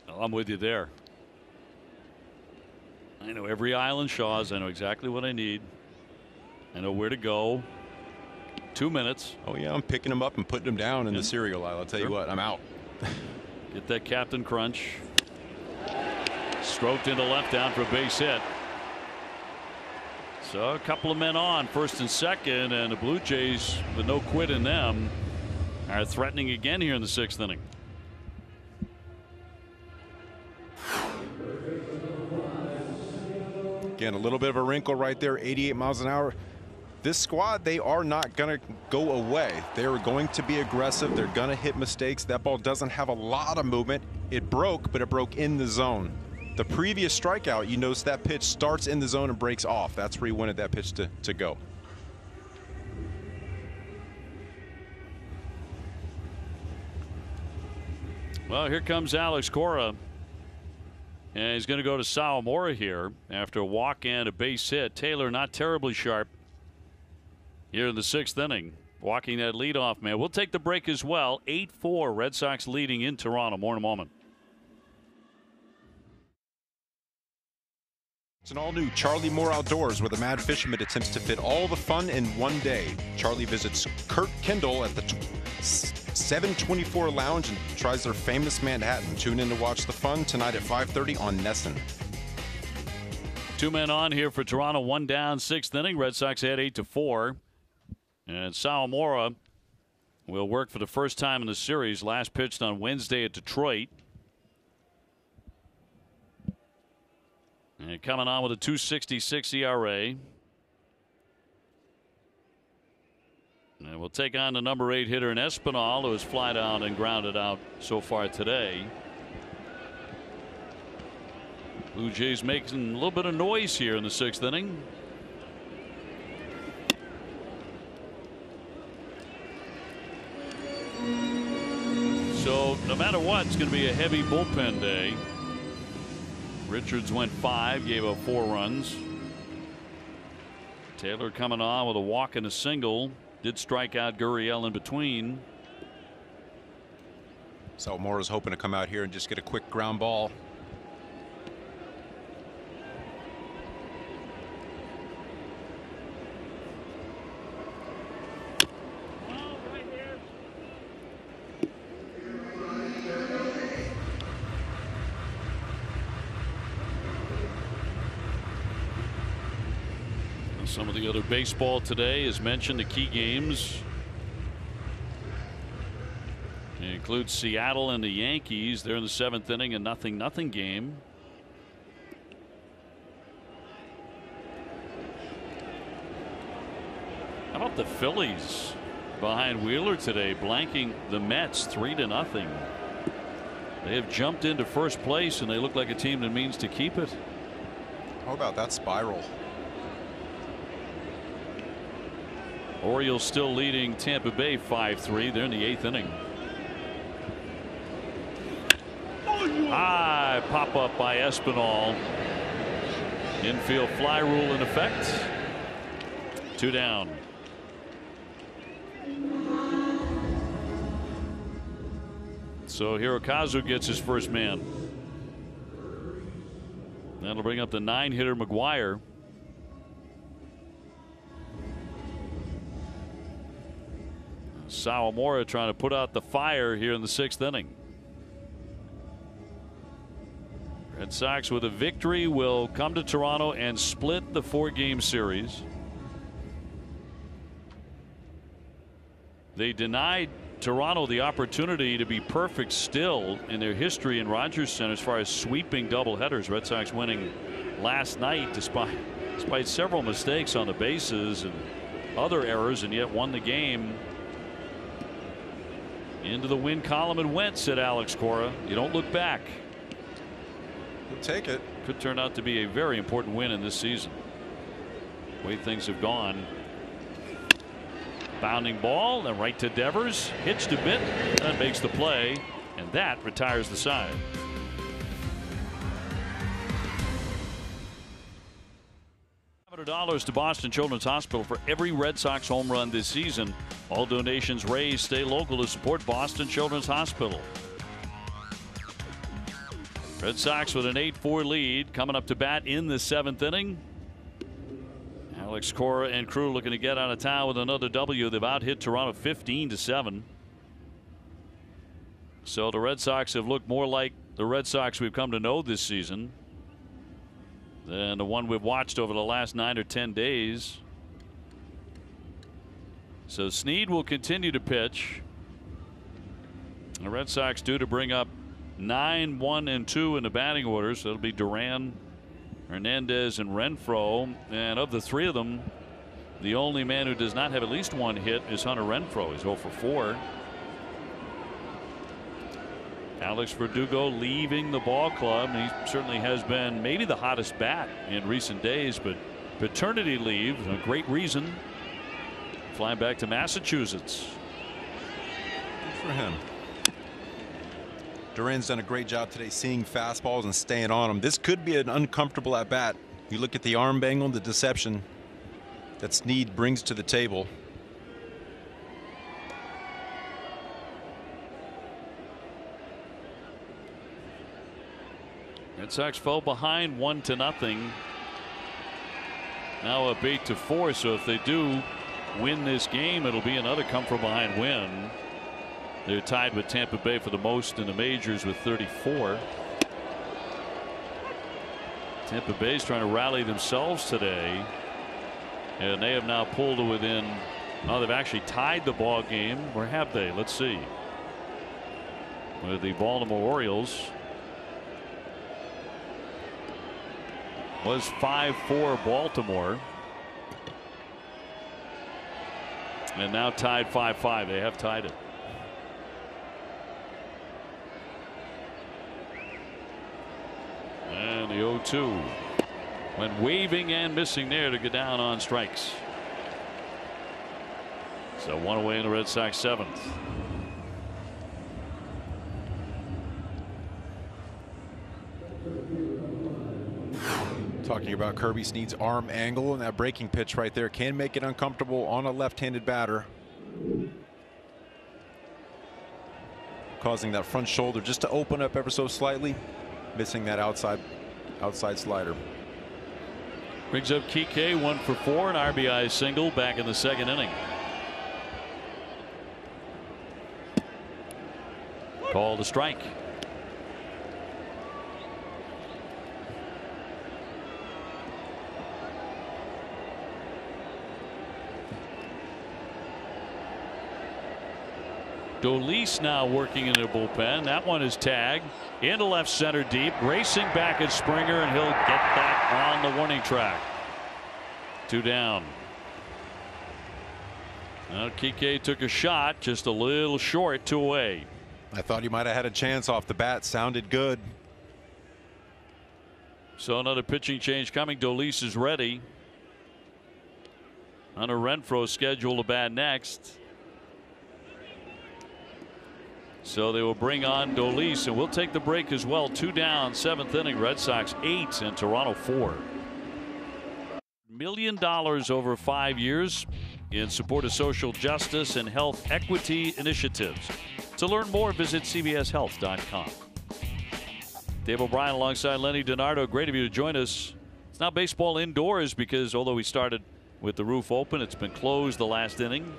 I'm with you there. I know every aisle in Shaw's. I know exactly what I need. I know where to go. 2 minutes. Oh, yeah, I'm picking them up and putting them down in the cereal aisle. I'll tell you what, I'm out. Get that Captain Crunch. Stroked into left down for a base hit. So a couple of men on, first and second, and the Blue Jays, with no quit in them, are threatening again here in the 6th inning. Again, a little bit of a wrinkle right there, 88 miles an hour. This squad, they are not going to go away. They are going to be aggressive. They're going to hit mistakes. That ball doesn't have a lot of movement. It broke, but it broke in the zone. The previous strikeout, you notice that pitch starts in the zone and breaks off. That's where he wanted that pitch to go. Well, here comes Alex Cora. And he's going to go to Sawamura here after a walk and a base hit. Taylor not terribly sharp here in the 6th inning, walking that leadoff man. We'll take the break as well. 8-4 Red Sox leading in Toronto. More in a moment. It's an all-new Charlie Moore Outdoors where the Mad Fisherman attempts to fit all the fun in one day. Charlie visits Kurt Kendall at the 724 Lounge and tries their famous Manhattan. Tune in to watch the fun tonight at 5:30 on NESN. 2 men on here for Toronto. 1 down, 6th inning. Red Sox ahead 8-4. And Sawamura will work for the first time in the series. Last pitched on Wednesday at Detroit. And coming on with a 2.66 ERA. And we'll take on the number 8 hitter in Espinal, who has fly down and grounded out so far today. Blue Jays making a little bit of noise here in the 6th inning. So no matter what, it's going to be a heavy bullpen day. Richards went 5, gave up 4 runs. Taylor coming on with a walk and a single. Did strike out Gurriel in between. So Moore is hoping to come out here and just get a quick ground ball. Some of the other baseball today is mentioned. The key games include Seattle and the Yankees. They're in the 7th inning, a 0-0 game. How about the Phillies behind Wheeler today, blanking the Mets 3-0. They have jumped into first place, and they look like a team that means to keep it. How about that spiral? Orioles still leading Tampa Bay 5-3. They're in the 8th inning. High pop up by Espinal. Infield fly rule in effect. 2 down. So Hirokazu gets his first man. That'll bring up the 9-hitter McGuire. Sawamura trying to put out the fire here in the 6th inning. Red Sox with a victory will come to Toronto and split the 4-game series. They denied Toronto the opportunity to be perfect still in their history in Rogers Center as far as sweeping doubleheaders. Red Sox winning last night despite several mistakes on the bases and other errors, and yet won the game. Into the win column it went, said Alex Cora. You don't look back. We'll take it. Could turn out to be a very important win in this season. The way things have gone. Bounding ball and right to Devers. Hitched a bit. That makes the play. And that retires the side. $500 to Boston Children's Hospital for every Red Sox home run this season. All donations raised stay local to support Boston Children's Hospital. Red Sox with an 8-4 lead coming up to bat in the 7th inning. Alex Cora and crew looking to get out of town with another W. They've out hit Toronto 15-7. So the Red Sox have looked more like the Red Sox we've come to know this season than the one we've watched over the last 9 or 10 days. So Snead will continue to pitch. The Red Sox due to bring up 9, 1, and 2 in the batting order. So it'll be Duran, Hernandez, and Renfroe. And of the 3 of them, the only man who does not have at least 1 hit is Hunter Renfroe. He's 0 for 4. Alex Verdugo leaving the ball club. He certainly has been maybe the hottest bat in recent days, but paternity leave, a great reason. Flying back to Massachusetts. Good for him. Duran's done a great job today seeing fastballs and staying on them. This could be an uncomfortable at bat. You look at the arm angle, the deception that Snead brings to the table. Red Sox fell behind 1-0. Now up 8-4. So if they do win this game, it'll be another come from behind win. They're tied with Tampa Bay for the most in the majors with 34. Tampa Bay's trying to rally themselves today, and they have now pulled to within. Oh, they've actually tied the ball game. Or have they? Let's see. With the Baltimore Orioles. Was 5-4 Baltimore. And now tied 5-5. They have tied it. And the 0-2 went waving and missing there to get down on strikes. So 1 away in the Red Sox 7th. Talking about Kirby Snead's arm angle, and that breaking pitch right there can make it uncomfortable on a left-handed batter, causing that front shoulder just to open up ever so slightly, missing that outside slider. Brings up Kike, 1 for 4, an RBI single back in the 2nd inning. Called a strike. Dolis now working in the bullpen. That one is tagged into left center deep, racing back at Springer, and he'll get that on the warning track. 2 down. Now Kike took a shot, just a little short, 2 away. I thought he might have had a chance off the bat. Sounded good. So another pitching change coming. Dolis is ready. Hunter Renfroe scheduled to bat next. So they will bring on Dolis, and we'll take the break as well. 2 down, 7th inning. Red Sox 8 and Toronto 4. $1 million over 5 years in support of social justice and health equity initiatives. To learn more, visit cbshealth.com. Dave O'Brien alongside Lenny DiNardo. Great of you to join us. It's now baseball indoors because although we started with the roof open, it's been closed the last inning.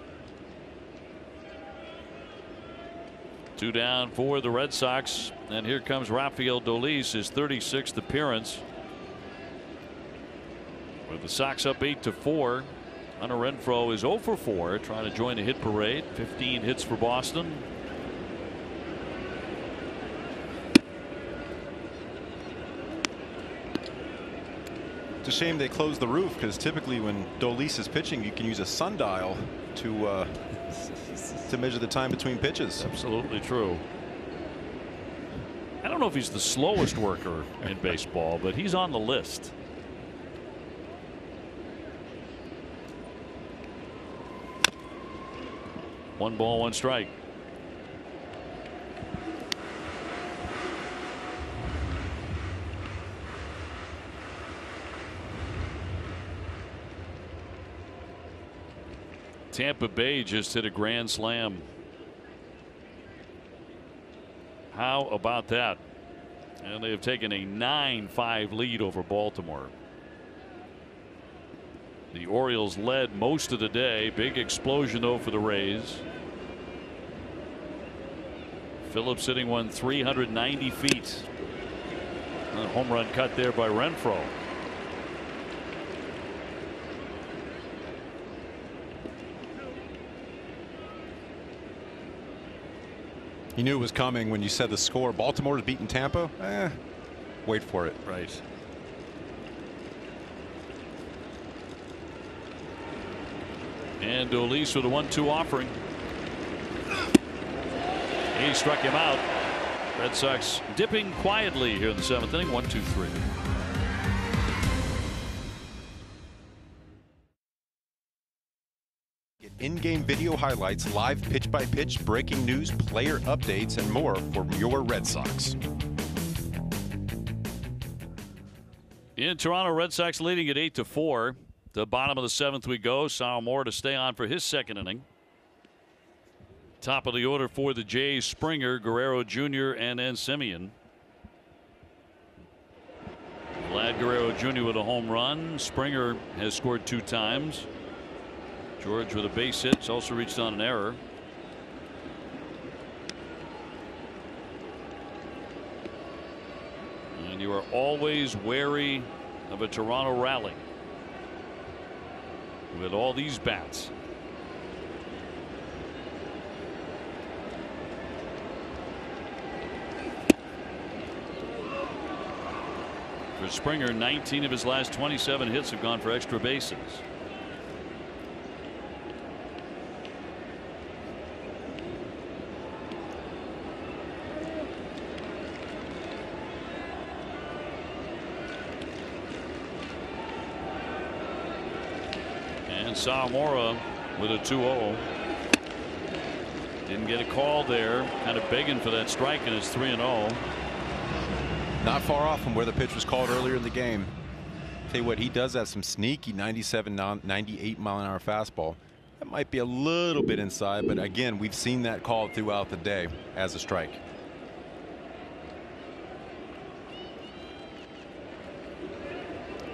2 down for the Red Sox. And here comes Rafael Dolis, his 36th appearance. With the Sox up 8-4. Hunter Renfroe is 0 for 4, trying to join the hit parade. 15 hits for Boston. It's a shame they closed the roof because typically when Dolis is pitching, you can use a sundial to measure the time between pitches. Absolutely true. I don't know if he's the slowest worker in baseball, but he's on the list. One ball, one strike. Tampa Bay just hit a grand slam. How about that? And they have taken a 9-5 lead over Baltimore. The Orioles led most of the day. Big explosion though for the Rays. Phillips hitting one 390 feet. A home run cut there by Renfroe. You knew it was coming when you said the score. Baltimore's beating Tampa. Wait for it. Right. And Dolis with a 1-2 offering. He struck him out. Red Sox dipping quietly here in the 7th inning. 1-2-3. Get in-game video highlights, live pitch-by-pitch breaking news, player updates, and more from your Red Sox. In Toronto, Red Sox leading at 8-4. The bottom of the 7th we go. Sawamura to stay on for his 2nd inning. Top of the order for the Jays, Springer, Guerrero Jr., and then Semien. Vlad Guerrero Jr. with a home run. Springer has scored 2 times. George with a base hit. It's also reached on an error. And you are always wary of a Toronto rally with all these bats. For Springer, 19 of his last 27 hits have gone for extra bases. And Sawamura with a 2-0. Didn't get a call there. Kind of begging for that strike, and it's 3-0. Not far off from where the pitch was called earlier in the game. Tell you what, he does have some sneaky 97, 98 mile an hour fastball. That might be a little bit inside, but again, we've seen that called throughout the day as a strike.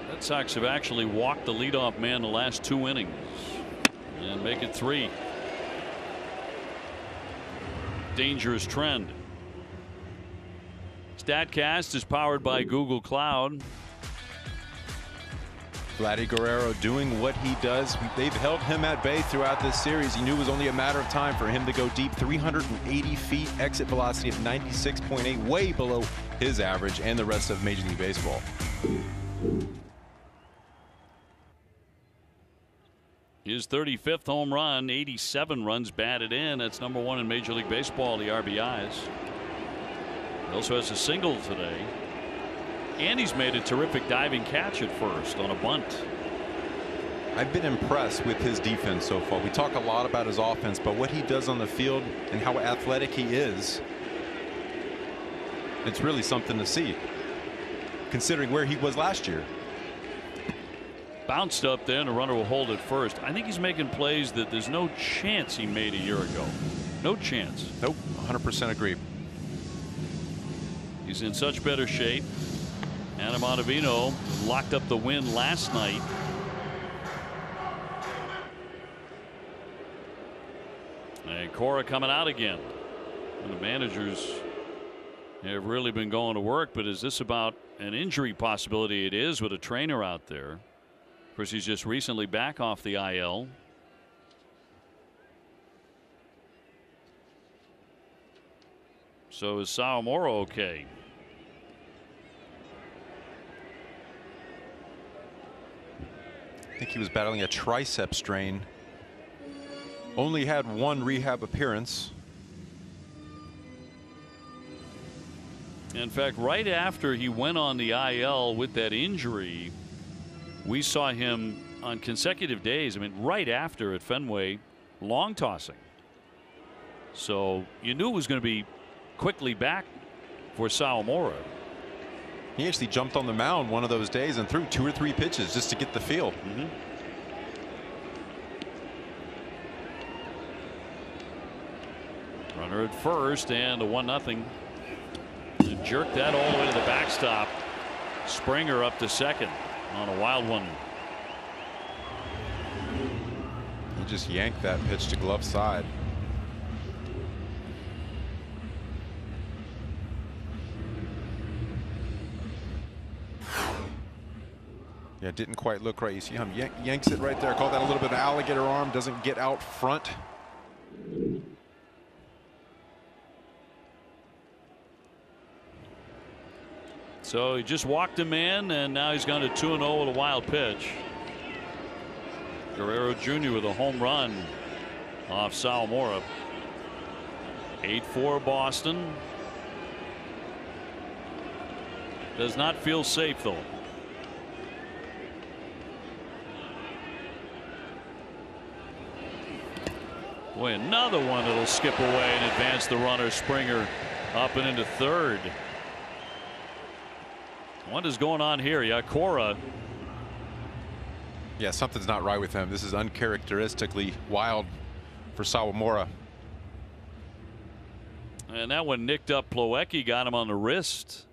Red Sox have actually walked the leadoff man the last 2 innings and make it 3. Dangerous trend. StatCast is powered by Google Cloud. Vladdy Guerrero doing what he does. They've held him at bay throughout this series. He knew it was only a matter of time for him to go deep. 380 feet, exit velocity of 96.8, way below his average and the rest of Major League Baseball. His 35th home run, 87 runs batted in. That's number 1 in Major League Baseball, the RBIs. He also has a single today. And he's made a terrific diving catch at first on a bunt. I've been impressed with his defense so far. We talk a lot about his offense, but what he does on the field and how athletic he is, it's really something to see, considering where he was last year. Bounced up there, and the runner will hold it first. I think he's making plays that there's no chance he made a year ago. No chance. Nope, 100% agree. He's in such better shape. Adam Ottavino locked up the win last night. And Cora coming out again. And the managers have really been going to work, but is this about an injury possibility? It is, with a trainer out there. Of course, he's just recently back off the IL. So is Sawamura okay? I think he was battling a tricep strain. Only had one rehab appearance. In fact, right after he went on the IL with that injury, we saw him on consecutive days. I mean, right after at Fenway, long tossing. So you knew it was going to be quickly back for Sawamura. He actually jumped on the mound one of those days and threw 2 or 3 pitches just to get the feel. Runner at first, and a 1-0. Jerked that all the way to the backstop. Springer up to second on a wild one. He just yanked that pitch to glove side. Yeah, didn't quite look right. You see him yanks it right there. Call that a little bit of alligator arm. Doesn't get out front. So he just walked him in, and now he's gone to 2-0 with a wild pitch. Guerrero Jr. with a home run off Sawamura. 8-4 Boston. Does not feel safe, though. Boy, another one that'll skip away and advance the runner. Springer up and into third. What is going on here? Yeah, Cora. Yeah, something's not right with him. This is uncharacteristically wild for Sawamura. And that one nicked up. Plawecki got him on the wrist,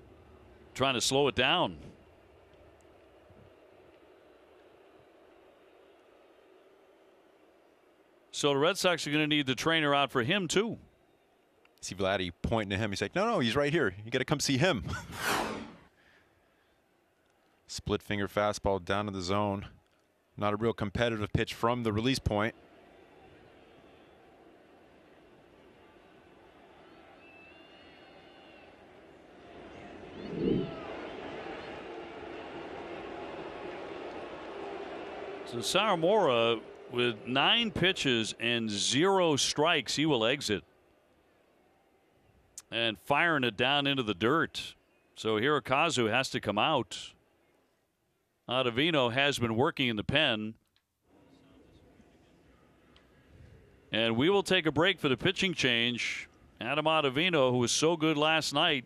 trying to slow it down. So the Red Sox are going to need the trainer out for him too. See Vladdy pointing to him. He's like, no, he's right here. You got to come see him. Split finger fastball down to the zone. Not a real competitive pitch from the release point. So Sawamura, with 9 pitches and 0 strikes, he will exit. And firing it down into the dirt. So Hirokazu has to come out. Ottavino has been working in the pen. And we will take a break for the pitching change. Adam Ottavino, who was so good last night,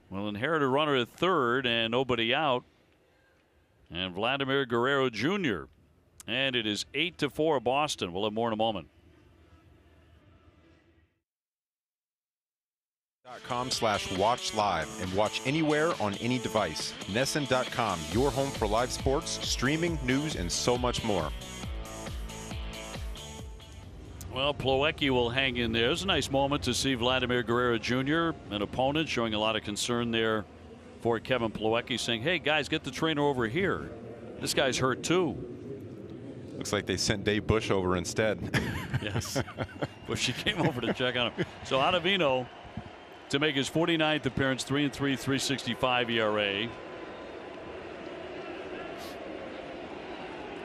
will inherit a runner at third and nobody out. And Vladimir Guerrero Jr. And it is 8-4 Boston. We'll have more in a moment. .com/watch live and watch anywhere on any device. NESN.com, your home for live sports, streaming, news, and so much more. Well, Plawecki will hang in there. It's a nice moment to see Vladimir Guerrero Jr., an opponent, showing a lot of concern there for Kevin Plawecki, saying, hey, guys, get the trainer over here. This guy's hurt, too. Looks like they sent Dave Bush over instead. Yes. Bushy came over to check on him. So Ottavino, to make his 49th appearance, 3-3, 3.65 ERA.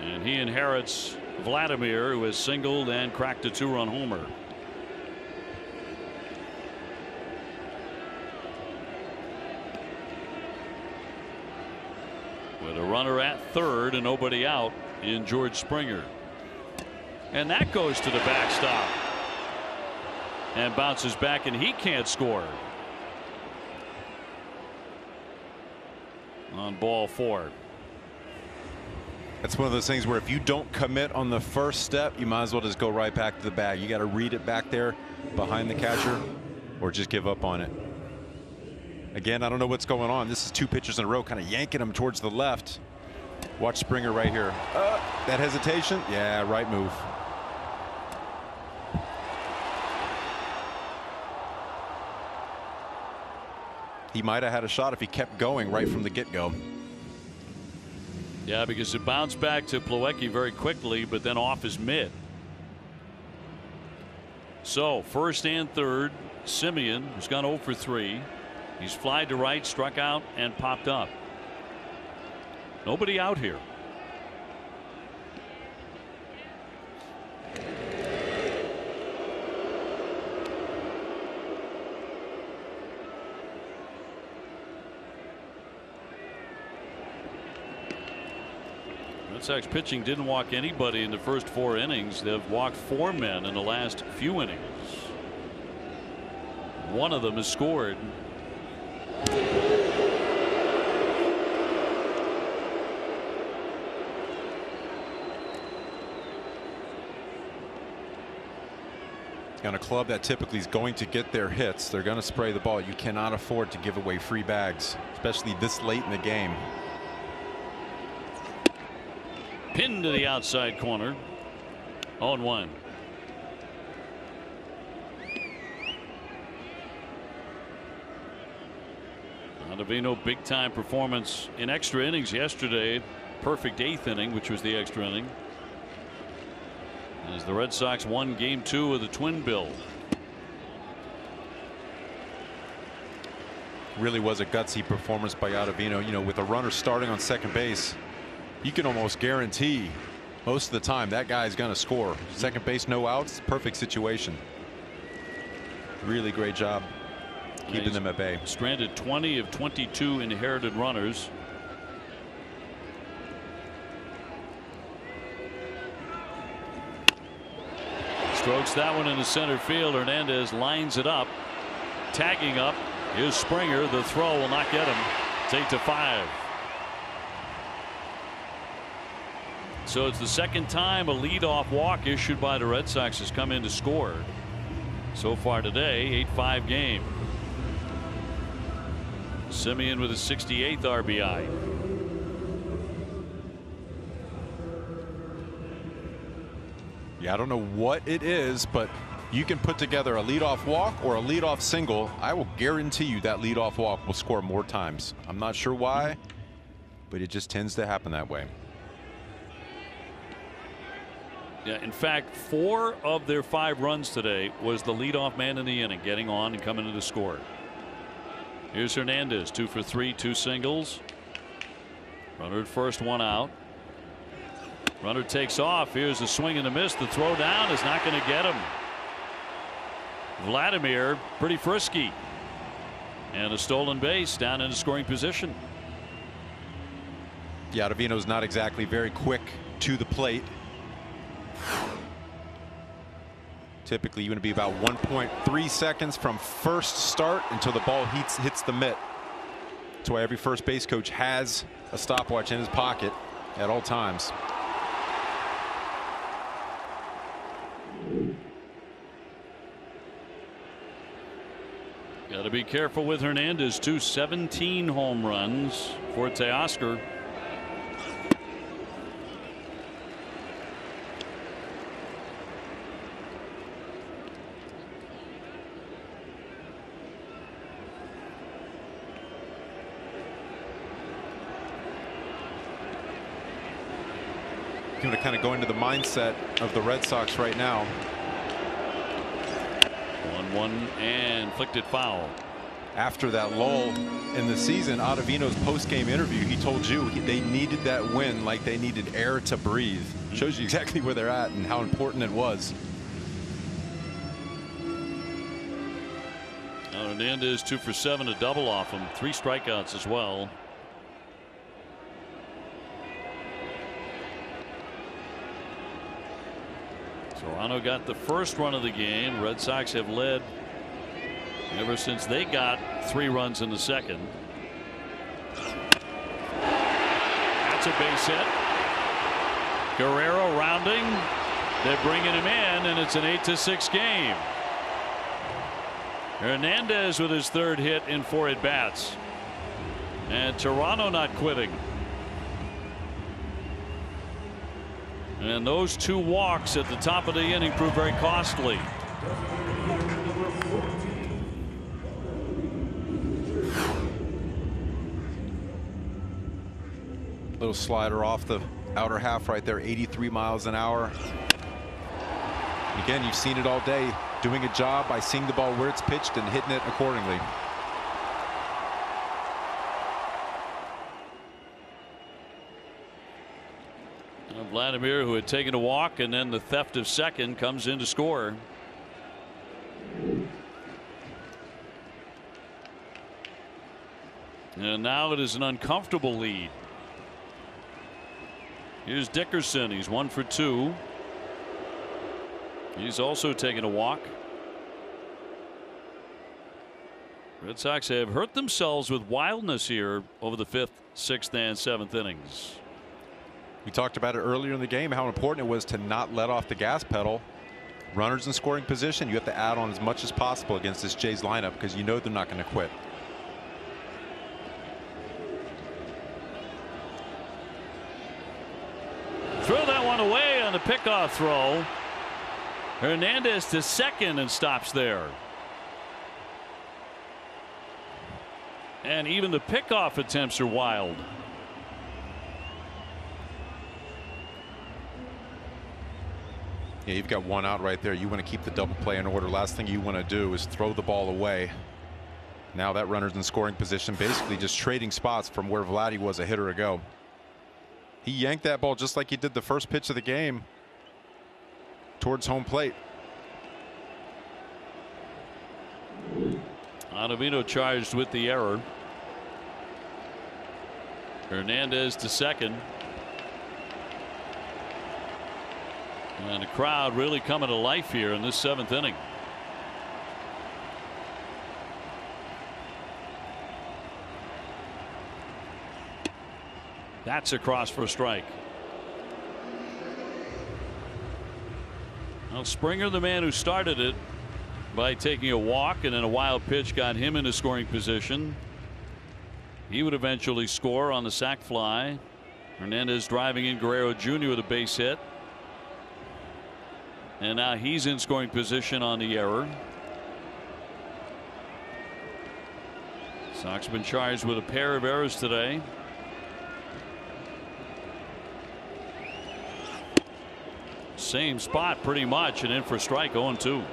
And he inherits Vladimir, who has singled and cracked a 2-run homer. With a runner at third and nobody out in George Springer. And that goes to the backstop. And bounces back, and he can't score. On ball 4. That's one of those things where if you don't commit on the first step, you might as well just go right back to the bag. You got to read it back there behind the catcher or just give up on it. Again, I don't know what's going on. This is 2 pitches in a row, kind of yanking him towards the left. Watch Springer right here. That hesitation. Yeah, right move. He might have had a shot if he kept going right from the get-go. Yeah, because it bounced back to Plawecki very quickly, but then off his mid. So first and third, Semien has gone 0 for 3. He's flied to right, struck out, and popped up. Nobody out here. Red Sox pitching didn't walk anybody in the first 4 innings. They've walked 4 men in the last few innings. One of them has scored. On a club that typically is going to get their hits, they're going to spray the ball. You cannot afford to give away free bags, especially this late in the game. Pinned to the outside corner. 0-1. Ottavino, big time performance in extra innings yesterday. Perfect 8th inning, which was the extra inning, as the Red Sox won Game 2 of the Twin Bill. Really was a gutsy performance by Ottavino. You know, with a runner starting on second base, you can almost guarantee most of the time that guy's going to score. Second base, no outs, perfect situation. Really great job keeping them at bay. Stranded 20 of 22 inherited runners. Strokes that one into center field. Hernandez lines it up. Tagging up is Springer. The throw will not get him. Take to 5. So it's the second time a leadoff walk issued by the Red Sox has come in to score. So far today, 8-5 game. Semien with his 68th RBI. Yeah, I don't know what it is, but you can put together a leadoff walk or a leadoff single. I will guarantee you that leadoff walk will score more times. I'm not sure why, but it just tends to happen that way. Yeah, in fact, 4 of their 5 runs today was the leadoff man in the inning, getting on and coming in to score. Here's Hernandez, 2 for 3, 2 singles. Runner at first, 1 out. Runner takes off. Here's a swing and a miss. The throw down is not going to get him. Vladimir pretty frisky, and a stolen base down in the scoring position. Yeah, Ottavino's not exactly very quick to the plate. Typically you want to be about 1.3 seconds from first start until the ball hits the mitt. That's why every first base coach has a stopwatch in his pocket at all times. Got to be careful with Hernandez, too. 17 home runs for Teoscar. Going to kind of go into the mindset of the Red Sox right now. 1-1 and inflicted foul. After that lull in the season, Ottavino's post-game interview, he told you they needed that win like they needed air to breathe. Shows you exactly where they're at and how important it was. Hernandez 2 for 7, a double off him, 3 strikeouts as well. Toronto got the first run of the game. Red Sox have led ever since they got 3 runs in the second. That's a base hit. Guerrero rounding. They're bringing him in, and it's an 8-6 game. Hernandez with his third hit in 4 at-bats. And Toronto not quitting. And those 2 walks at the top of the inning proved very costly. Little slider off the outer half right there, 83 miles an hour. Again, you've seen it all day, doing a job by seeing the ball where it's pitched and hitting it accordingly. Vladimir, who had taken a walk and then the theft of second, comes in to score. And now it is an uncomfortable lead. Here's Dickerson. He's 1 for 2. He's also taken a walk. Red Sox have hurt themselves with wildness here over the 5th, 6th, and 7th innings. We talked about it earlier in the game, how important it was to not let off the gas pedal. Runners in scoring position, you have to add on as much as possible against this Jays lineup because you know they're not going to quit. Throw that one away on the pickoff throw. Hernandez to second and stops there. And even the pickoff attempts are wild. Yeah, you've got 1 out right there. You want to keep the double play in order. Last thing you want to do is throw the ball away. Now that runner's in scoring position, basically just trading spots from where Vladdy was a hitter ago. He yanked that ball just like he did the first pitch of the game towards home plate. Ottavino charged with the error. Hernandez to second. And the crowd really coming to life here in this 7th inning. That's across for a strike. Well, Springer, the man who started it by taking a walk and then a wild pitch, got him into scoring position. He would eventually score on the sac fly. Hernandez driving in Guerrero Jr. with a base hit. And now he's in scoring position on the error. Sox been charged with a pair of errors today. Same spot pretty much, and in for strike, 0-2.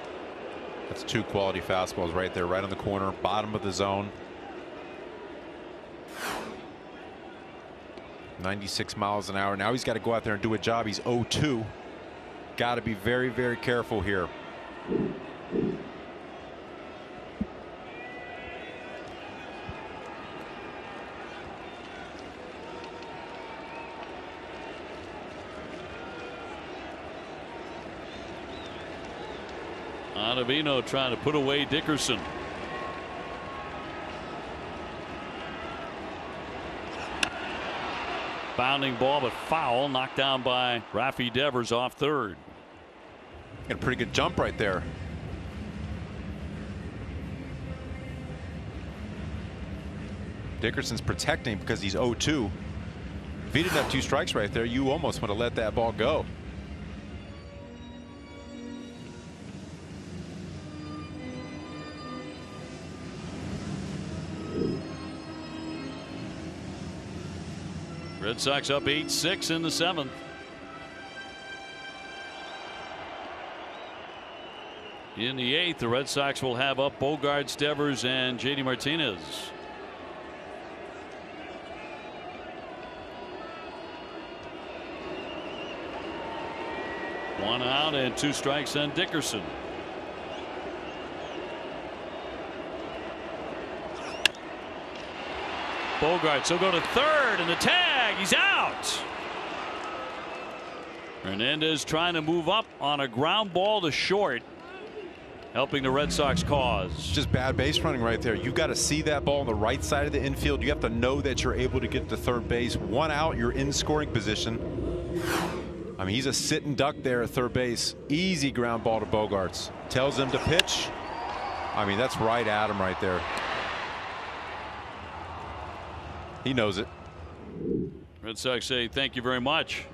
That's 2 quality fastballs right there, right on the corner, bottom of the zone. 96 miles an hour. Now he's got to go out there and do a job. He's 0-2. Got to be very, very careful here. Ottavino trying to put away Dickerson. Bounding ball, but foul, knocked down by Rafi Devers off third. Got a pretty good jump right there. Dickerson's protecting because he's 0-2. If he didn't have 2 strikes right there, you almost want to let that ball go. Red Sox up 8-6 in the 7th. In the 8th, the Red Sox will have up Bogaerts, Devers, and JD Martinez. One out and 2 strikes on Dickerson. Bogaerts will go to third, and the tag, he's out. Hernandez trying to move up on a ground ball to short, helping the Red Sox cause. Just bad base running right there. You got to see that ball on the right side of the infield. You have to know that you're able to get to third base. 1 out, you're in scoring position. I mean, he's a sitting duck there at third base. Easy ground ball to Bogaerts. Tells him to pitch. I mean, that's right at him right there. He knows it. Red Sox say thank you very much.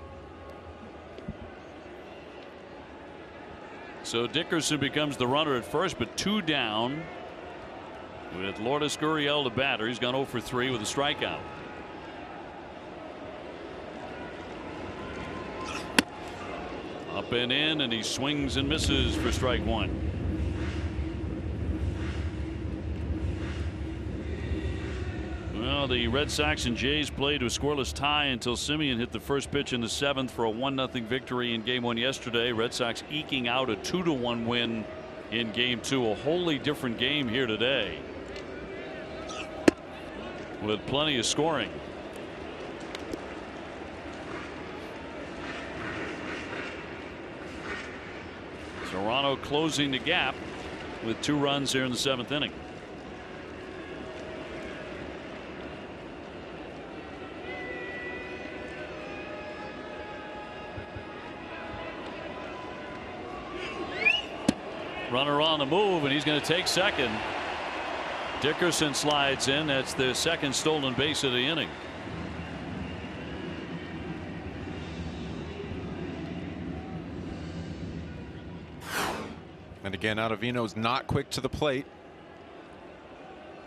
So Dickerson becomes the runner at first, but 2 down with Lourdes Gurriel, the batter. He's gone 0 for 3 with a strikeout. Up and in, and he swings and misses for strike 1. Well, the Red Sox and Jays played to a scoreless tie until Semien hit the first pitch in the 7th for a 1-0 victory in Game 1 yesterday. Red Sox eking out a 2-1 win in Game 2. A wholly different game here today, with plenty of scoring. Toronto closing the gap with 2 runs here in the 7th inning. Runner on the move, and he's going to take second. Dickerson slides in. That's the second stolen base of the inning. And again, Ottavino's not quick to the plate.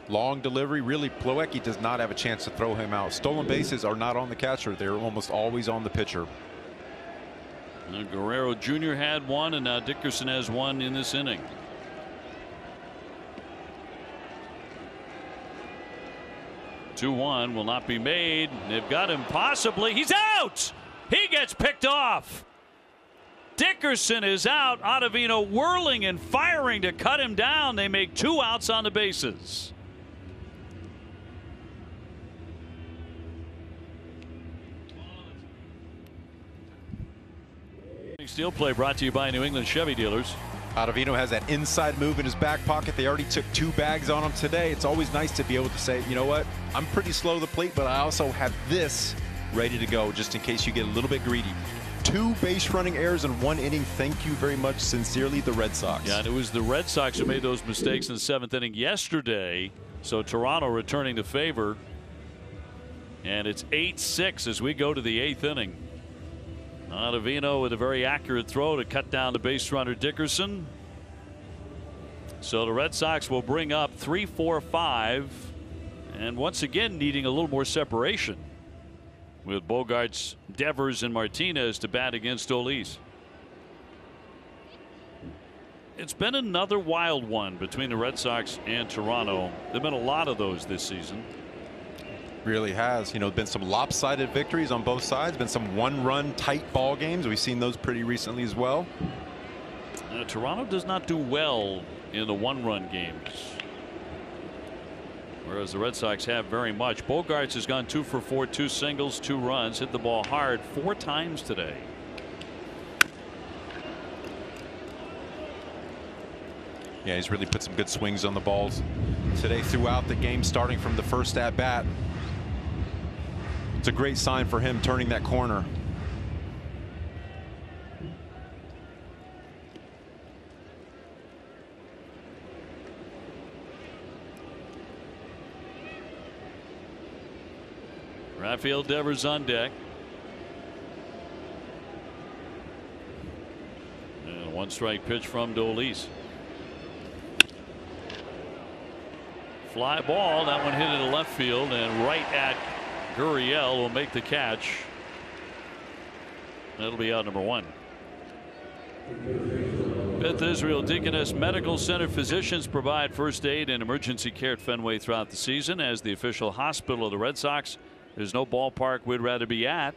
Long delivery. Really, Plawecki does not have a chance to throw him out. Stolen bases are not on the catcher. They're almost always on the pitcher. Guerrero Jr. had 1, and now Dickerson has 1 in this inning. Two-1 will not be made. They've got him possibly. He's out. He gets picked off. Dickerson is out. Ottavino whirling and firing to cut him down. They make 2 outs on the bases. Steel play brought to you by New England Chevy dealers. Ottavino has that inside move in his back pocket. They already took 2 bags on him today. It's always nice to be able to say, you know what, I'm pretty slow to the plate, but I also have this ready to go just in case you get a little bit greedy. 2 base running errors in 1 inning. Thank you very much. Sincerely, the Red Sox. Yeah, and it was the Red Sox who made those mistakes in the 7th inning yesterday. So Toronto returning the favor. And it's 8-6 as we go to the 8th inning. Ottavino with a very accurate throw to cut down the base runner Dickerson. So the Red Sox will bring up 3, 4, 5, and once again needing a little more separation, with Bogaerts, Devers, and Martinez to bat against Dolis. It's been another wild one between the Red Sox and Toronto. There have been a lot of those this season. Really has. You know, been some lopsided victories on both sides. Been some 1-run tight ball games. We've seen those pretty recently as well. Toronto does not do well in the 1-run games, whereas the Red Sox have very much. Bogaerts has gone 2 for 4, 2 singles, 2 runs, hit the ball hard 4 times today. Yeah, he's really put some good swings on the balls today throughout the game, starting from the first at bat. It's a great sign for him turning that corner. Rafael Devers on deck. And a 1-strike pitch from Dolis. Fly ball. That one hit into left field and right at Gurriel will make the catch. That'll be out number 1. Beth Israel Deaconess Medical Center physicians provide first aid and emergency care at Fenway throughout the season. As the official hospital of the Red Sox, there's no ballpark we'd rather be at.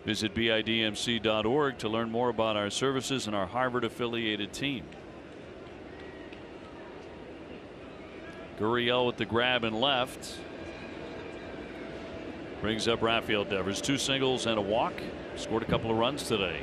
Visit BIDMC.org to learn more about our services and our Harvard affiliated team. Gurriel with the grab and left. Brings up Rafael Devers. 2 singles and a walk. Scored a couple of runs today.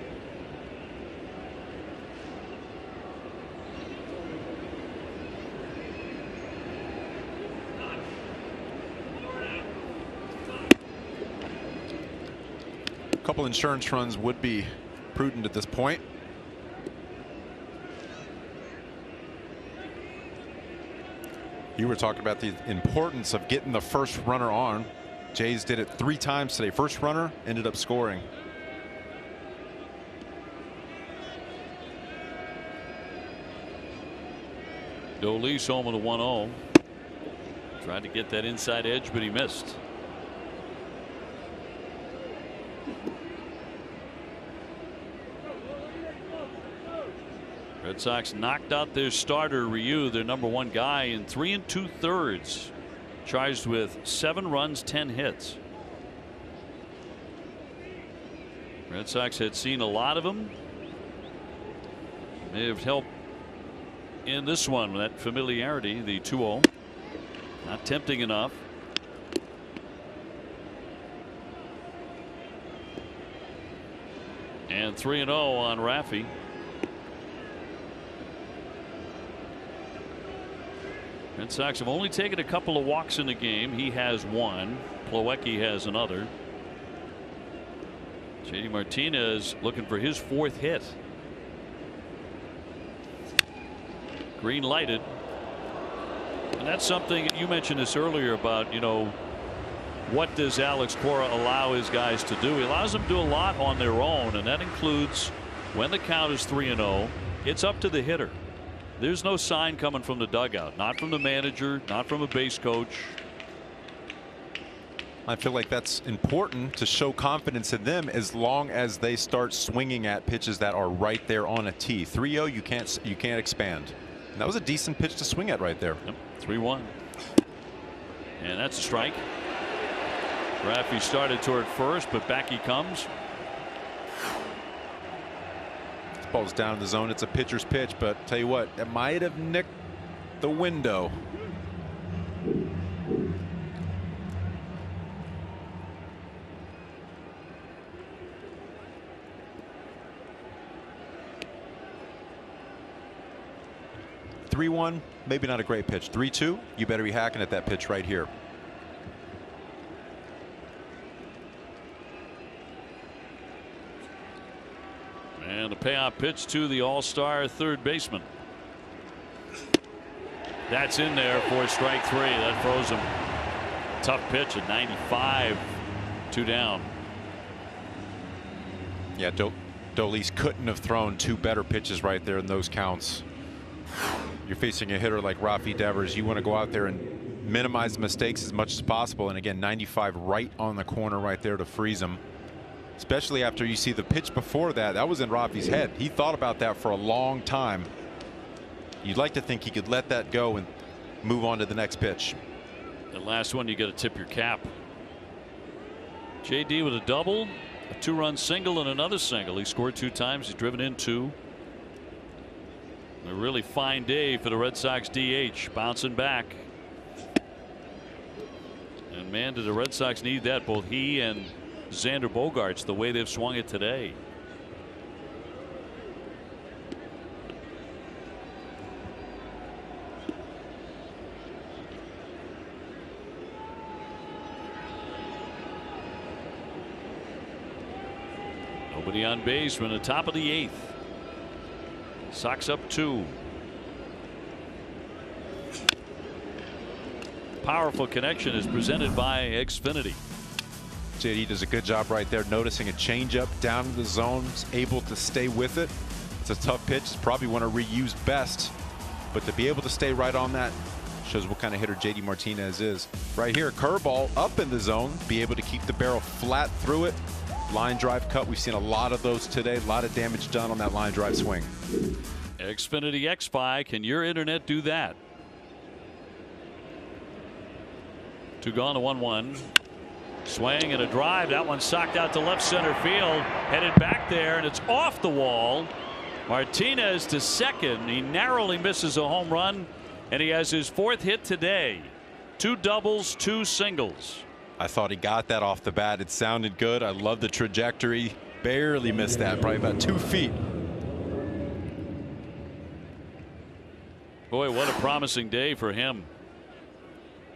A couple insurance runs would be prudent at this point. You were talking about the importance of getting the first runner on. Jays did it 3 times today. First runner ended up scoring. Dolis home with a 1-0. Tried to get that inside edge, but he missed. Red Sox knocked out their starter Ryu, their #1 guy, in 3 2/3. Charged with 7 runs, 10 hits. Red Sox had seen a lot of them. May have helped in this one with that familiarity. The 2-0. Not tempting enough. And 3-0 on Raffy. Red Sox have only taken a couple of walks in the game. He has 1. Plawecki has another. JD Martinez looking for his 4th hit. Green lighted. And that's something you mentioned this earlier about, you know, what does Alex Cora allow his guys to do? He allows them to do a lot on their own, and that includes when the count is 3-0, it's up to the hitter. There's no sign coming from the dugout, not from the manager, not from a base coach. I feel like that's important to show confidence in them as long as they start swinging at pitches that are right there on a tee. 3-0, you can't expand. And that was a decent pitch to swing at right there. Yep, 3-1. And that's a strike. Raffy started toward first, but back he comes. This ball's down in the zone. It's a pitcher's pitch, but tell you what, it might have nicked the window. (3-1), maybe not a great pitch. 3-2, you better be hacking at that pitch right here. And the payoff pitch to the all-star third baseman. That's in there for strike 3. That froze him. Tough pitch at 95. 2 down. Yeah, Dolis couldn't have thrown 2 better pitches right there in those counts. You're facing a hitter like Rafi Devers. You want to go out there and minimize mistakes as much as possible. And again, 95 right on the corner right there to freeze him. Especially after you see the pitch before that. That was in Rafi's head. He thought about that for a long time. You'd like to think he could let that go and move on to the next pitch. The last one, you got to tip your cap. JD with a double, a 2-run single, and another single. He scored 2 times. He's driven in 2. A really fine day for the Red Sox DH, bouncing back. And man, do the Red Sox need that. Both he and Xander Bogaerts, the way they've swung it today. Nobody on base. We're in the top of the 8th. Sox up 2. Powerful connection is presented by Xfinity. JD does a good job right there, noticing a changeup down in the zone, able to stay with it. It's a tough pitch. It's probably one to reuse best, but to be able to stay right on that shows what kind of hitter JD Martinez is. Right here, curveball up in the zone, be able to keep the barrel flat through it. Line drive cut. We've seen a lot of those today. A lot of damage done on that line drive swing. Xfinity XFi. Can your internet do that? 2 gone to 1-1. Swing and a drive. That one socked out to left center field. Headed back there, and it's off the wall. Martinez to second. He narrowly misses a home run, and he has his 4th hit today. 2 doubles, 2 singles. I thought he got that off the bat. It sounded good. I love the trajectory. Barely missed that, probably about 2 feet. Boy, what a promising day for him.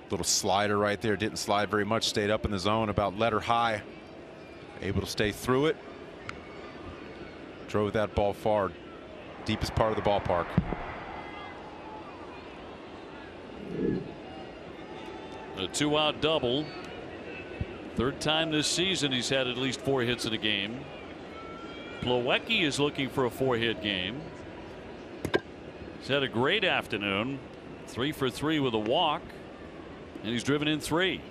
Little slider right there. Didn't slide very much. Stayed up in the zone about letter high. Able to stay through it. Drove that ball far, deepest part of the ballpark. A 2-out double. Third time this season he's had at least 4 hits in a game. Plawecki is looking for a 4-hit game. He's had a great afternoon. 3 for 3 with a walk, and he's driven in 3.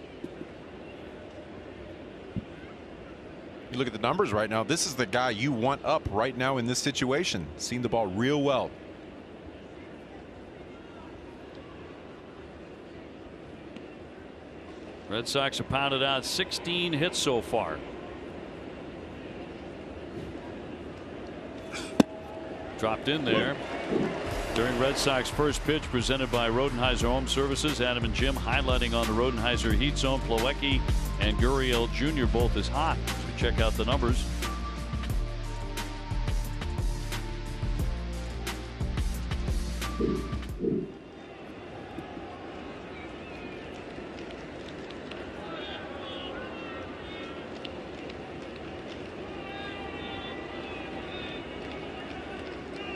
You look at the numbers right now. This is the guy you want up right now in this situation. Seen the ball real well. Red Sox have pounded out 16 hits so far. Dropped in there during Red Sox first pitch, presented by Rodenhiser Home Services. Adam and Jim highlighting on the Rodenhiser Heat Zone. Plawecki and Gurriel Jr. both as hot. As we check out the numbers.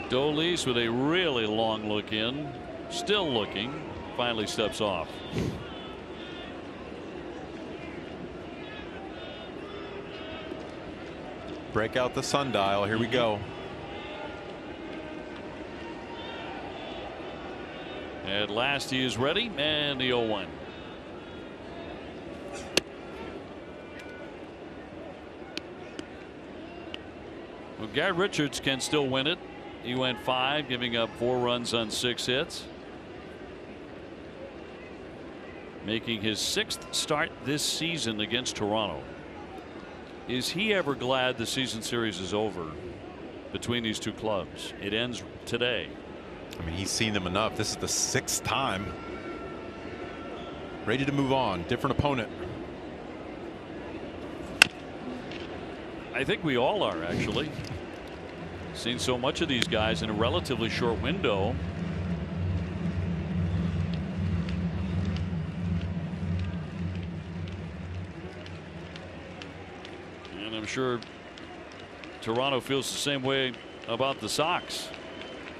Dolis with a really long look in, still looking, finally steps off. Break out the sundial. Here we go. At last he is ready, and the 0-1. Well, Garrett Richards can still win it. He went 5, giving up 4 runs on 6 hits. Making his 6th start this season against Toronto. Is he ever glad the season series is over between these two clubs? It ends today. I mean, he's seen them enough. This is the 6th time. Ready to move on. Different opponent. I think we all are, actually. Seen so much of these guys in a relatively short window. And I'm sure Toronto feels the same way about the Sox,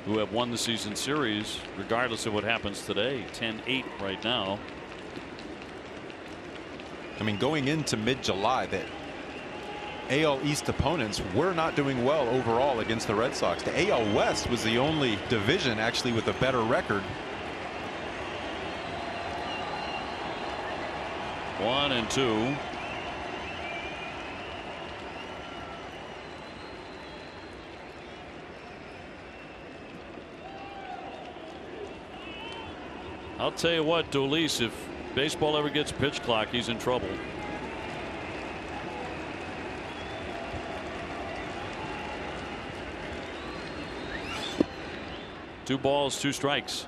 who have won the season series regardless of what happens today. 10-8 right now. I mean, going into mid-July, that AL East opponents were not doing well overall against the Red Sox. The AL West was the only division actually with a better record. 1-2. I'll tell you what, Dolis, if baseball ever gets pitch clock, he's in trouble. Two balls, 2 strikes.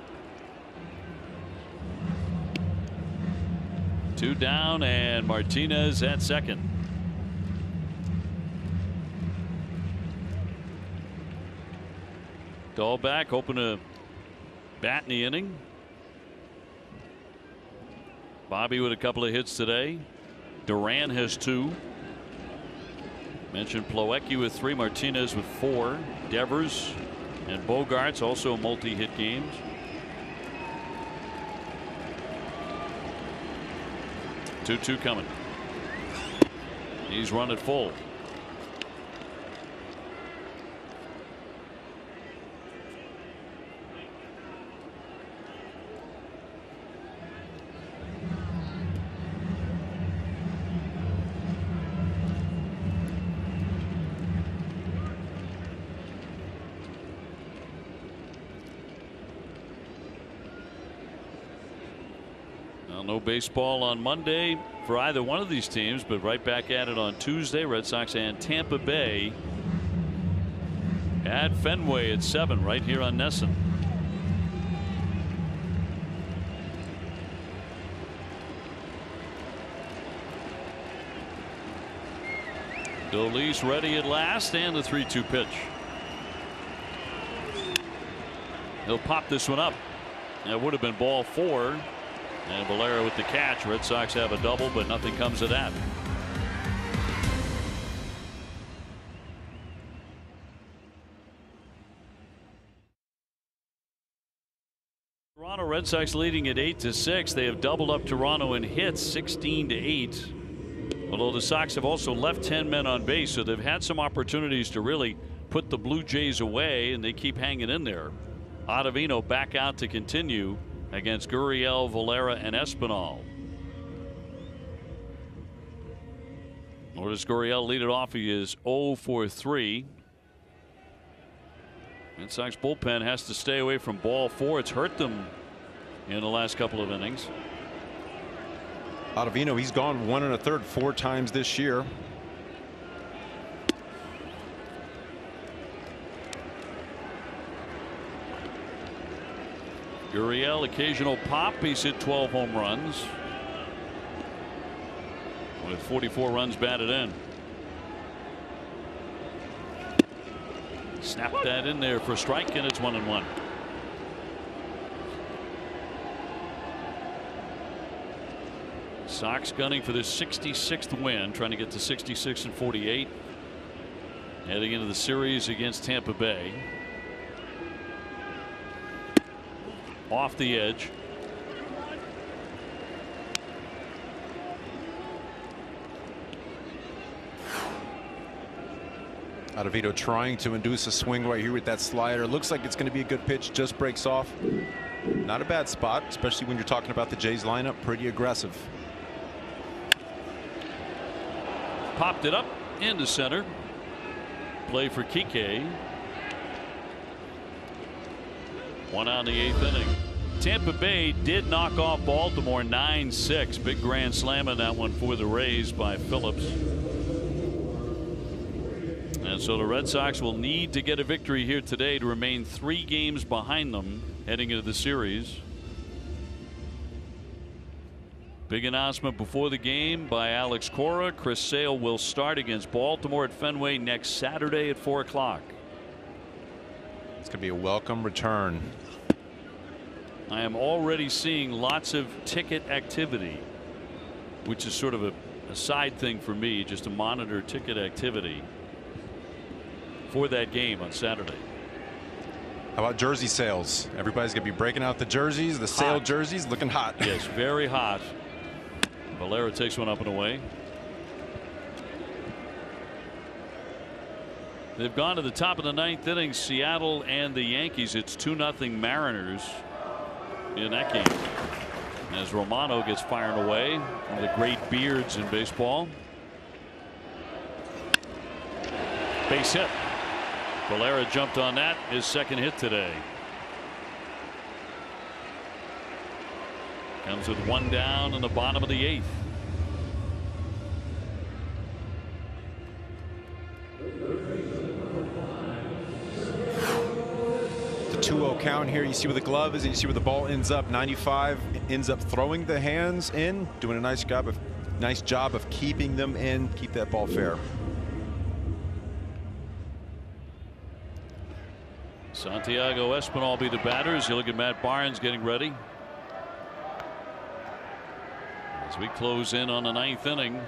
2 down, and Martinez at second. Dahlback hoping to bat in the inning. Bobby with a couple of hits today. Duran has 2. Mentioned Plawecki with 3, Martinez with 4. Devers and Bogarts also multi-hit games. Two coming. He's run it full. No baseball on Monday for either one of these teams, but right back at it on Tuesday. Red Sox and Tampa Bay at Fenway at 7 right here on NESN. Dolis ready at last, and the 3-2 pitch. He'll pop this one up. That would have been ball 4. And Valera with the catch. Red Sox have a double, but nothing comes of that. Red Sox leading at 8-6. They have doubled up Toronto in hits 16-8. Although the Sox have also left 10 men on base, so they've had some opportunities to really put the Blue Jays away, and they keep hanging in there. Ottavino back out to continue against Gurriel, Valera, and Espinal. Lourdes Gurriel lead it off. He is 0 for 3. Red Sox bullpen has to stay away from ball 4. It's hurt them in the last couple of innings. Ottavino, he's gone 1 1/3 4 times this year. Gurriel, occasional pop. He's hit 12 home runs with 44 runs batted in. Snap that in there for a strike, and it's 1-1. Sox gunning for their 66th win, trying to get to 66-48. Heading into the series against Tampa Bay. Off the edge. Ottavino trying to induce a swing right here with that slider. Looks like it's going to be a good pitch. Just breaks off. Not a bad spot, especially when you're talking about the Jays lineup. Pretty aggressive. Popped it up into center. Play for Kike. 1 out in the 8th inning. Tampa Bay did knock off Baltimore 9-6. Big grand slam in that one for the Rays by Phillips. And so the Red Sox will need to get a victory here today to remain 3 games behind them heading into the series. Big announcement before the game by Alex Cora. Chris Sale will start against Baltimore at Fenway next Saturday at 4 o'clock. It's going to be a welcome return. I am already seeing lots of ticket activity, which is sort of a side thing for me, just to monitor ticket activity for that game on Saturday. How about jersey sales? Everybody's going to be breaking out the jerseys. The sale jerseys looking hot. Yes, very hot. Valera takes one up and away. They've gone to the top of the 9th inning. Seattle and the Yankees. It's 2-0 Mariners in that game, as Romano gets fired away. One of the great beards in baseball. Base hit. Valera jumped on that, his 2nd hit today. Comes with 1 down in the bottom of the 8th. The 2-0 count here. You see where the glove is, and you see where the ball ends up. 95 ends up throwing the hands in, doing a nice job of keeping them in, keep that ball fair. Santiago Espinal be the batters. You look at Matt Barnes getting ready as we close in on the 9th inning.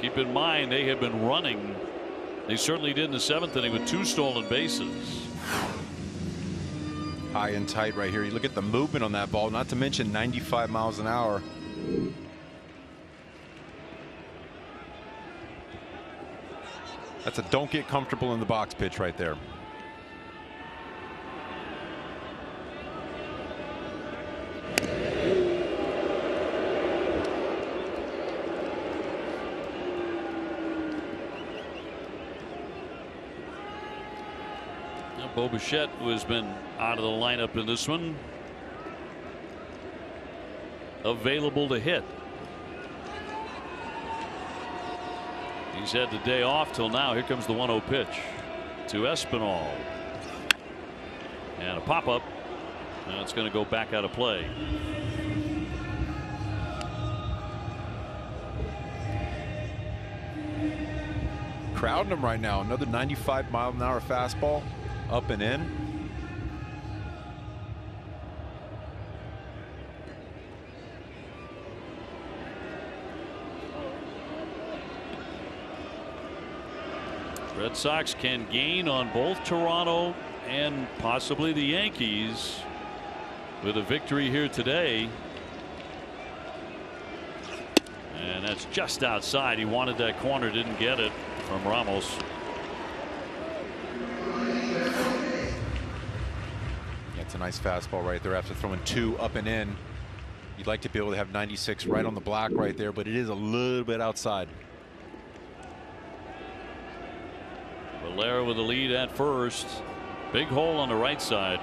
Keep in mind they have been running. They certainly did in the 7th inning with 2 stolen bases. High and tight right here. You look at the movement on that ball, not to mention 95 miles an hour. That's a don't get comfortable in the box pitch right there. Bo Bichette, who has been out of the lineup in this one, available to hit. He's had the day off till now. Here comes the 1-0 pitch to Espinal. And a pop-up. And it's going to go back out of play. Crowding him right now. Another 95-mile-an-hour fastball. Up and in. Red Sox can gain on both Toronto and possibly the Yankees with a victory here today. And that's just outside. He wanted that corner, didn't get it from Ramos. That's a nice fastball right there after throwing 2 up and in. You'd like to be able to have 96 right on the block right there, but it is a little bit outside. Valera with the lead at first. Big hole on the right side.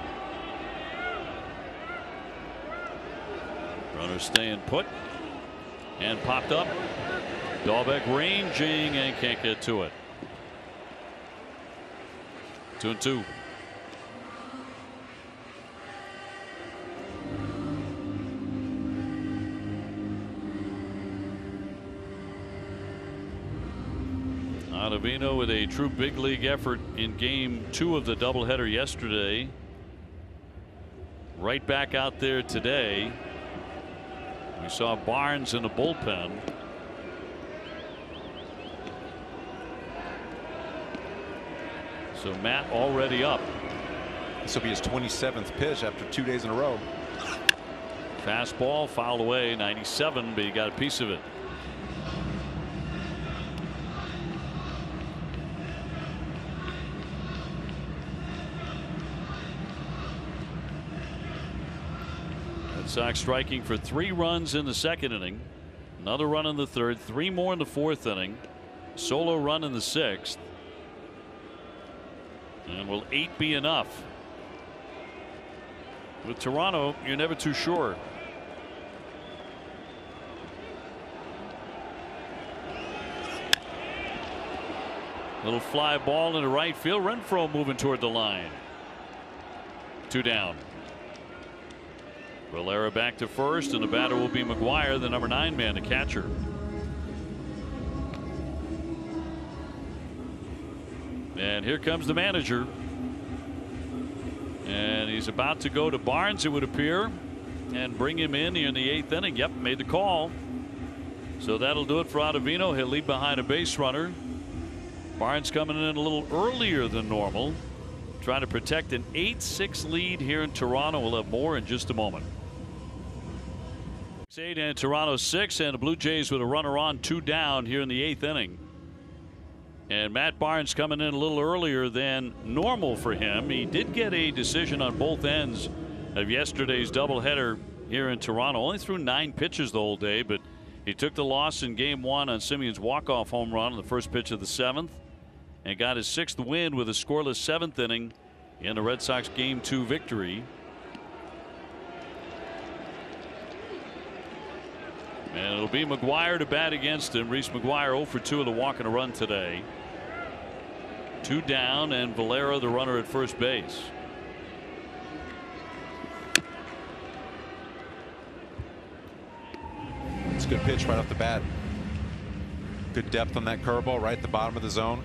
Runner staying put and popped up. Dalbec ranging and can't get to it. 2-2. Ottavino with a true big league effort in game 2 of the doubleheader yesterday. Right back out there today. We saw Barnes in the bullpen. So Matt already up. This will be his 27th pitch after 2 days in a row. Fastball fouled away, 97, but he got a piece of it. Red Sox striking for 3 runs in the 2nd inning. Another run in the 3rd, 3 more in the 4th inning. Solo run in the 6th. And will 8 be enough? With Toronto, you're never too sure. Little fly ball into right field. Renfroe moving toward the line. 2 down. Valera back to first, and the batter will be McGuire, the number 9 man, the catcher. And here comes the manager. And he's about to go to Barnes, it would appear, and bring him in here in the 8th inning. Yep, made the call. So that'll do it for Ottavino. He'll leave behind a base runner. Barnes coming in a little earlier than normal, trying to protect an 8-6 lead here in Toronto. We'll have more in just a moment. 8 and Toronto 6, and the Blue Jays with a runner on, 2 down here in the 8th inning. And Matt Barnes coming in a little earlier than normal for him. He did get a decision on both ends of yesterday's doubleheader here in Toronto. Only threw 9 pitches the whole day, but he took the loss in game 1 on Simeon's walk-off home run on the first pitch of the 7th, and got his 6th win with a scoreless 7th inning in the Red Sox game 2 victory. And it'll be McGuire to bat against him. Reese McGuire 0 for 2 of the walk and a run today. 2 down, and Valera the runner at first base. It's a good pitch right off the bat. Good depth on that curveball right at the bottom of the zone.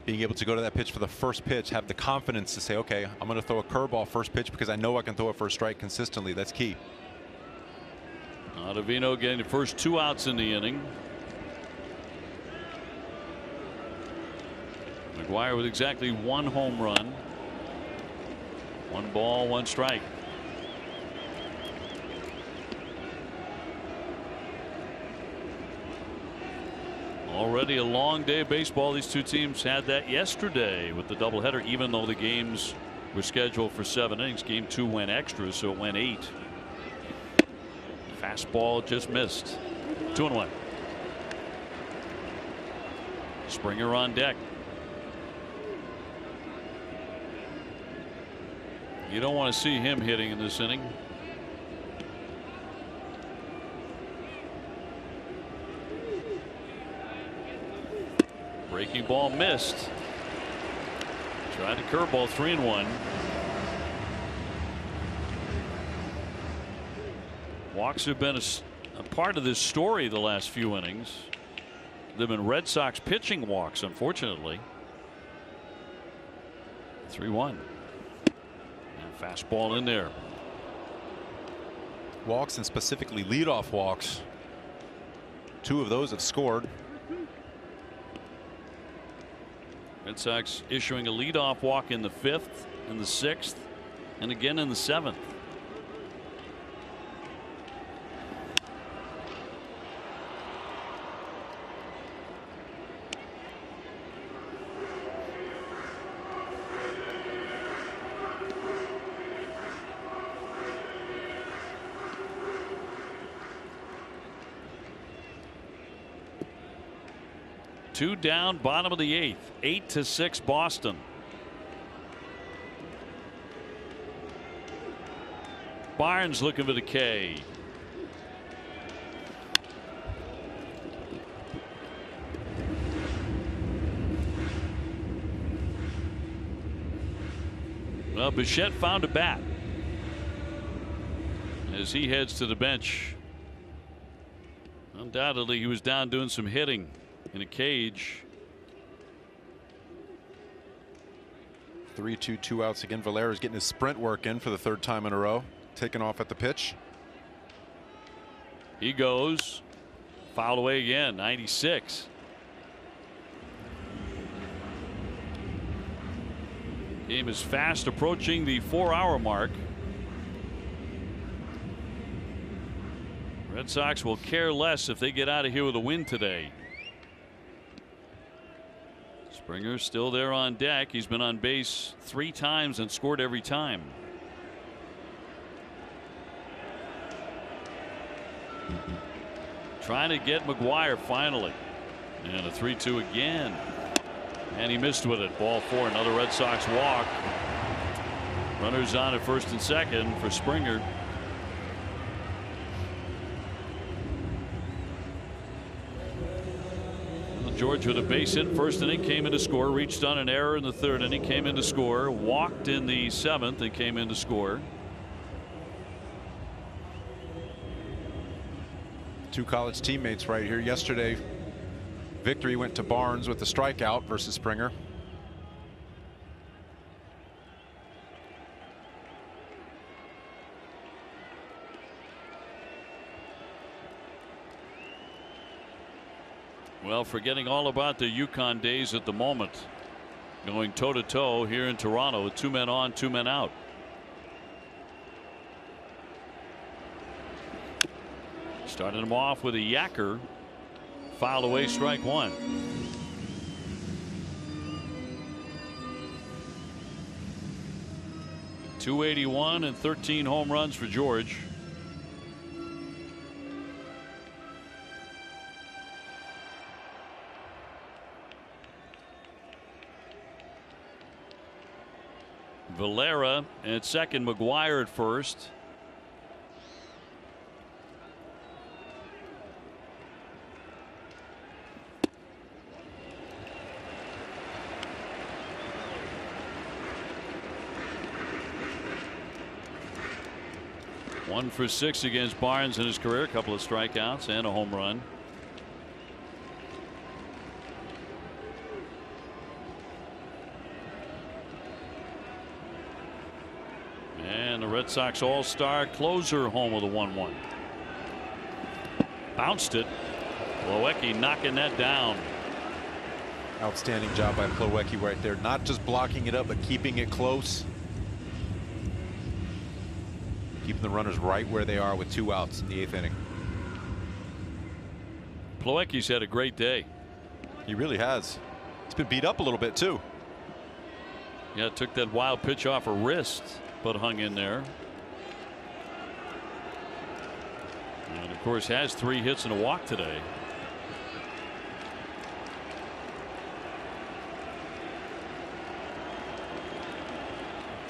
Being able to go to that pitch for the first pitch, have the confidence to say, okay, I'm going to throw a curveball first pitch because I know I can throw it for a strike consistently. That's key. Ottavino getting the first 2 outs in the inning. McGuire with exactly 1 home run. 1 ball, 1 strike. Already a long day of baseball. These 2 teams had that yesterday with the doubleheader, even though the games were scheduled for 7 innings. Game 2 went extra, so it went 8. Fastball just missed. 2-1. Springer on deck. You don't want to see him hitting in this inning. Breaking ball missed. Tried to curveball, 3-1. Walks have been a part of this story the last few innings. They've been Red Sox pitching walks, unfortunately. 3-1. And fastball in there. Walks, and specifically leadoff walks. 2 of those have scored. Red Sox issuing a leadoff walk in the 5th and the 6th and again in the 7th. Two down, bottom of the 8th, 8-6 Boston. Barnes looking for the K. Well, Bichette found a bat as he heads to the bench. Undoubtedly, he was down doing some hitting in a cage. 3-2, 2 outs again. Valera's getting his sprint work in for the 3rd time in a row. Taking off at the pitch. He goes. Fouled away again. 96. Game is fast approaching the 4-hour mark. Red Sox will care less if they get out of here with a win today. Springer still there on deck. He's been on base 3 times and scored every time. Trying to get McGuire finally. And a 3-2 again. And he missed with it. Ball 4. Another Red Sox walk. Runners on at 1st and 2nd for Springer. George with a base hit 1st inning, came in to score, reached on an error in the 3rd inning, came in to score, walked in the 7th and came in to score. 2 college teammates right here. Yesterday, Victory went to Barnes with the strikeout versus Springer. Well, forgetting all about the Yukon days at the moment, going toe to toe here in Toronto with 2 men on, 2 men out. Started him off with a yacker, fouled away, strike 1. .281 and 13 home runs for George. Valera at second, McGuire at first. One for 6 against Barnes in his career, a couple of strikeouts and a home run. And the Red Sox all-star closer home with a 1-1. Bounced it. Plawecki knocking that down. Outstanding job by Plawecki right there. Not just blocking it up, but keeping it close. Keeping the runners right where they are with 2 outs in the 8th inning. Plawecki's had a great day. He really has. He's been beat up a little bit too. Yeah, took that wild pitch off a wrist, but hung in there. And of course has 3 hits and a walk today.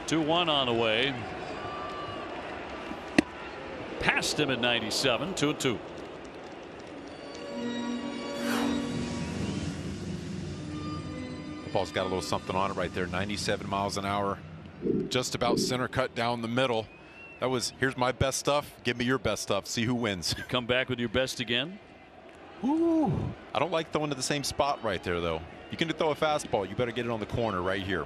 Two-1 on the way. Passed him at 97. 2-2. The ball's got a little something on it right there. 97 miles an hour. Just about center cut down the middle. That was, here's my best stuff. Give me your best stuff. See who wins. You come back with your best again. Ooh. I don't like throwing to the same spot right there, though. You can throw a fastball. You better get it on the corner right here.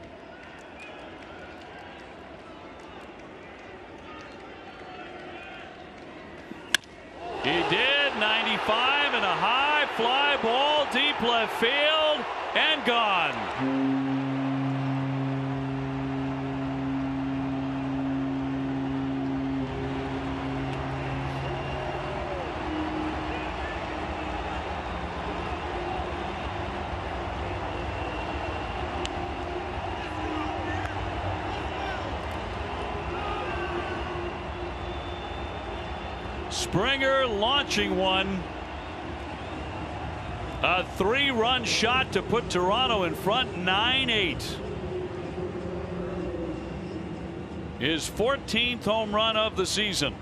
He did. 95 and a high. fly ball deep left field and gone. Springer launching one. A 3-run shot to put Toronto in front, 9-8. His 14th home run of the season.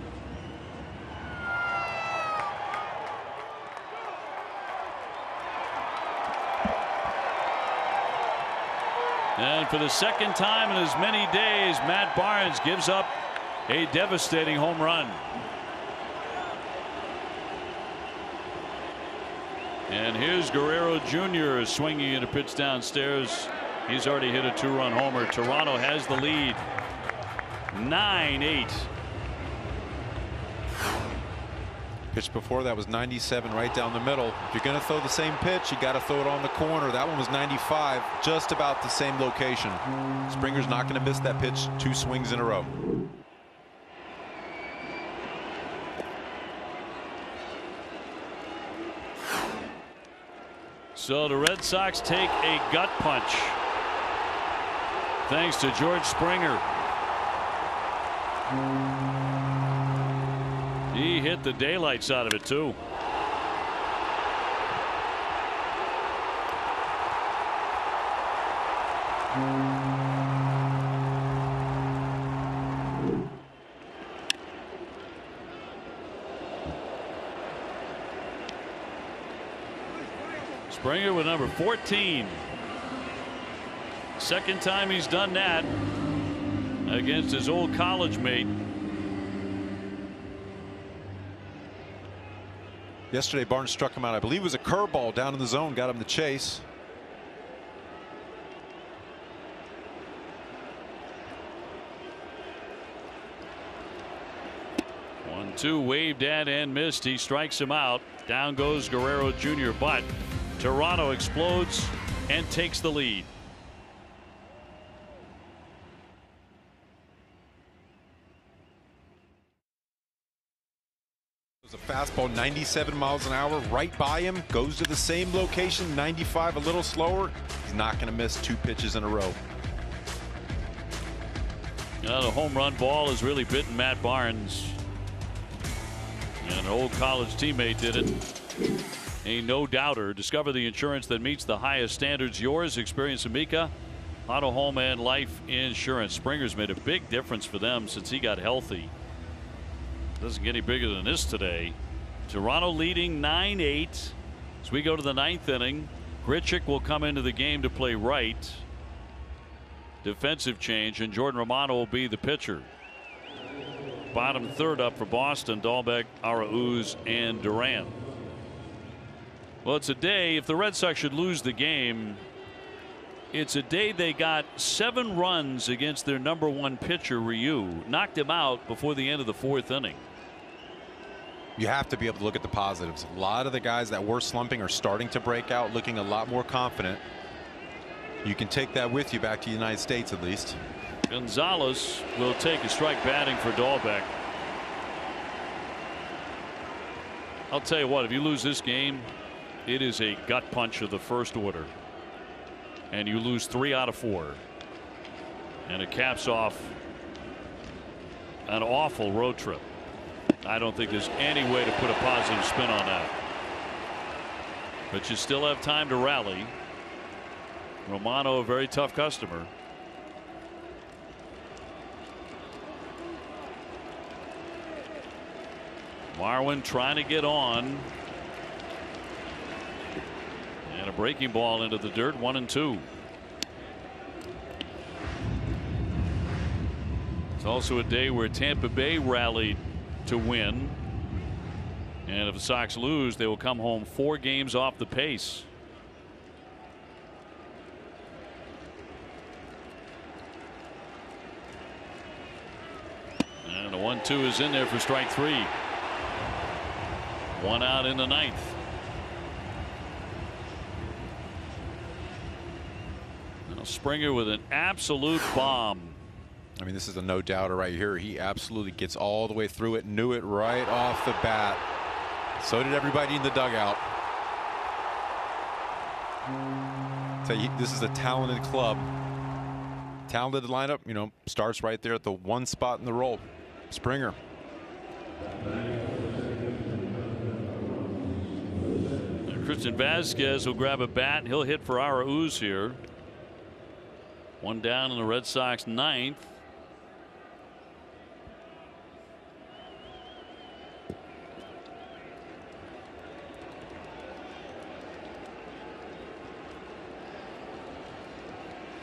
And for the second time in as many days, Matt Barnes gives up a devastating home run. And here's Guerrero Jr. swinging at a pitch downstairs. He's already hit a 2-run homer. Toronto has the lead, 9-8. Pitch before that was 97 right down the middle. If you're going to throw the same pitch, you got to throw it on the corner. That one was 95, just about the same location. Springer's not going to miss that pitch 2 swings in a row. So the Red Sox take a gut punch thanks to George Springer. He hit the daylights out of it too. Springer with number 14. Second time he's done that against his old college mate. Yesterday Barnes struck him out. I believe it was a curveball down in the zone, got him to chase. One-two waved at and missed. He strikes him out. Down goes Guerrero Jr. But Toronto explodes and takes the lead. It was a fastball 97 miles an hour right by him, goes to the same location, 95, a little slower. He's not going to miss 2 pitches in a row. The home run ball has really bitten Matt Barnes. And an old college teammate did it. A no-doubter. Discover the insurance that meets the highest standards. Yours. Experience Amica Auto, Home, and Life Insurance. Springer's made a big difference for them since he got healthy. Doesn't get any bigger than this today. Toronto leading 9-8 as we go to the 9th inning. Grichuk will come into the game to play right. Defensive change, and Jordan Romano will be the pitcher. Bottom third up for Boston: Dahlbeck, Arauz, and Duran. Well, it's a day, if the Red Sox should lose the game, it's a day they got 7 runs against their number 1 pitcher, Ryu. Knocked him out before the end of the 4th inning. You have to be able to look at the positives. A lot of the guys that were slumping are starting to break out, looking a lot more confident. You can take that with you back to the United States at least. Gonzalez will take a strike batting for Dahlbeck. I'll tell you what, if you lose this game, it is a gut punch of the first order. And you lose 3 out of 4. And it caps off an awful road trip. I don't think there's any way to put a positive spin on that. But you still have time to rally. Romano, a very tough customer. Marwin trying to get on. And a breaking ball into the dirt, 1-2. It's also a day where Tampa Bay rallied to win. And if the Sox lose, they will come home 4 games off the pace. And the 1-2 is in there for strike 3. 1 out in the 9th. Springer with an absolute bomb. I mean, this is a no doubter right here. He absolutely gets all the way through it, knew it right off the bat. So did everybody in the dugout. So this is a talented club. Talented lineup, you know, starts right there at the one spot in the roll. Springer. Christian Vasquez will grab a bat and he'll hit for Arauz here. One down in the Red Sox ninth.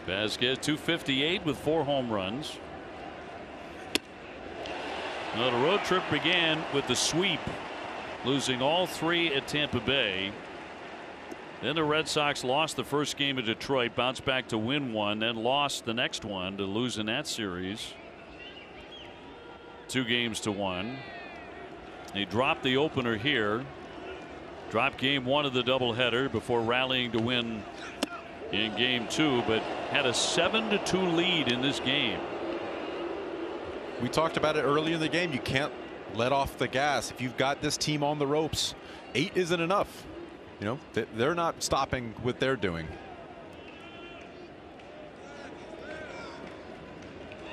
Vasquez 258 with 4 home runs. Now the road trip began with the sweep, losing all 3 at Tampa Bay. Then the Red Sox lost the first game at Detroit, bounced back to win one, then lost the next one to lose in that series 2-1. They dropped the opener here, dropped game 1 of the doubleheader before rallying to win in game 2, but had a 7-2 lead in this game. We talked about it earlier in the game. You can't let off the gas. If you've got this team on the ropes, 8 isn't enough. You know, they're not stopping what they're doing.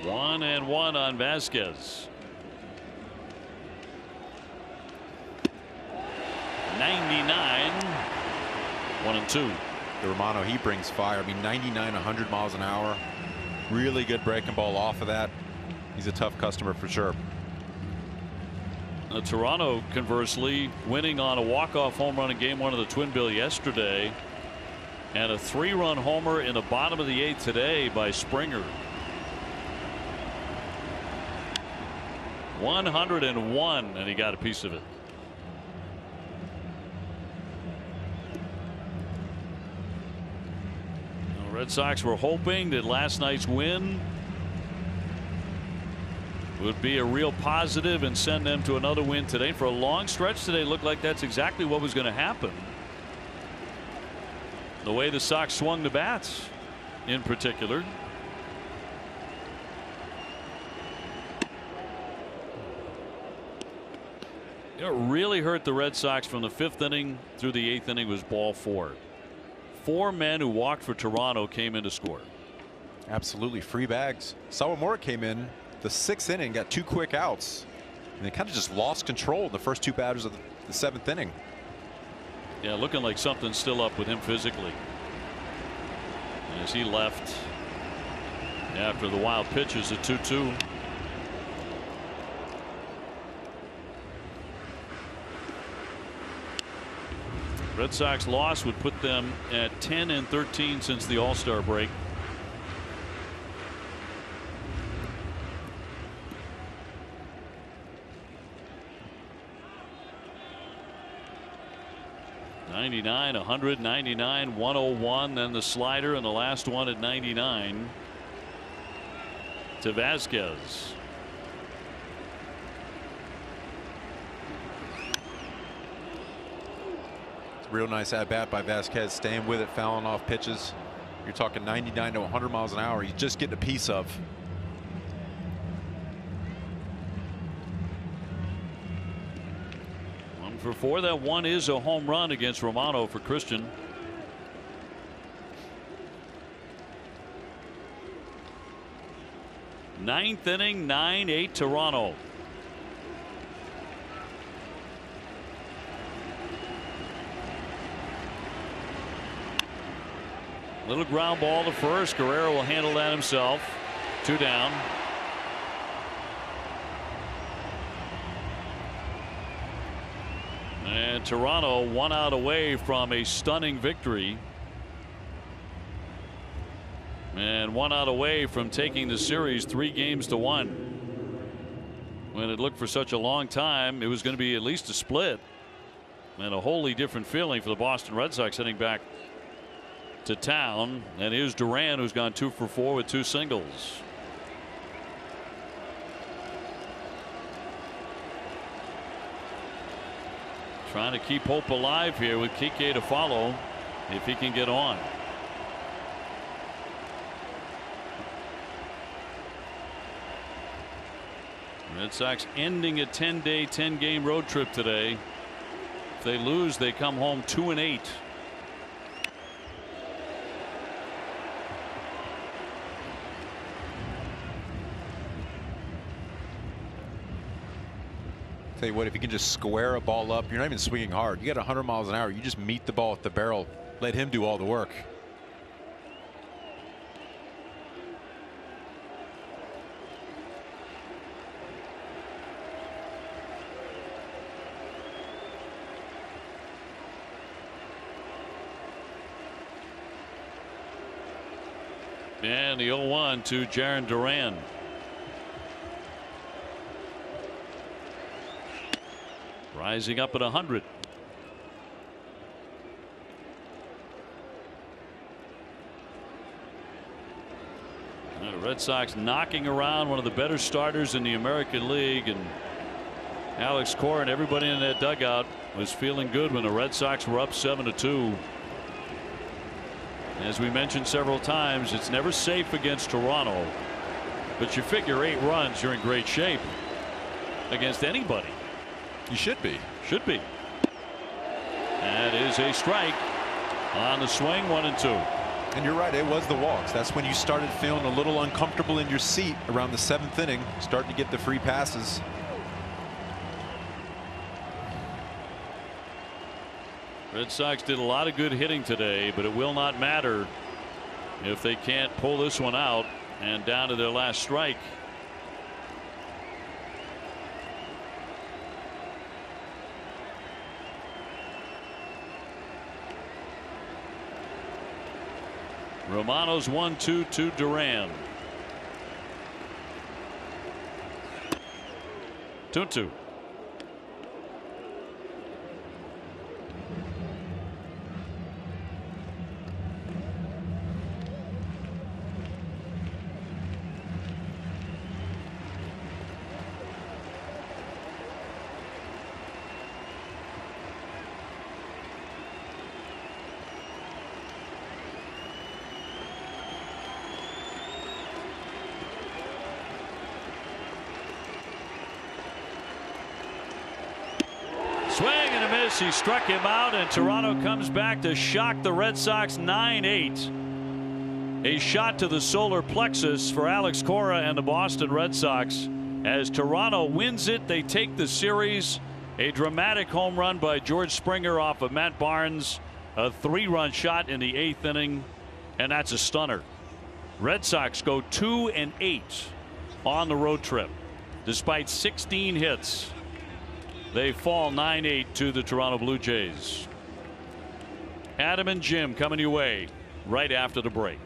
1-1 on Vasquez. 99. 1-2. Romano, he brings fire. I mean, 99, 100 miles an hour. Really good breaking ball off of that. He's a tough customer for sure. Toronto, conversely, winning on a walk-off home run in game 1 of the Twin Bill yesterday, and a 3-run homer in the bottom of the 8th today by Springer. 101, and he got a piece of it. The Red Sox were hoping that last night's win would be a real positive and send them to another win today. For a long stretch today, it looked like that's exactly what was going to happen. The way the Sox swung the bats in particular. It really hurt the Red Sox from the 5th inning through the 8th inning was ball 4. 4 men who walked for Toronto came in to score. Absolutely. Free bags. Sawamura came in the 6th inning, got 2 quick outs, and they kind of just lost control in the first 2 batters of the 7th inning. Yeah, looking like something's still up with him physically as he left after the wild pitches at 2-2. Red Sox loss would put them at 10-13 since the All-Star break. '99, 100, 99, 101, then the slider, and the last one at 99 to Vasquez. Real nice at bat by Vasquez, staying with it, fouling off pitches. You're talking 99 to 100 miles an hour. He's just getting a piece of. For 4. That one is a home run against Romano for Christian. Ninth inning, 9-8 Toronto. Little ground ball to first. Guerrero will handle that himself. 2 down. And Toronto 1 out away from a stunning victory. And 1 out away from taking the series 3-1. When it looked for such a long time, it was going to be at least a split. And a wholly different feeling for the Boston Red Sox heading back to town. And here's Duran, who's gone 2 for 4 with 2 singles. Trying to keep hope alive here with Kike to follow if he can get on. Red Sox ending a 10-day, 10-game road trip today. If they lose, they come home 2-8. Tell you what, if you can just square a ball up, you're not even swinging hard. You get 100 miles an hour. You just meet the ball at the barrel. Let him do all the work. And the 0-1 to Jarren Duran. Rising up at 100. The Red Sox knocking around one of the better starters in the American League, and Alex Cora and everybody in that dugout was feeling good when the Red Sox were up 7-2. As we mentioned several times, it's never safe against Toronto, but you figure 8 runs, you're in great shape against anybody. You should be. Should be. That is a strike on the swing, 1-2. And you're right, it was the walks. That's when you started feeling a little uncomfortable in your seat around the 7th inning, starting to get the free passes. Red Sox did a lot of good hitting today, but it will not matter if they can't pull this one out and down to their last strike. Romano's 1-2 to Duran. 2-2. Swing and a miss. He struck him out, and Toronto comes back to shock the Red Sox 9-8. A shot to the solar plexus for Alex Cora and the Boston Red Sox. As Toronto wins it, they take the series. A dramatic home run by George Springer off of Matt Barnes. A 3-run shot in the 8th inning, and that's a stunner. Red Sox go 2-8 on the road trip. Despite 16 hits, they fall 9-8 to the Toronto Blue Jays. Adam and Jim coming your way right after the break.